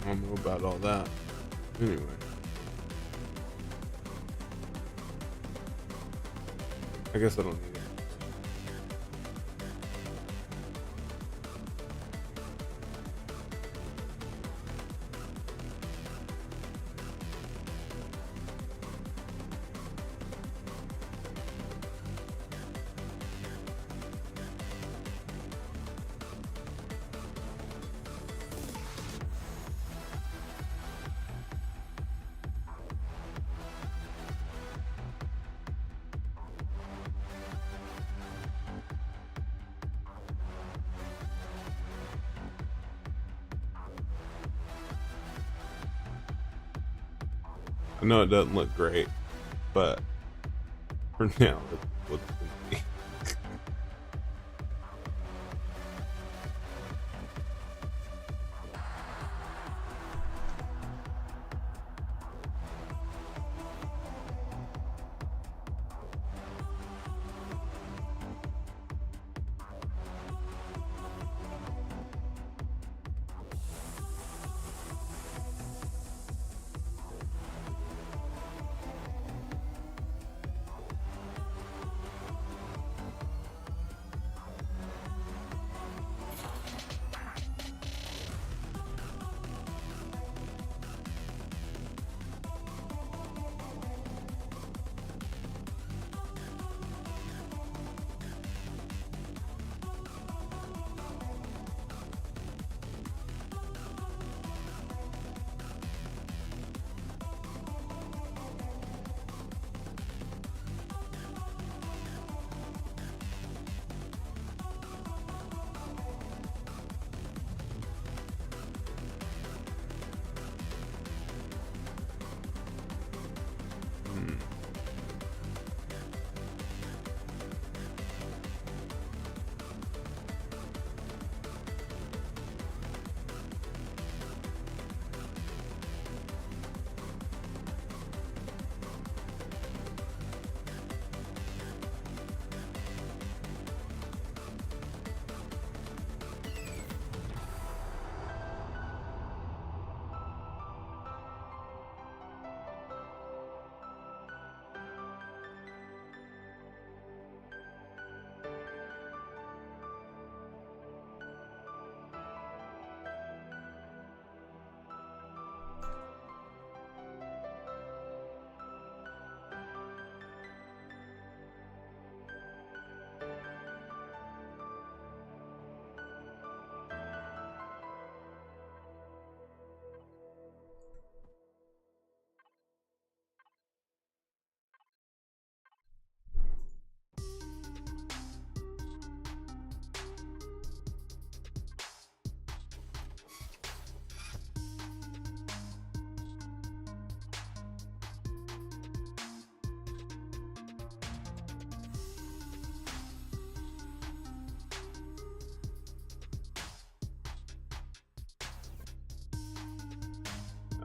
S1: I don't know about all that. Anyway. I guess I don't need it. I know it doesn't look great, but for now, it's what's going to be.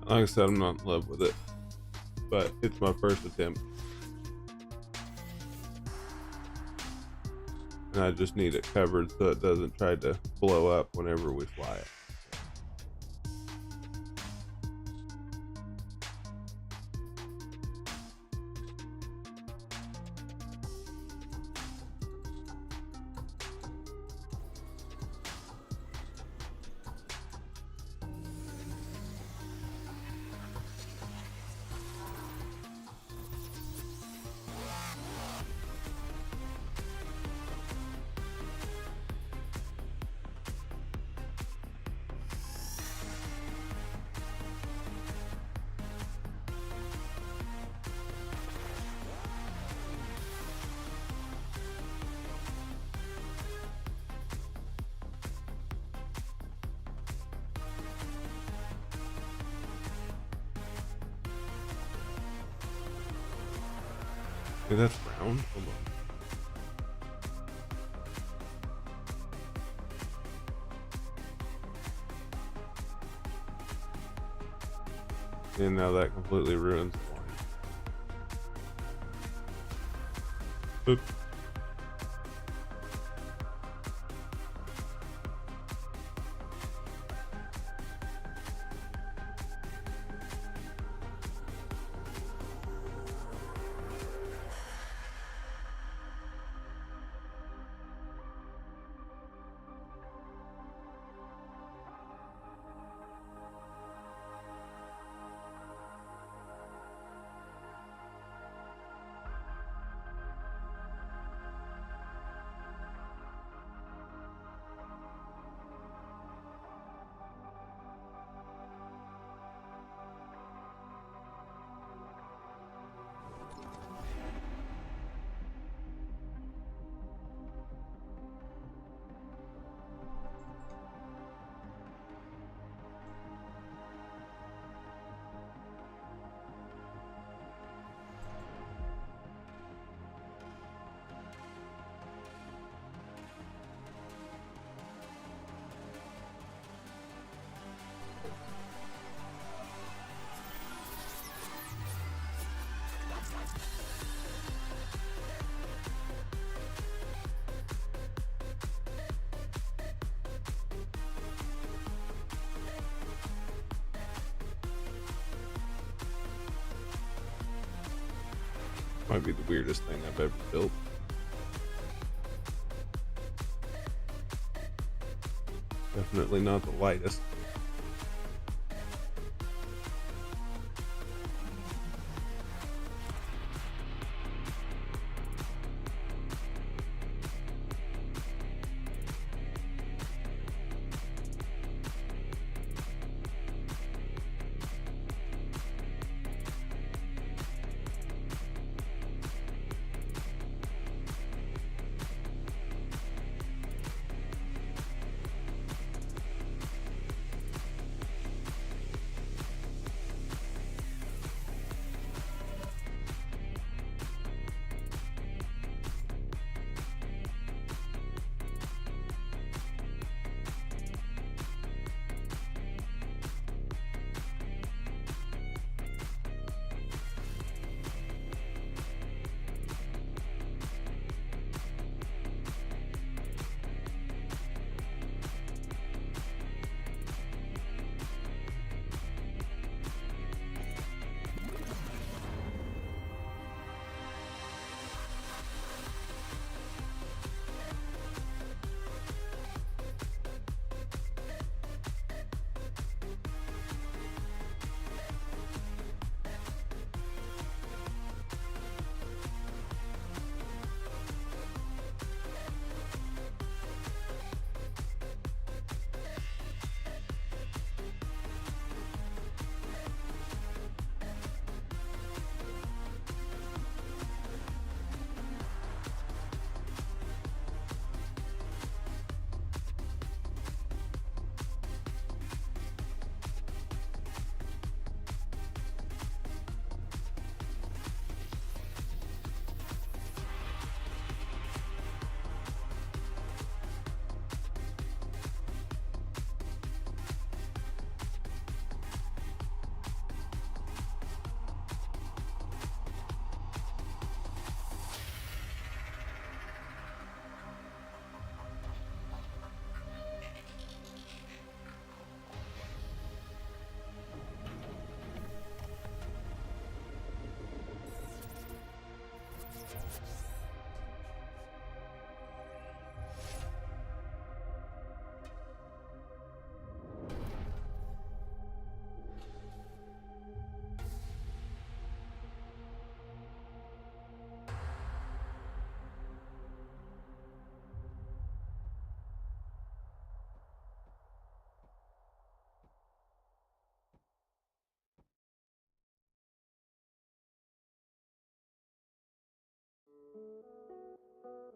S1: Like I said, I'm not in love with it, but it's my first attempt. And I just need it covered so it doesn't try to blow up whenever we fly it. Okay, that's round. Hold on. And now that completely ruins the line. Oops. Might be the weirdest thing I've ever built. Definitely not the lightest.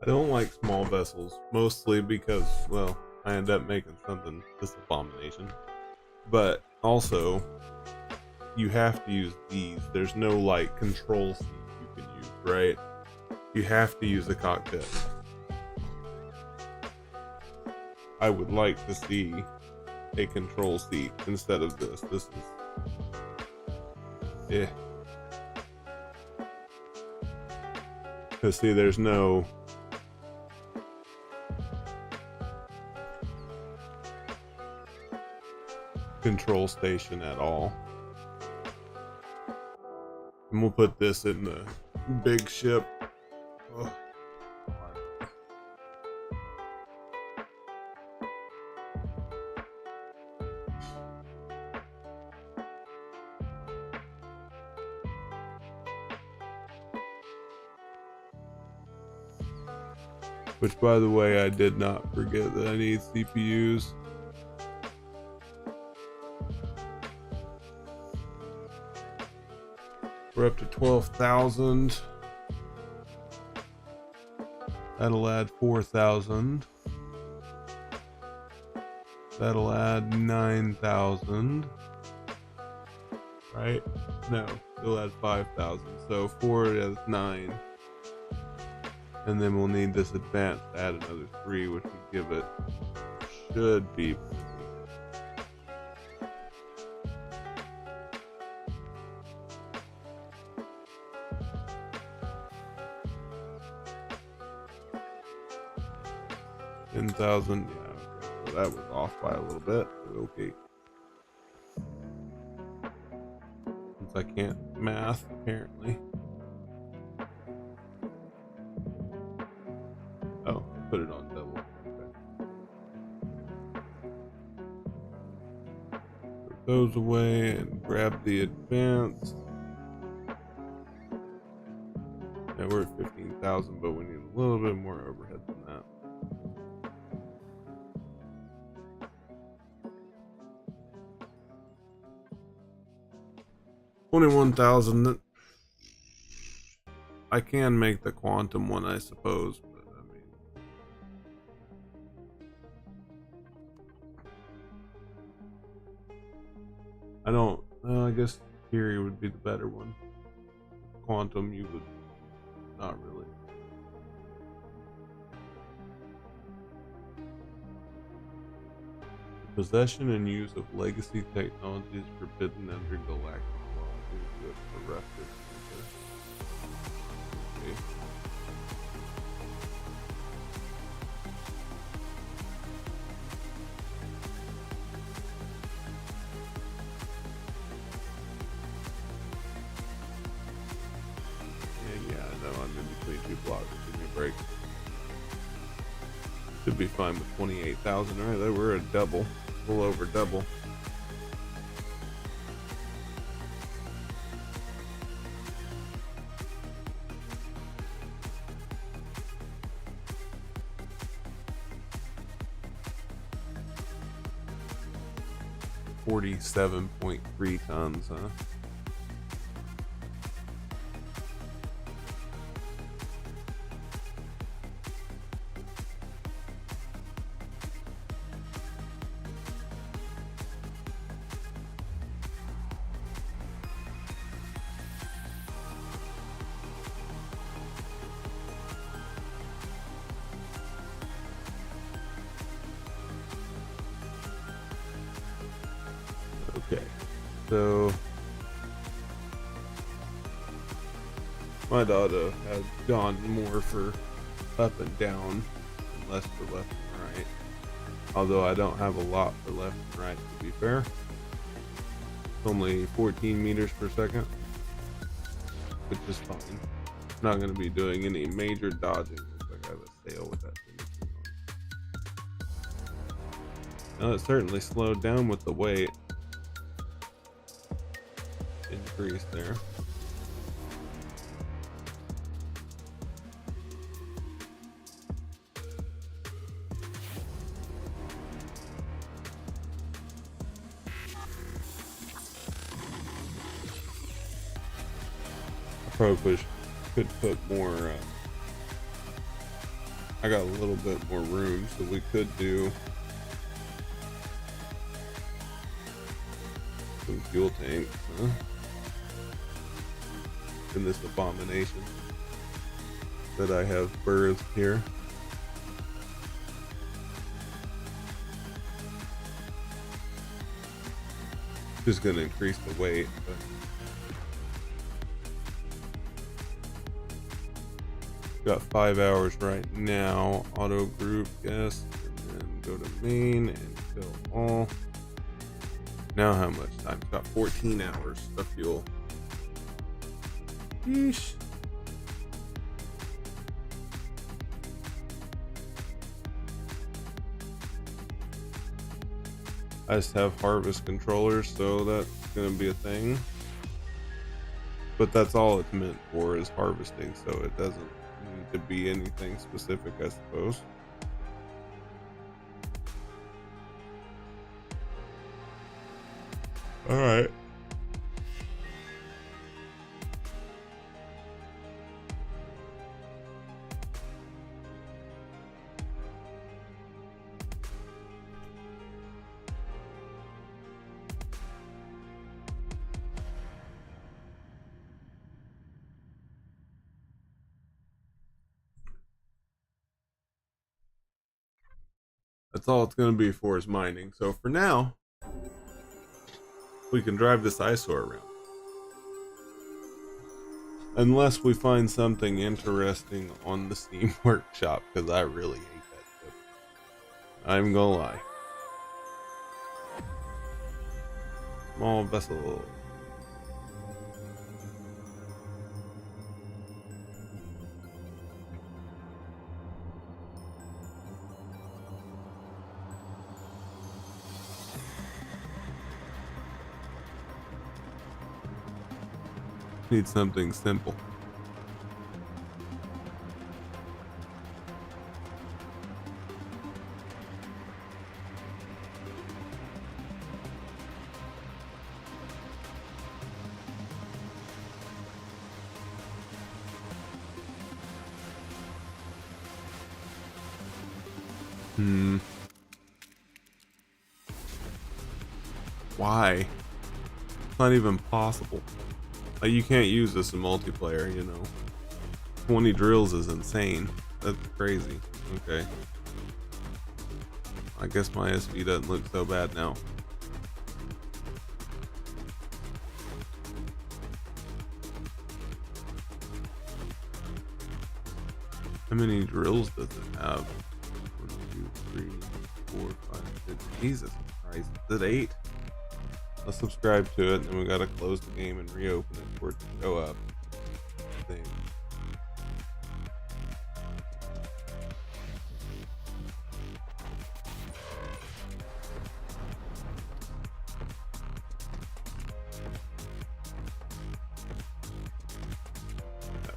S1: I don't like small vessels, mostly because, well, I end up making something this abomination. But also, you have to use these. There's no, like, control seat you can use, right? You have to use a cockpit. I would like to see a control seat instead of this. This is... Cause see, there's no control station at all. And we'll put this in the big ship. Ugh. Which, by the way, I did not forget that I need CPUs. We're up to 12,000. That'll add 4,000. That'll add 9,000. Right? No, it'll add 5,000. So 4 is 9. And then we'll need this advanced to add another 3, which would give it, should be 10,000. Yeah, okay. So that was off by a little bit. But okay. Since I can't math, apparently. Oh, put it on double. Okay. Put those away and grab the advanced. Yeah, we're at 15,000, but we need a little bit more overhead than that. $21,000. I can make the quantum one, I suppose, but I mean, I don't. I guess theory would be the better one. Quantum, you would not really. Possession and use of legacy technology is forbidden under galactic law due to a corrupted nature. Okay. Yeah, I know I'm in between two blocks. Give me a break. Should be fine with 28,000. All right, there we're at double, a little over double. $47.3 tons, huh? Okay, so my data has gone more for up and down and less for left and right. Although I don't have a lot for left and right, to be fair. It's only 14 meters per second, which is fine. Not going to be doing any major dodging. Looks like I have a sail with that thing on. Now it certainly slowed down with the weight increase there. I probably could put more. I got a little bit more room, so we could do some fuel tanks, huh? In this abomination that I have birthed here. Just gonna increase the weight, but got 5 hours right now. Auto group, yes. And then go to main and kill all. Now how much time? It's got 14 hours of fuel. Yeesh. I just have harvest controllers, so that's gonna be a thing. But that's all it's meant for, is harvesting, so it doesn't need to be anything specific, I suppose. Alright. That's all it's going to be for, is mining. So for now, we can drive this eyesore around. Unless we find something interesting on the Steam Workshop, because I really hate that ship. I'm gonna lie. Small vessel. Need something simple. Why? It's not even possible. Like, you can't use this in multiplayer, you know. 20 drills is insane. That's crazy. Okay. I guess my SV doesn't look so bad now. How many drills does it have? 1, 2, 3, 4, 5, 6. Jesus Christ. Is it 8? Let's subscribe to it, and then we gotta close the game and reopen it for it to show up. Thing.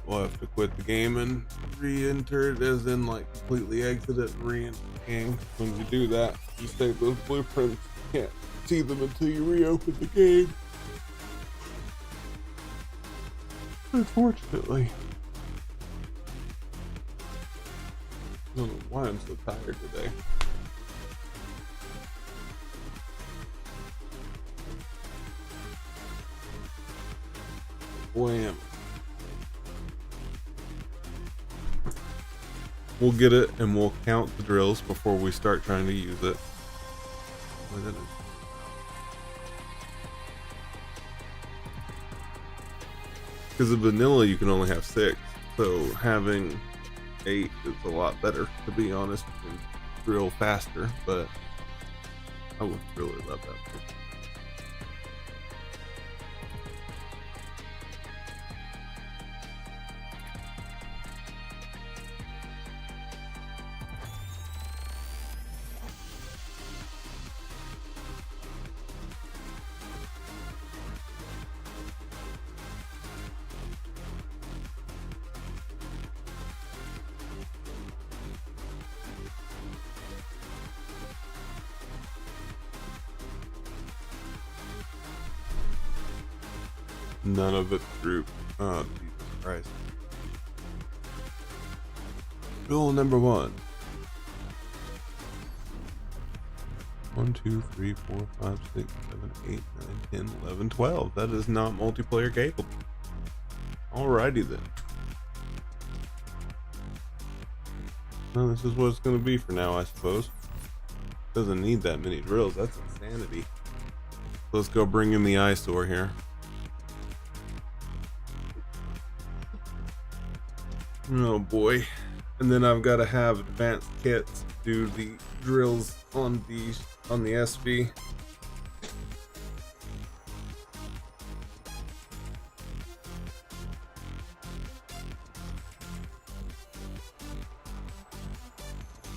S1: We'll have to quit the game and re-enter it, as in like completely exit it and re-enter the game. When you do that, you save those blueprints. You can't see them until you reopen the game. Unfortunately. I don't know why I'm so tired today. Boy, am I. We'll get it and we'll count the drills before we start trying to use it. Because of vanilla you can only have 6, so having 8 is a lot better, to be honest, and drill faster, but I would really love that. None of it grouped. Oh, Jesus Christ. Rule number 1. 1, 2, 3, 4, 5, 6, 7, 8, 9, 10, 11, 12. That is not multiplayer capable. Alrighty then. Well, this is what it's going to be for now, I suppose. Doesn't need that many drills. That's insanity. Let's go bring in the eyesore here. Oh boy. And then I've got to have advanced kits do the drills on the SV.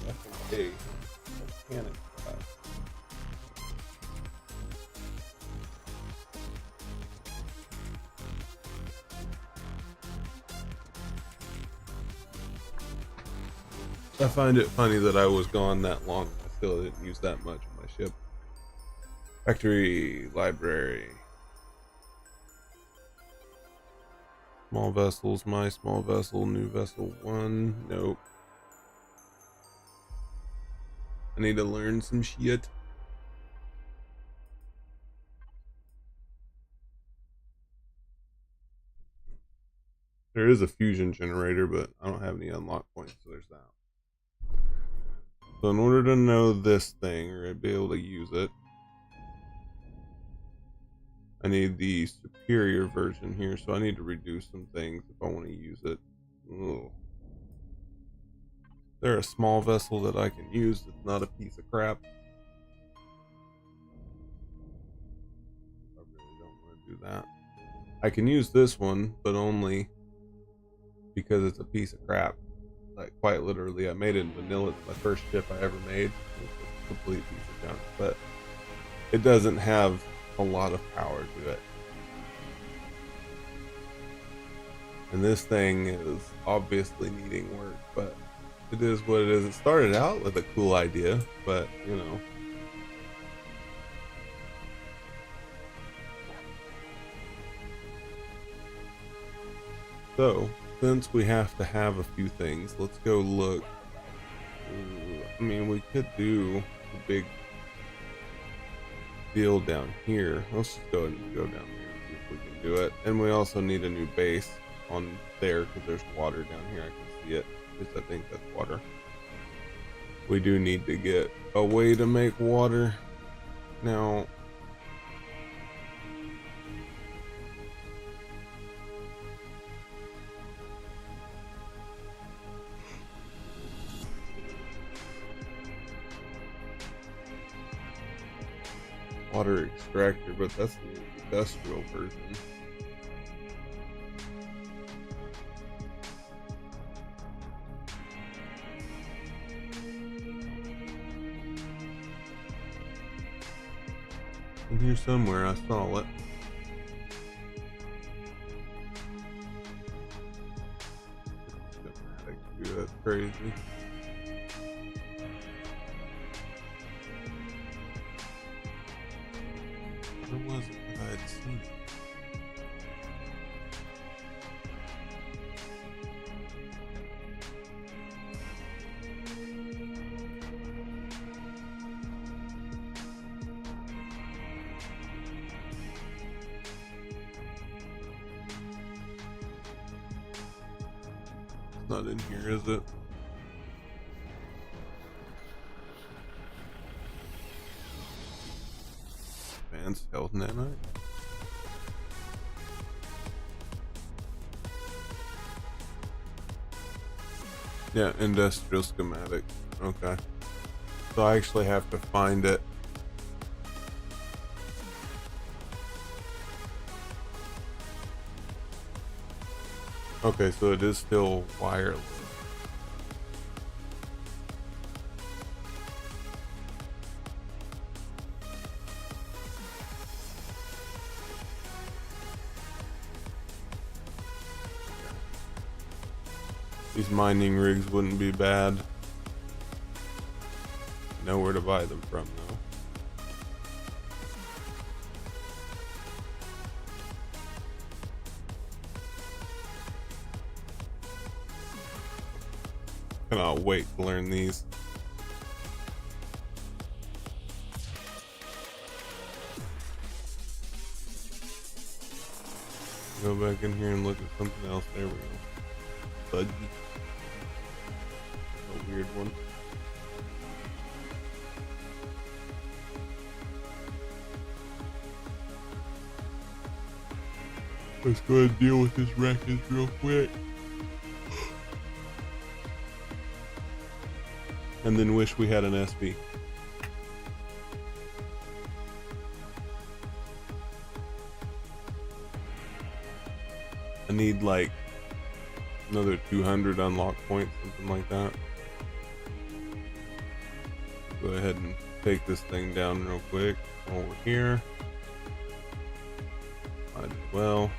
S1: FMK mechanic class. I find it funny that I was gone that long. I still didn't use that much of my ship. Factory, library. Small vessels, my small vessel, new vessel 1. Nope. I need to learn some shit. There is a fusion generator, but I don't have any unlock points, so there's that. So in order to know this thing, or be able to use it, I need the superior version here, so I need to reduce some things if I want to use it. Ugh. Is there a small vessel that I can use that's not a piece of crap? I really don't want to do that. I can use this one, but only because it's a piece of crap. Like, quite literally, I made it in vanilla. It's my first ship I ever made. It's a complete piece of junk, but it doesn't have a lot of power to it. And this thing is obviously needing work, but it is what it is. It started out with a cool idea, but you know. So, since we have to have a few things, let's go look. I mean, we could do the big deal down here. Let's just go ahead and go down there and see if we can do it. And we also need a new base on there because there's water down here. I can see it. At least I think that's water. We do need to get a way to make water. Now, water extractor, but that's the industrial version. In here somewhere, I saw it. That's crazy. Where was it that I had seen it? It's not in here, is it? Advanced health nanite? Yeah, industrial schematic. Okay. So I actually have to find it. Okay, so it is still wireless. These mining rigs wouldn't be bad. Know where to buy them from though. Cannot wait to learn these. Go back in here and look at something else. There we go. Budgie. A weird one. Let's go ahead and deal with this wreckage real quick. and then wish we had an SB. I need like another 200 unlock points, something like that. Go ahead and take this thing down real quick while we're here. Might as well.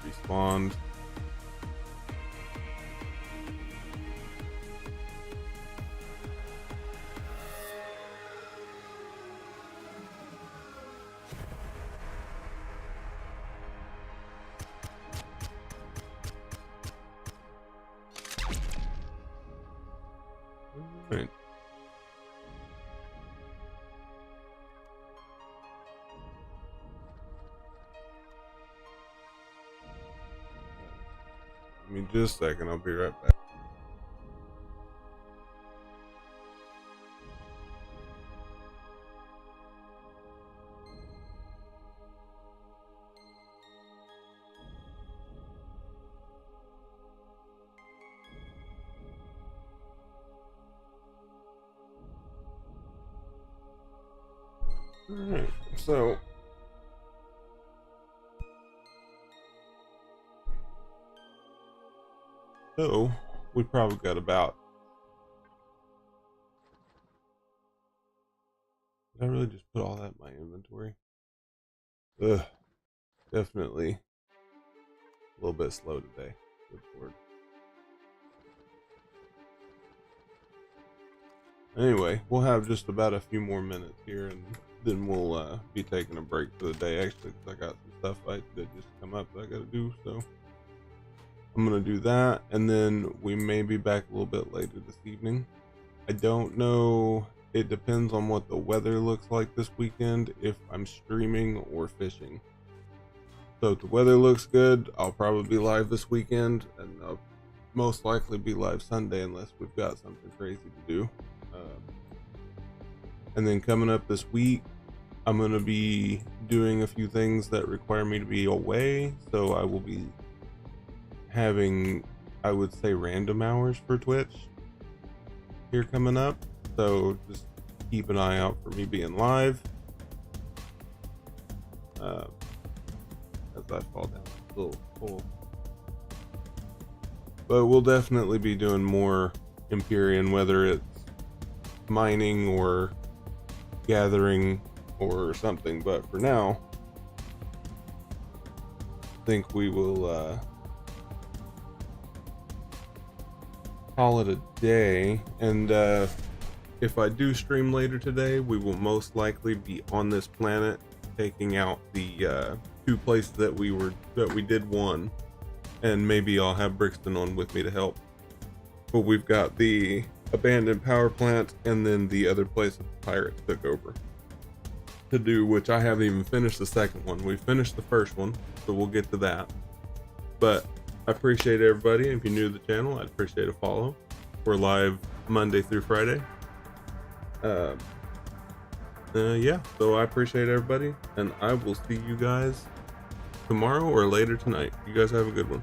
S1: Respawned. Right. Give me just a second, I'll be right back. Alright, so we probably got about, did I really just put all that in my inventory? Ugh, definitely a little bit slow today. Good Lord. Anyway, we'll have just about a few more minutes here, and then we'll be taking a break for the day, actually, because I got some stuff that just come up that I gotta do, so I'm gonna do that, and then we may be back a little bit later this evening. I don't know, it depends on what the weather looks like this weekend, if I'm streaming or fishing. So if the weather looks good, I'll probably be live this weekend, and I'll most likely be live Sunday unless we've got something crazy to do. And then coming up this week, I'm going to be doing a few things that require me to be away, so I will be having, I would say, random hours for Twitch here coming up, so just keep an eye out for me being live. As I fall down a little hole. But we'll definitely be doing more Empyrean, whether it's mining or gathering or something, but for now I think we will call it a day, and if I do stream later today, we will most likely be on this planet taking out the 2 places that we did one, and maybe I'll have Brixton on with me to help. But we've got the abandoned power plant and then the other place that the pirates took over to do, which I haven't even finished the second one. We finished the first one, so we'll get to that. But I appreciate everybody. If you're new to the channel, I'd appreciate a follow. We're live Monday through Friday. Yeah, so I appreciate everybody, and I will see you guys tomorrow or later tonight. You guys have a good one.